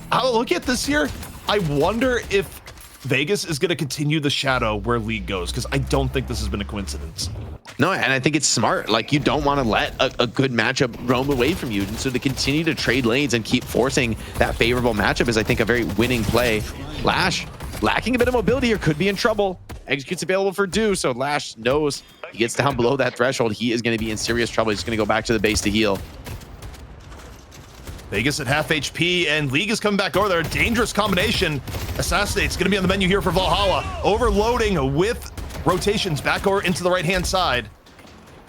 I'll look at this here. I wonder if Vegas is gonna continue the shadow where League goes, because I don't think this has been a coincidence. No, and I think it's smart. Like, you don't want to let a good matchup roam away from you. And so to continue to trade lanes and keep forcing that favorable matchup is, I think, a very winning play. Lash, lacking a bit of mobility here, could be in trouble. Execute's available for Do, so Lash knows he gets down below that threshold. He is going to be in serious trouble. He's going to go back to the base to heal. Vegas at half HP, and League is coming back over there. A dangerous combination. Assassinate's going to be on the menu here for Valhalla. Overloading with rotations back over into the right-hand side.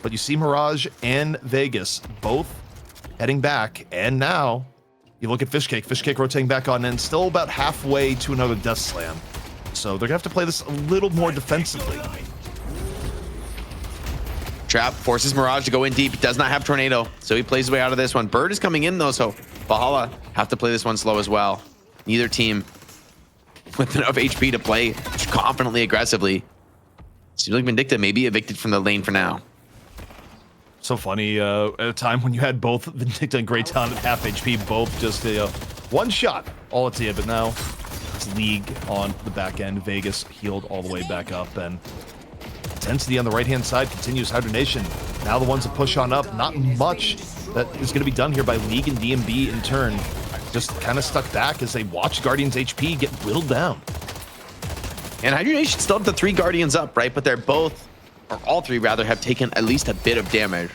But you see Mirage and Vegas both heading back. And now you look at Fishcake. Fishcake rotating back on in, still about halfway to another Death Slam. So they're going to have to play this a little more defensively. Trap forces Mirage to go in deep. He does not have Tornado, so he plays his way out of this one. Bird is coming in, though, so Valhalla have to play this one slow as well. Neither team with enough HP to play confidently, aggressively. Seems like Vindicta may be evicted from the lane for now. So funny, at a time when you had both Vindicta and Great Talent at half HP, both just one shot all at you, but now it's League on the back end. Vegas healed all the way back up, and intensity on the right-hand side continues. Hydronation, now the ones that push on up. Not much that is going to be done here by League and DMB in turn. Just kind of stuck back as they watch Guardian's HP get whittled down. And Hydronation still have the 3 Guardians up, right? But they're both, or all 3 rather, have taken at least a bit of damage.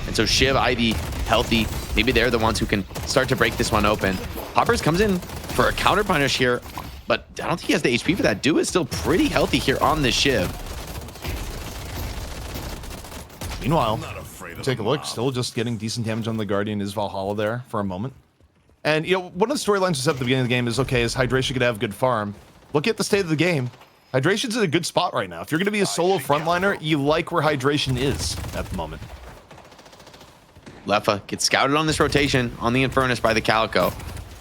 And so Shiv, Ivy, healthy. Maybe they're the ones who can start to break this one open. Poppers comes in for a counter punish here, but I don't think he has the HP for that. Do is still pretty healthy here on this Shiv. Meanwhile, take a look, still just getting decent damage on the Guardian is Valhalla there for a moment. And, you know, one of the storylines we set at the beginning of the game is, okay, is Hydration going to have good farm? Look at the state of the game. Hydration's in a good spot right now. If you're going to be a solo frontliner, you like where Hydration is at the moment. Leffa gets scouted on this rotation on the Infernus by the Calico.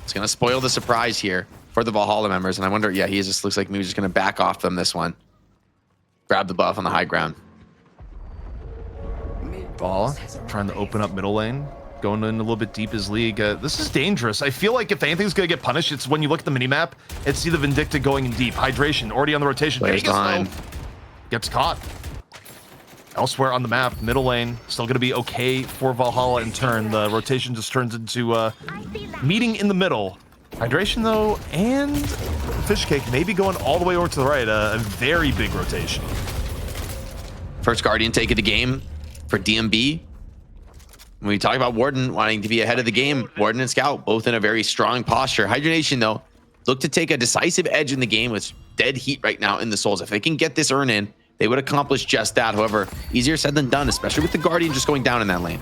It's going to spoil the surprise here for the Valhalla members. And I wonder, yeah, he just looks like maybe just going to back off them this one. Grab the buff on the high ground. Valhalla trying to open up middle lane. Going in a little bit deep as League. This is dangerous. I feel like if anything's going to get punished, it's when you look at the minimap and see the Vindicta going in deep. Hydration already on the rotation. Players Vegas, behind. though, gets caught. Elsewhere on the map, middle lane, still going to be okay for Valhalla in turn. The rotation just turns into meeting in the middle. Hydration, though, and Fishcake maybe going all the way over to the right. A very big rotation. First Guardian take of the game for DMB. When we talk about Warden wanting to be ahead of the game, Warden and Scout both in a very strong posture. Hydronation, though, look to take a decisive edge in the game with dead heat right now in the souls. If they can get this earn in, they would accomplish just that. However, easier said than done, especially with the Guardian just going down in that lane.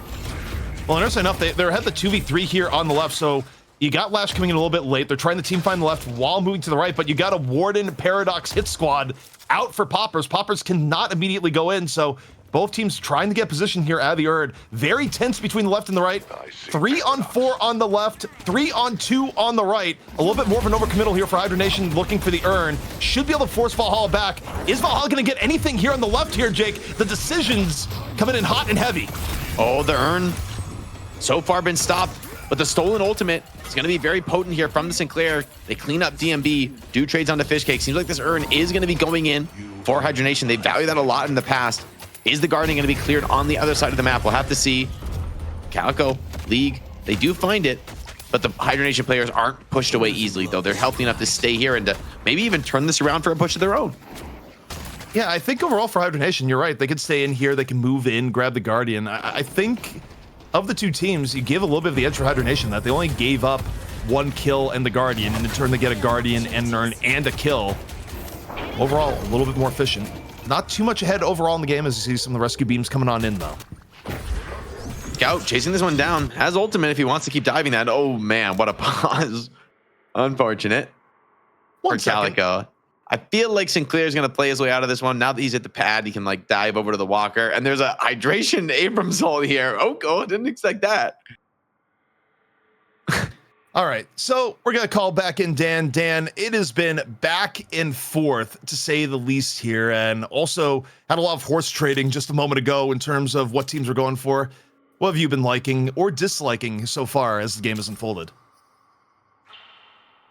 Well, interesting enough, they're ahead the 2v3 here on the left, so you got Lash coming in a little bit late. They're trying to team find the left while moving to the right, but you got a Warden Paradox hit squad out for Poppers. Poppers cannot immediately go in, so both teams trying to get position here out of the Erd. Very tense between the left and the right. 3-on-4 on the left, 3-on-2 on the right. A little bit more of an overcommittal here for Hydronation looking for the Urn. Should be able to force Valhalla back. Is Valhalla going to get anything here on the left here, Jake? The decisions coming in hot and heavy. Oh, the Urn so far been stopped, but the stolen ultimate is going to be very potent here from the Sinclair. They clean up DMB, do trades onto Fishcake. Seems like this Urn is going to be going in for Hydronation. They value that a lot in the past. Is the Guardian going to be cleared on the other side of the map? We'll have to see. Calico, League, they do find it, but the Hydronation players aren't pushed away easily, though. They're healthy enough to stay here and to maybe even turn this around for a push of their own. Yeah, I think overall for Hydronation, you're right. They could stay in here. They can move in, grab the Guardian. I think of the two teams, you give a little bit of the edge for Hydronation that they only gave up 1 kill and the Guardian, and in turn they get a Guardian and an Urn and a kill. Overall, a little bit more efficient. Not too much ahead overall in the game as you see some of the rescue beams coming on in, though. Scout chasing this one down. Has ultimate if he wants to keep diving that. Oh, man, what a pause. Unfortunate for Calico. I feel like Sinclair's going to play his way out of this one. Now that he's at the pad, he can, like, dive over to the walker. And there's a Hydration Abrams ult here. Oh, God, didn't expect that. All right, so we're going to call back in Dan. Dan, it has been back and forth, to say the least here, and also had a lot of horse trading just a moment ago in terms of what teams are going for. What have you been liking or disliking so far as the game has unfolded?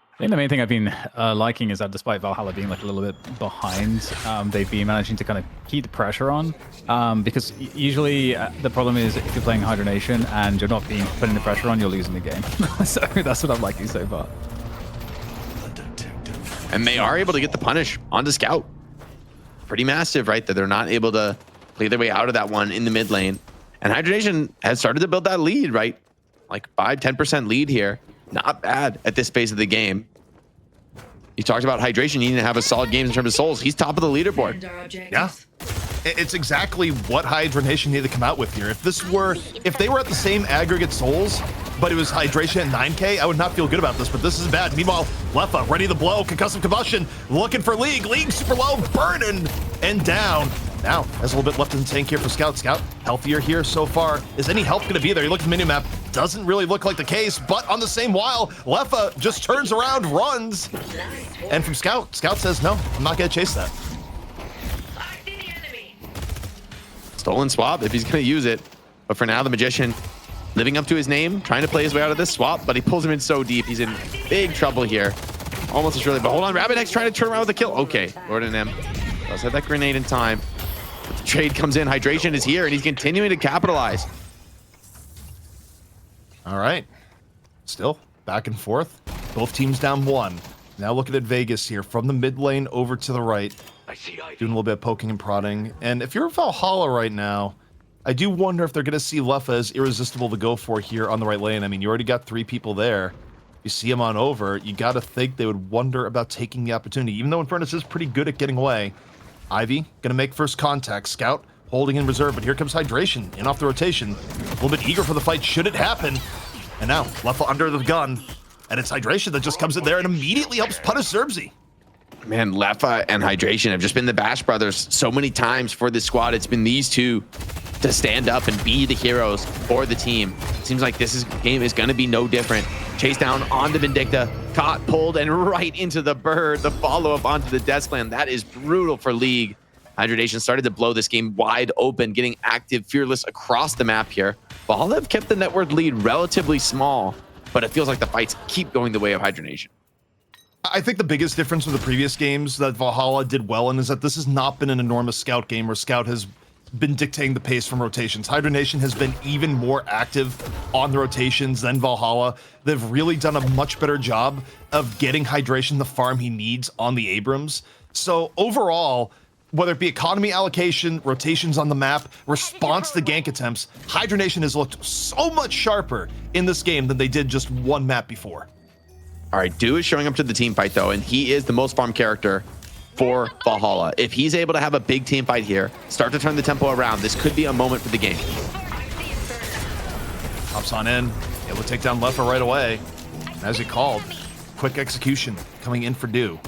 I think the main thing I've been liking is that despite Valhalla being like a little bit behind, they've been managing to kind of keep the pressure on. Because usually the problem is if you're playing Hydronation and you're not being putting the pressure on, you're losing the game. So that's what I'm liking so far. And they are able to get the punish onto Scout. Pretty massive, right? That they're not able to play their way out of that one in the mid lane. And Hydronation has started to build that lead, right? Like 5-10% lead here. Not bad at this phase of the game. You talked about Hydration needing to have a solid game in terms of souls. He's top of the leaderboard. Yeah. It's exactly what Hydronation needed to come out with here. If they were at the same aggregate souls, but it was Hydration at 9K, I would not feel good about this, but this is bad. Meanwhile, Leffa ready to blow, concussive combustion, looking for League. League super low, burning and down. Now, has a little bit left in the tank here for Scout. Scout, healthier here so far. Is any help going to be there? You look at the minimap, doesn't really look like the case, but on the same while, Leffa just turns around, runs. And from Scout, Scout says, no, I'm not going to chase that. Stolen swap if he's going to use it. But for now, the Magician living up to his name, trying to play his way out of this swap, but he pulls him in so deep. He's in big trouble here. Almost as really, but hold on, Rabbit X trying to turn around with a kill. Okay, Lord and M does have that grenade in time. But the trade comes in. Hydration is here, and he's continuing to capitalize. All right. Still back and forth. Both teams down 1. Now looking at Vegas here from the mid lane over to the right. Doing a little bit of poking and prodding. And if you're Valhalla right now, I do wonder if they're going to see Leffa as irresistible to go for here on the right lane. I mean, you already got 3 people there. You see him on over, you got to think they would wonder about taking the opportunity, even though Infernus is pretty good at getting away. Ivy going to make first contact. Scout holding in reserve, but here comes Hydration in off the rotation. A little bit eager for the fight should it happen. And now Leffa under the gun, and it's Hydration that just comes in there and immediately helps punish Zerbzy. Man, Leffa and Hydration have just been the Bash Brothers so many times for this squad. It's been these two to stand up and be the heroes for the team. Seems like game is going to be no different. Chase down onto Vindicta, caught, pulled, and right into the bird. The follow-up onto the Death Clan. That is brutal for League. Hydration started to blow this game wide open, getting active, fearless across the map here. Valhalla have kept the network lead relatively small, but it feels like the fights keep going the way of Hydronation. I think the biggest difference with the previous games that Valhalla did well in is that this has not been an enormous Scout game where Scout has been dictating the pace from rotations. Hydronation has been even more active on the rotations than Valhalla. They've really done a much better job of getting Hydration the farm he needs on the Abrams. So overall, whether it be economy allocation, rotations on the map, response to gank attempts, Hydronation has looked so much sharper in this game than they did just one map before. All right, Do is showing up to the team fight though, and he is the most farm character for Valhalla. If he's able to have a big team fight here, start to turn the tempo around, this could be a moment for the game. Hops on in, able to take down Leffa right away. As he called, quick execution coming in for Do.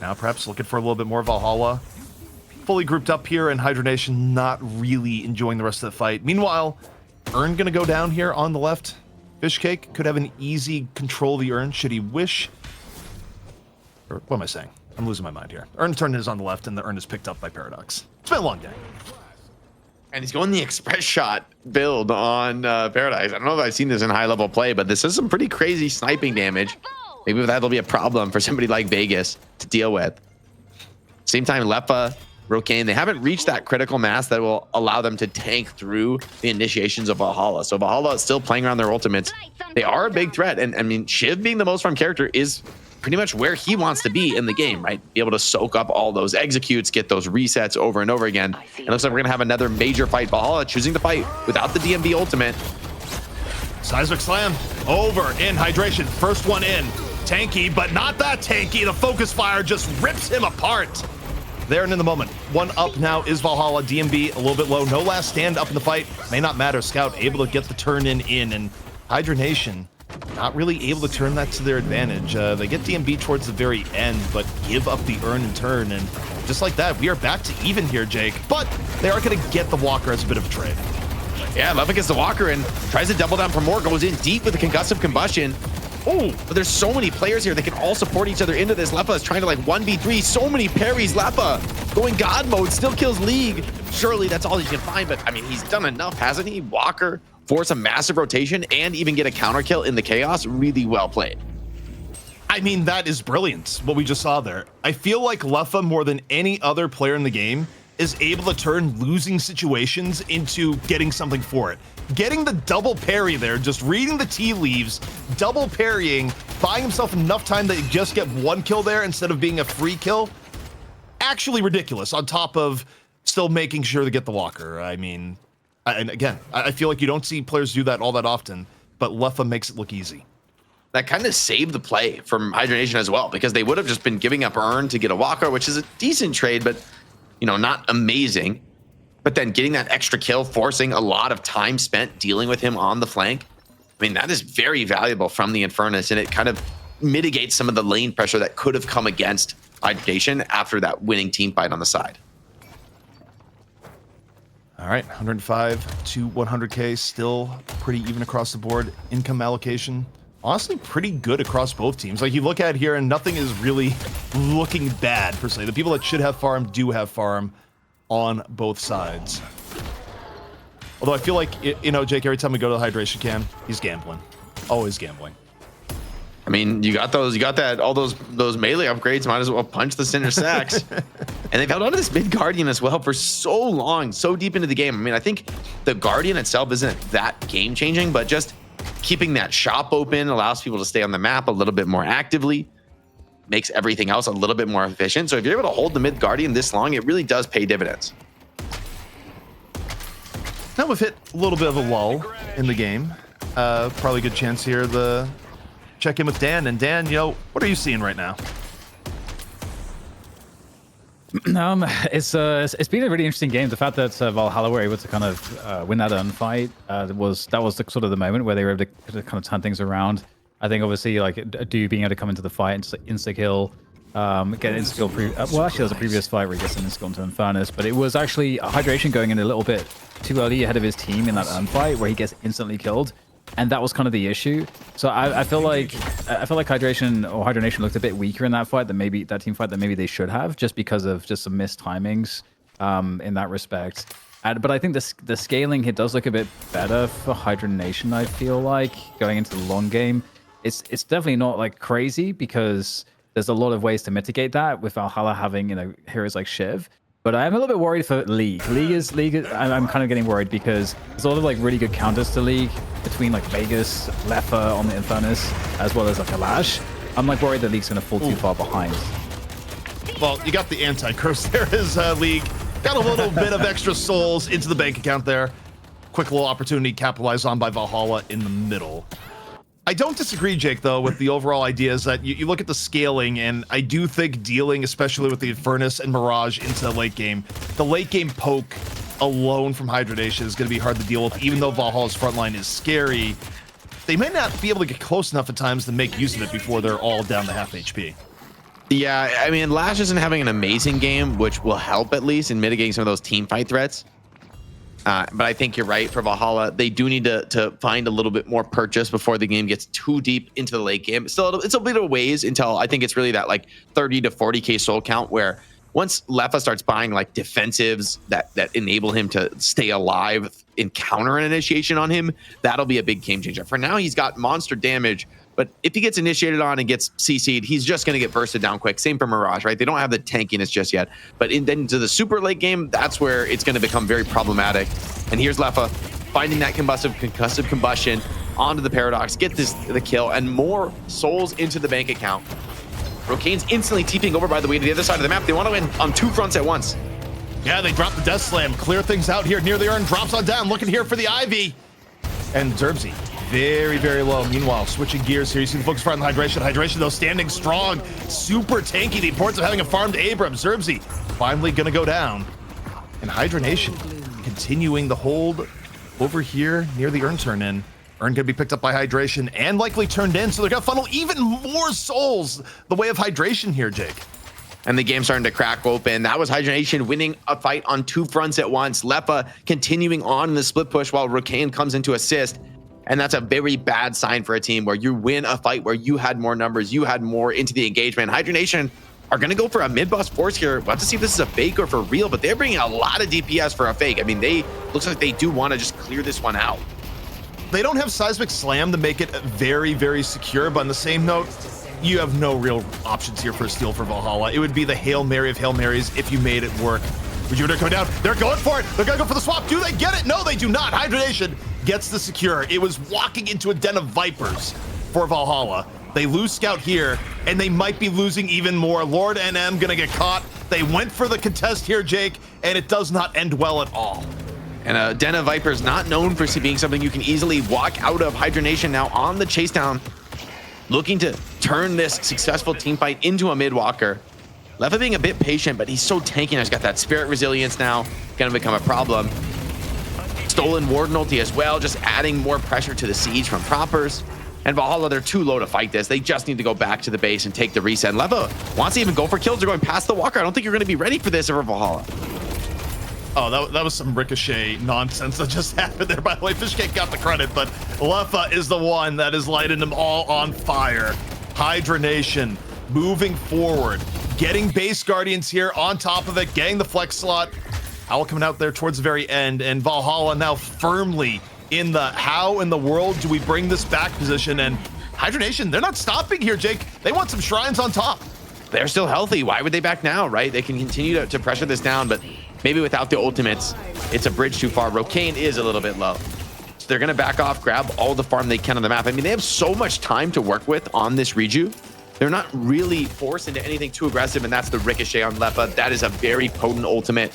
Now perhaps looking for a little bit more Valhalla. Fully grouped up here, and Hydronation not really enjoying the rest of the fight. Meanwhile, Urn gonna go down here on the left. Fishcake could have an easy control of the Urn should he wish. Or what am I saying? I'm losing my mind here. Urn turn is on the left, and the Urn is picked up by Paradox. It's been a long day. And he's going the express shot build on Paradise. I don't know if I've seen this in high level play, but this is some pretty crazy sniping damage. Maybe that'll be a problem for somebody like Vegas to deal with. Same time, Leffa, Rokane, they haven't reached that critical mass that will allow them to tank through the initiations of Valhalla. So Valhalla is still playing around their ultimates. They are a big threat. And I mean, Shiv being the most farm character is pretty much where he wants to be in the game, right? Be able to soak up all those executes, get those resets over and over again. It looks like we're gonna have another major fight. Valhalla choosing to fight without the DMB ultimate. Seismic Slam over in Hydration. First one in. Tanky, but not that tanky. The focus fire just rips him apart. There and in the moment. One up now is Valhalla. DMB a little bit low. No last stand up in the fight. May not matter. Scout able to get the turn in. And Hydronation not really able to turn that to their advantage. They get DMB towards the very end, but give up the Urn and turn. And just like that, we are back to even here, Jake. But they are going to get the Walker as a bit of a trade. Yeah, Leffa gets the Walker and tries to double down for more. Goes in deep with the concussive combustion. Oh, but there's so many players here that can all support each other into this. Leffa is trying to like 1v3. So many parries. Leffa going God mode, still kills League. Surely that's all he can find, but I mean, he's done enough, hasn't he? Walker force a massive rotation and even get a counter kill in the chaos. Really well played. I mean, that is brilliant, what we just saw there. I feel like Leffa, more than any other player in the game, is able to turn losing situations into getting something for it. Getting the double parry there, just reading the tea leaves, double parrying, buying himself enough time that he just get one kill there instead of being a free kill. Actually ridiculous, on top of still making sure to get the Walker. I mean, and again, I feel like you don't see players do that all that often, but Leffa makes it look easy. That kind of saved the play from Hydronation as well, because they would have just been giving up Urn to get a Walker, which is a decent trade, but you know, not amazing. But then getting that extra kill, forcing a lot of time spent dealing with him on the flank. I mean, that is very valuable from the Infernus, and it kind of mitigates some of the lane pressure that could have come against Hydronation after that winning team fight on the side. All right, 105 to 100K, still pretty even across the board. Income allocation, honestly, pretty good across both teams. Like you look at here and nothing is really looking bad per se. The people that should have farm do have farm on both sides. Although I feel like, you know, Jake, every time we go to the hydration cam, he's gambling. Always gambling. I mean, you got all those melee upgrades, might as well punch the center sacks. And they've held on to this mid Guardian as well for so long, so deep into the game. I mean, I think the Guardian itself isn't that game changing, but just keeping that shop open allows people to stay on the map a little bit more actively, makes everything else a little bit more efficient. So if you're able to hold the mid Guardian this long, it really does pay dividends. Now we've hit a little bit of a lull in the game. Probably a good chance here to check in with Dan. And Dan, you know, what are you seeing right now? It's been a really interesting game. The fact that Valhalla were able to kind of win that unfight was the sort of the moment where they were able to kind of turn things around. I think obviously like Do being able to come into the fight and insta kill, get insta kill. Well, actually, there was a previous fight where he gets an insta kill into Infernus, but it was actually Hydration going in a little bit too early ahead of his team in that unfight where he gets instantly killed, and that was kind of the issue. So I feel like Hydronation looked a bit weaker in that fight than maybe that team fight that maybe they should have, just because of just some missed timings in that respect. But I think the scaling here does look a bit better for Hydronation. I feel like going into the long game. It's definitely not like crazy because there's a lot of ways to mitigate that with Valhalla having, you know, heroes like Shiv. But I'm a little bit worried for League. I'm kind of getting worried because there's a lot of like really good counters to League between like Vegas, Leffa on the Infernus, as well as like Alash. I'm like worried that League's going to fall too far behind. Well, you got the anti-curse there as League. Got a little bit of extra souls into the bank account there. Quick little opportunity capitalized on by Valhalla in the middle. I don't disagree, Jake, though, with the overall idea is that you look at the scaling, and I do think dealing, especially with the Furnace and Mirage into the late game poke alone from Hydronation is going to be hard to deal with, even though Valhalla's frontline is scary. They might not be able to get close enough at times to make use of it before they're all down to half HP. Yeah, I mean, Lash isn't having an amazing game, which will help at least in mitigating some of those team fight threats. But I think you're right for Valhalla. They do need to find a little bit more purchase before the game gets too deep into the late game. Still, it's a bit of a ways until I think it's really that like 30 to 40k soul count, where once Lefa starts buying like defensives that enable him to stay alive and counter an initiation on him, that'll be a big game changer. For now, he's got monster damage, but if he gets initiated on and gets CC'd, he's just going to get bursted down quick. Same for Mirage, right? They don't have the tankiness just yet. But then into the super late game, that's where it's going to become very problematic. And here's Lefa finding that concussive combustion onto the Paradox, get the kill, and more souls into the bank account. Rokane's instantly TPing over, by the way, to the other side of the map. They want to win on two fronts at once. Yeah, they drop the Death Slam, clear things out here near the urn, drops on down, looking here for the Ivy. And Zerbzy, very, very low. Meanwhile, switching gears here, you see the focus fire on the Hydration. Hydration, though, standing strong, super tanky. The importance of having a farmed Abram. Zerbzy finally going to go down. And Hydronation continuing the hold over here near the urn turn in. Urn going to be picked up by Hydration and likely turned in, so they're going to funnel even more souls the way of Hydration here, Jake. And the game's starting to crack open. That was Hydronation winning a fight on two fronts at once. Lefa continuing on in the split push while Rokane comes in to assist. And that's a very bad sign for a team where you win a fight where you had more numbers, you had more into the engagement. Hydronation are going to go for a mid-boss force here. We'll have to see if this is a fake or for real, but they're bringing a lot of DPS for a fake. I mean, looks like they do want to just clear this one out. They don't have Seismic Slam to make it very, very secure, but on the same note, you have no real options here for a steal for Valhalla. It would be the Hail Mary of Hail Marys if you made it work. Rejuvenator coming down. They're going for it. They're going to go for the swap. Do they get it? No, they do not. Hydronation gets the secure. It was walking into a den of vipers for Valhalla. They lose Scout here, and they might be losing even more. Lord NM going to get caught. They went for the contest here, Jake, and it does not end well at all. And a den of vipers not known for being something you can easily walk out of. Hydronation now on the chase down, looking to turn this successful team fight into a mid-walker. Lefa being a bit patient, but he's so tanky now. He's got that spirit resilience now, gonna become a problem. Stolen Warden ulti as well, just adding more pressure to the siege from Proppers. And Valhalla, they're too low to fight this. They just need to go back to the base and take the reset. And Lefa wants to even go for kills. They're going past the walker. I don't think you're gonna be ready for this for Valhalla. Oh, that was some Ricochet nonsense that just happened there. By the way, Fishcake got the credit, but Lefa is the one that is lighting them all on fire. Hydronation moving forward, getting base guardians here on top of it, getting the flex slot. Owl coming out there towards the very end, and Valhalla now firmly in the how in the world do we bring this back position. And Hydronation, they're not stopping here, Jake. They want some shrines on top. They're still healthy. Why would they back now, right? They can continue to pressure this down, but maybe without the ultimates, it's a bridge too far. Rokane is a little bit low. So they're going to back off, grab all the farm they can on the map. I mean, they have so much time to work with on this reju. They're not really forced into anything too aggressive, and that's the Ricochet on Lefa. That is a very potent ultimate,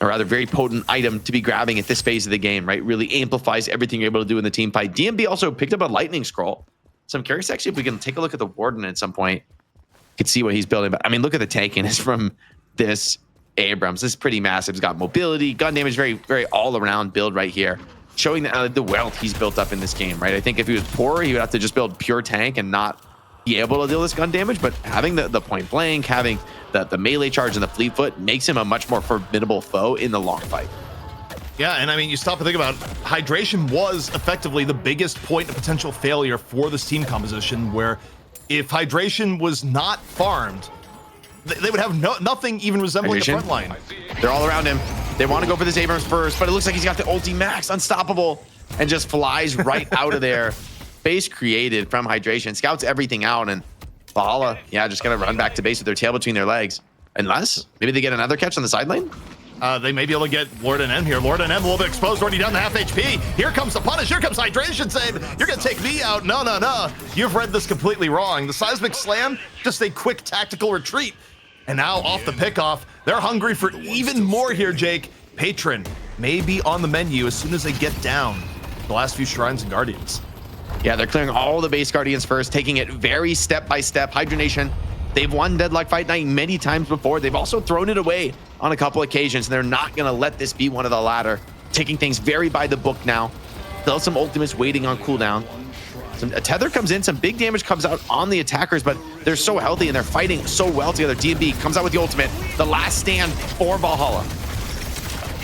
or rather very potent item to be grabbing at this phase of the game, right? Really amplifies everything you're able to do in the team fight. DMB also picked up a lightning scroll. So I'm curious actually if we can take a look at the Warden at some point. You can see what he's building. But I mean, look at the tankiness from this Abrams. This is pretty massive. He's got mobility, gun damage, very, very all-around build right here, showing the wealth he's built up in this game, right? I think if he was poorer, he would have to just build pure tank and not be able to deal this gun damage, but having the point blank, having the melee charge and the fleet foot makes him a much more formidable foe in the long fight. Yeah, and I mean, you stop and think about it, Hydration was effectively the biggest point of potential failure for this team composition, where if Hydration was not farmed, they would have nothing even resembling Hydration, the front line. They're all around him. They want to go for this Abrams first, but it looks like he's got the ulti max, unstoppable, and just flies right out of there. Base created from Hydration, scouts everything out, and Valhalla, yeah, just gonna run back to base with their tail between their legs. Unless maybe they get another catch on the side lane. They may be able to get Lord and M here. Lord and M a little bit exposed, already down to half HP. Here comes the punish. Here comes Hydration saying, you're going to take me out. No, no, no. You've read this completely wrong. The seismic slam, just a quick tactical retreat. And now off the pickoff, they're hungry for even more here, Jake. Patron may be on the menu as soon as they get down the last few Shrines and Guardians. Yeah, they're clearing all the base Guardians first, taking it very step by step. Hydronation, they've won Deadlock Fight Night many times before. They've also thrown it away on a couple occasions, and they're not going to let this be one of the latter. Taking things very by the book now. Still some ultimates waiting on cooldown. A tether comes in, some big damage comes out on the attackers, but they're so healthy and they're fighting so well together. DMB comes out with the ultimate, the last stand for Valhalla.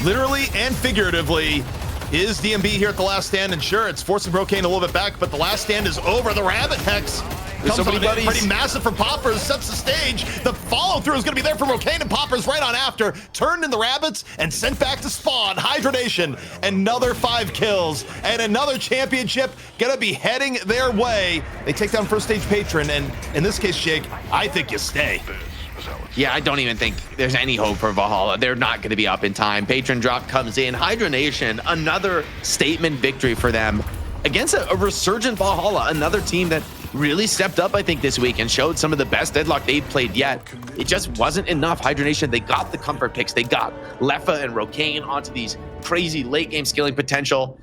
Literally and figuratively, is DMB here at the last stand, and sure, it's forcing Brocane a little bit back, but the last stand is over. The Rabbit Hex comes on in pretty massive from Poppers, sets the stage. The follow-through is going to be there for Brocane, and Poppers right on after, turned in the Rabbits and sent back to spawn. Hydronation, another 5 kills, and another championship going to be heading their way. They take down first stage Patron, and in this case, Jake, I think you stay. Yeah, I don't even think there's any hope for Valhalla. They're not going to be up in time. Patron drop comes in. Hydronation, another statement victory for them against a resurgent Valhalla, another team that really stepped up, I think, this week and showed some of the best Deadlock they've played yet. It just wasn't enough. Hydronation, they got the comfort picks. They got Leffa and Rocane onto these crazy late game scaling potential.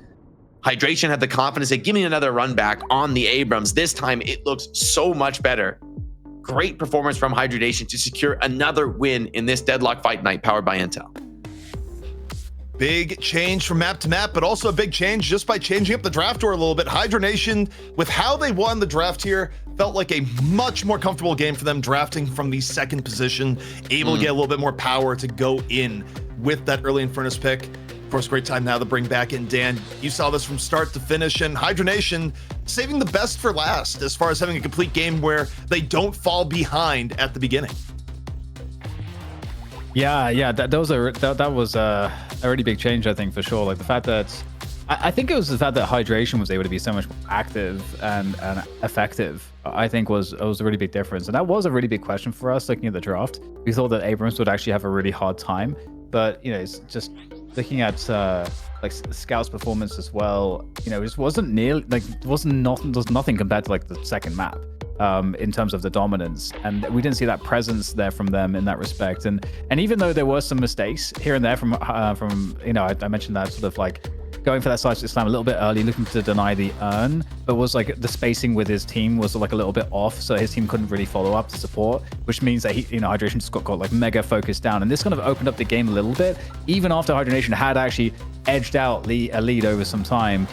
Hydration had the confidence to give me another run back on the Abrams. This time it looks so much better. Great performance from Hydronation to secure another win in this Deadlock Fight Night powered by Intel. Big change from map to map, but also a big change just by changing up the draft order a little bit. Hydronation, with how they won the draft here, felt like a much more comfortable game for them drafting from the second position, able to get a little bit more power to go in with that early Infernus pick. Of course, great time now to bring back in Dan. You saw this from start to finish, and Hydronation saving the best for last as far as having a complete game where they don't fall behind at the beginning. Yeah, that was a really big change, I think, for sure. Like the fact that I think it was the fact that Hydration was able to be so much more active and effective, I think was a really big difference. And that was a really big question for us looking at the draft. We thought that Abrams would actually have a really hard time, but you know, it's just looking at like Scout's performance as well, you know, it just wasn't nearly like there's nothing compared to like the second map in terms of the dominance, and we didn't see that presence there from them in that respect. And even though there were some mistakes here and there from you know, I mentioned that sort of like going for that seismic slam a little bit early, looking to deny the urn, but was like the spacing with his team was like a little bit off, so his team couldn't really follow up to support, which means that he, you know, Hydration just got like mega focused down, and this kind of opened up the game a little bit, even after Hydronation had actually edged out a lead over some time.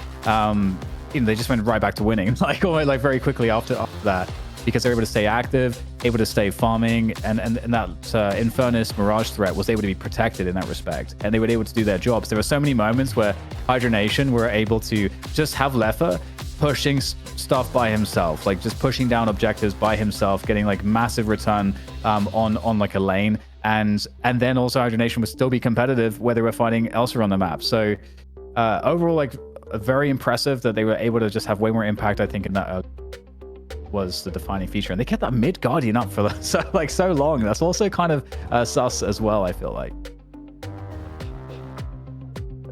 You know, they just went right back to winning, like very quickly after that, because they're able to stay active, able to stay farming, and that Infernus Mirage threat was able to be protected in that respect, and they were able to do their jobs. There were so many moments where Hydronation were able to just have Leffa pushing stuff by himself, like just pushing down objectives by himself, getting like massive return on like a lane, and then also Hydronation would still be competitive where they were fighting elsewhere on the map. So overall, like very impressive that they were able to just have way more impact, I think, in that was the defining feature. And they kept that mid guardian up for so long. That's also kind of sus as well, I feel like.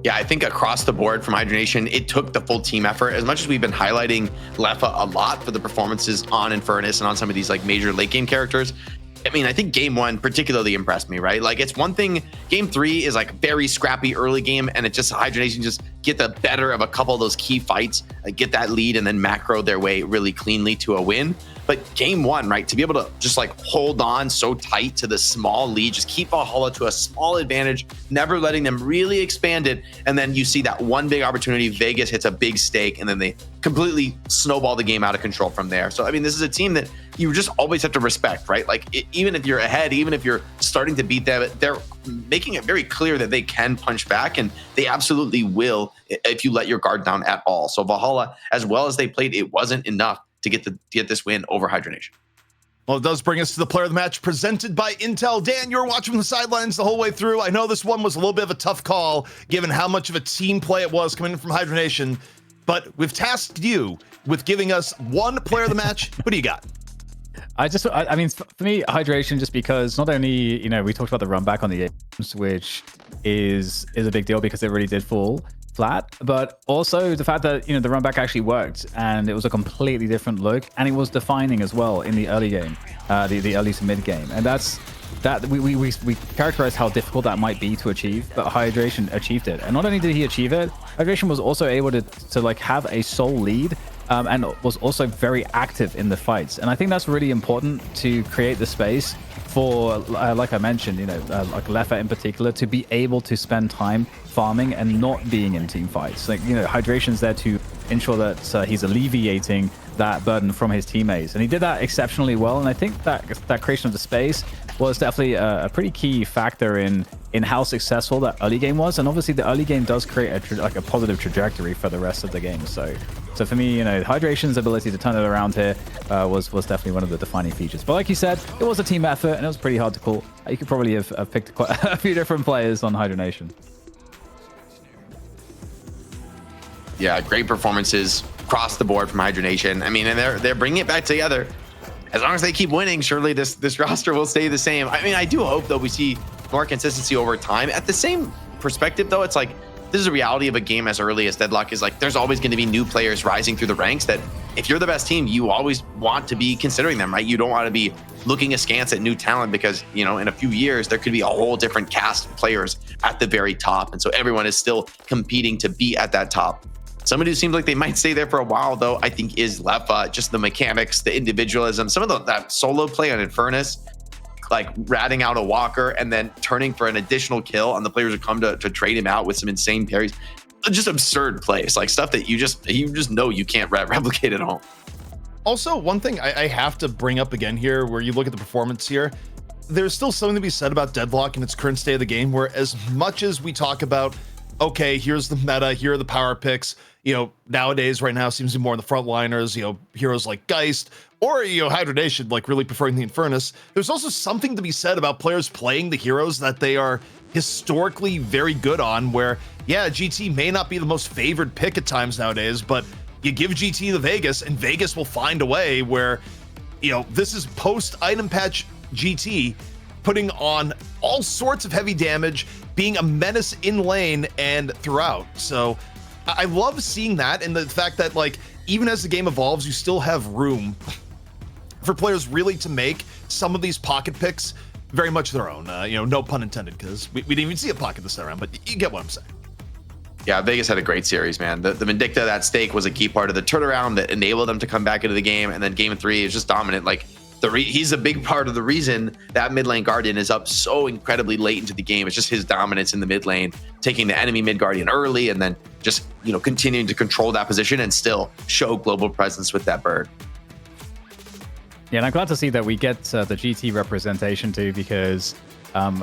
Yeah, I think across the board from Hydronation, it took the full team effort. As much as we've been highlighting Leffa a lot for the performances on Infernus and on some of these like major late game characters, I mean, I think game one particularly impressed me, right? Like, it's one thing, game three is like very scrappy early game, and it just Hydronation just get the better of a couple of those key fights, like get that lead and then macro their way really cleanly to a win. But game one, right, to be able to just like hold on so tight to the small lead, just keep Valhalla to a small advantage, never letting them really expand it. And then you see that one big opportunity, Vegas hits a big stake, and then they completely snowball the game out of control from there. So, I mean, this is a team that you just always have to respect, right? Like, even if you're ahead, even if you're starting to beat them, they're making it very clear that they can punch back, and they absolutely will if you let your guard down at all. So Valhalla, as well as they played, it wasn't enough to get this win over Hydronation. Well, it does bring us to the player of the match presented by Intel. Dan, you were watching from the sidelines the whole way through. I know this one was a little bit of a tough call, given how much of a team play it was coming in from Hydronation, but we've tasked you with giving us one player of the match. What do you got? I mean, for me, Hydration, just because not only, you know, we talked about the run back on the games, which is a big deal because it really did fall flat. But also the fact that, you know, the run back actually worked and it was a completely different look, and it was defining as well in the early game, the early to mid game. And that's that we characterized how difficult that might be to achieve, but Hydration achieved it. And not only did he achieve it, Hydration was also able to like have a sole lead, and was also very active in the fights. And I think that's really important to create the space for, like I mentioned, you know, like Lefa in particular, to be able to spend time farming and not being in team fights. Like, you know, Hydration's there to ensure that he's alleviating that burden from his teammates, and he did that exceptionally well. And I think that creation of the space was definitely a pretty key factor in how successful that early game was. And obviously the early game does create a positive trajectory for the rest of the game. So for me, you know, Hydration's ability to turn it around here was definitely one of the defining features. But like you said, it was a team effort and it was pretty hard to call. You could probably have picked quite a few different players on Hydronation. Yeah, great performances across the board from Hydronation. I mean, and they're bringing it back together. As long as they keep winning, surely this roster will stay the same. I mean, I do hope, though, we see more consistency over time. At the same perspective, though, it's like, this is a reality of a game as early as Deadlock is. Like, there's always going to be new players rising through the ranks that if you're the best team, you always want to be considering them, right? You don't want to be looking askance at new talent because, you know, in a few years, there could be a whole different cast of players at the very top. And so everyone is still competing to be at that top. Somebody who seems like they might stay there for a while, though, I think is Lefa. Just the mechanics, the individualism, some of that solo play on Infernus, like ratting out a walker and then turning for an additional kill on the players who come to trade him out with some insane parries. Just absurd plays, like stuff that you just know you can't replicate at home. Also, one thing I have to bring up again here, where you look at the performance here, there's still something to be said about Deadlock in its current state of the game, where as much as we talk about, okay, here's the meta, here are the power picks, you know, nowadays right now seems to be more in the frontliners, you know, heroes like Geist or, you know, Hydronation, like really preferring the Infernus. There's also something to be said about players playing the heroes that they are historically very good on, where, yeah, GT may not be the most favored pick at times nowadays, but you give GT the Vegas and Vegas will find a way where, you know, this is post item patch GT putting on all sorts of heavy damage, being a menace in lane and throughout. So I love seeing that, and the fact that, like, even as the game evolves, you still have room for players really to make some of these pocket picks very much their own. You know, no pun intended, because we didn't even see a pocket this time around, but you get what I'm saying. Yeah, Vegas had a great series, man. The Vindicta, that stake was a key part of the turnaround that enabled them to come back into the game, and then game 3 is just dominant. Like, he's a big part of the reason that mid lane Guardian is up so incredibly late into the game. It's just his dominance in the mid lane, taking the enemy mid Guardian early and then just, you know, continuing to control that position and still show global presence with that bird. Yeah, and I'm glad to see that we get the GT representation too, because I don't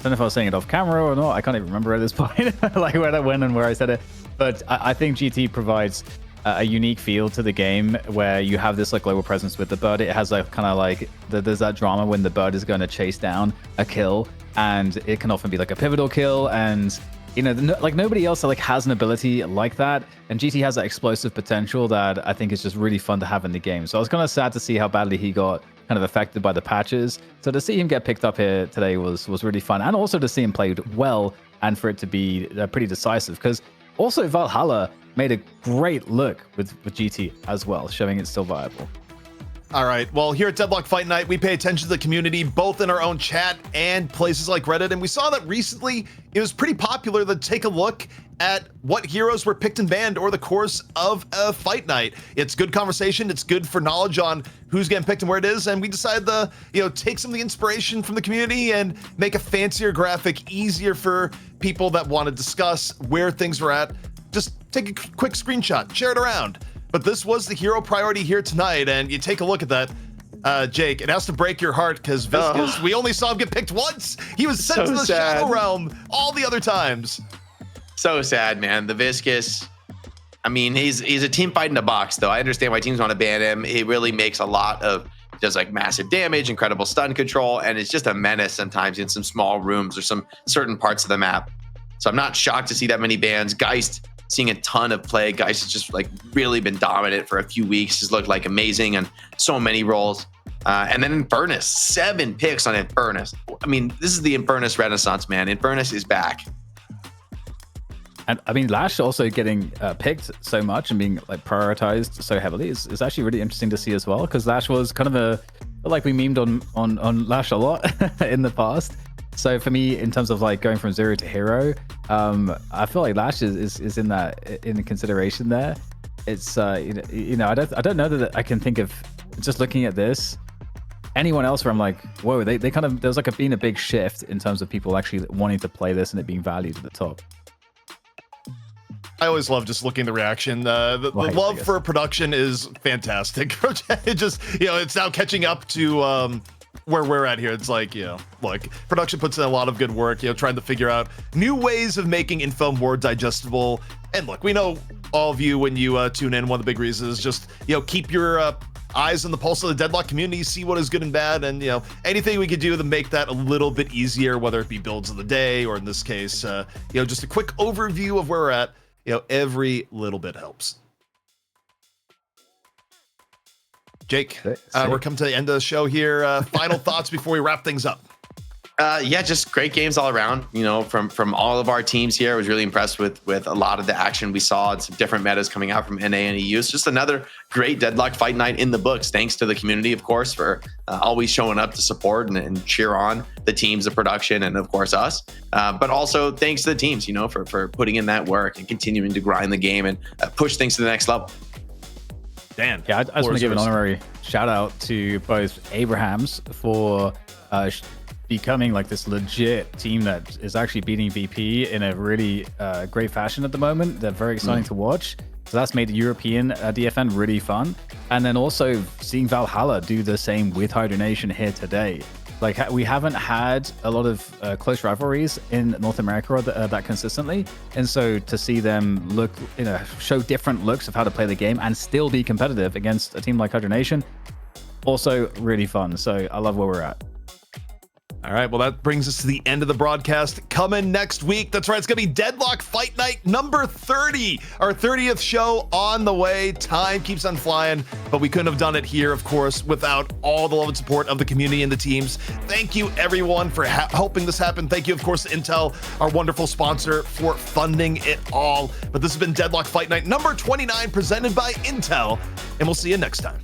know if I was saying it off camera or not. I can't even remember at this point, like when and where I said it. But I think GT provides a unique feel to the game where you have this like global presence with the bird. It has like kind of like there's that drama when the bird is going to chase down a kill, and it can often be like a pivotal kill, and you know, like nobody else like has an ability like that, and GT has that explosive potential that I think is just really fun to have in the game. So I was kind of sad to see how badly he got kind of affected by the patches. So to see him get picked up here today was really fun, and also to see him played well and for it to be pretty decisive, because also Valhalla made a great look with GT as well, showing it's still viable. All right, well, here at Deadlock Fight Night, we pay attention to the community, both in our own chat and places like Reddit, and we saw that recently it was pretty popular to take a look at what heroes were picked and banned over the course of a fight night. It's good conversation, it's good for knowledge on who's getting picked and where it is, and we decided to, you know, take some of the inspiration from the community and make a fancier graphic, easier for people that want to discuss where things were at. Just take a quick screenshot, share it around. But this was the hero priority here tonight, and you take a look at that, Jake. It has to break your heart because Viscus, we only saw him get picked once. He was sent to the Shadow Realm all the other times. So sad, man. The Viscus, I mean, he's a team fight in a box, though. I understand why teams want to ban him. He really makes a lot of, does like massive damage, incredible stun control, and it's just a menace sometimes in some small rooms or some certain parts of the map. So I'm not shocked to see that many bans. Geist, seeing a ton of play. Geist has just like really been dominant for a few weeks. Has looked like amazing on so many roles. And then Infernus, 7 picks on Infernus. I mean, this is the Infernus renaissance, man. Infernus is back. And I mean, Lash also getting picked so much and being like prioritized so heavily is actually really interesting to see as well, because Lash was kind of like we memed on Lash a lot in the past. So for me, in terms of like going from 0 to hero, I feel like Lash is in the consideration there. It's I don't know that I can think of, just looking at this, anyone else where I'm like, whoa, they kind of, there's like been a big shift in terms of people actually wanting to play this and it being valued at the top. I always love just looking at the reaction. The love for production is fantastic. It just, it's now catching up to where we're at here. It's like, look, production puts in a lot of good work, trying to figure out new ways of making info more digestible. And look, we know all of you, when you tune in, one of the big reasons is just, keep your eyes on the pulse of the Deadlock community, see what is good and bad, and anything we could do to make that a little bit easier, whether it be builds of the day, or in this case, just a quick overview of where we're at. Every little bit helps. Jake, we're coming to the end of the show here. Final thoughts before we wrap things up. Yeah, just great games all around. From all of our teams here. I was really impressed with a lot of the action we saw and some different metas coming out from NA and EU. It's just another great Deadlock Fight Night in the books. Thanks to the community, of course, for always showing up to support and cheer on the teams, the production, and of course us. But also thanks to the teams, for putting in that work and continuing to grind the game and push things to the next level. Dan. Yeah, I just want to give an honorary shout out to both Abrahams for becoming like this legit team that is actually beating VP in a really great fashion at the moment. They're very exciting to watch. So that's made the European DFN really fun. And then also seeing Valhalla do the same with Hydronation here today. Like, we haven't had a lot of close rivalries in North America that consistently. And so to see them show different looks of how to play the game and still be competitive against a team like Hydronation, also really fun. So I love where we're at. All right, well, that brings us to the end of the broadcast. Coming next week, that's right, it's going to be Deadlock Fight Night number 30, our 30th show on the way. Time keeps on flying, but we couldn't have done it here, of course, without all the love and support of the community and the teams. Thank you, everyone, for helping this happen. Thank you, of course, to Intel, our wonderful sponsor, for funding it all. But this has been Deadlock Fight Night number 29, presented by Intel, and we'll see you next time.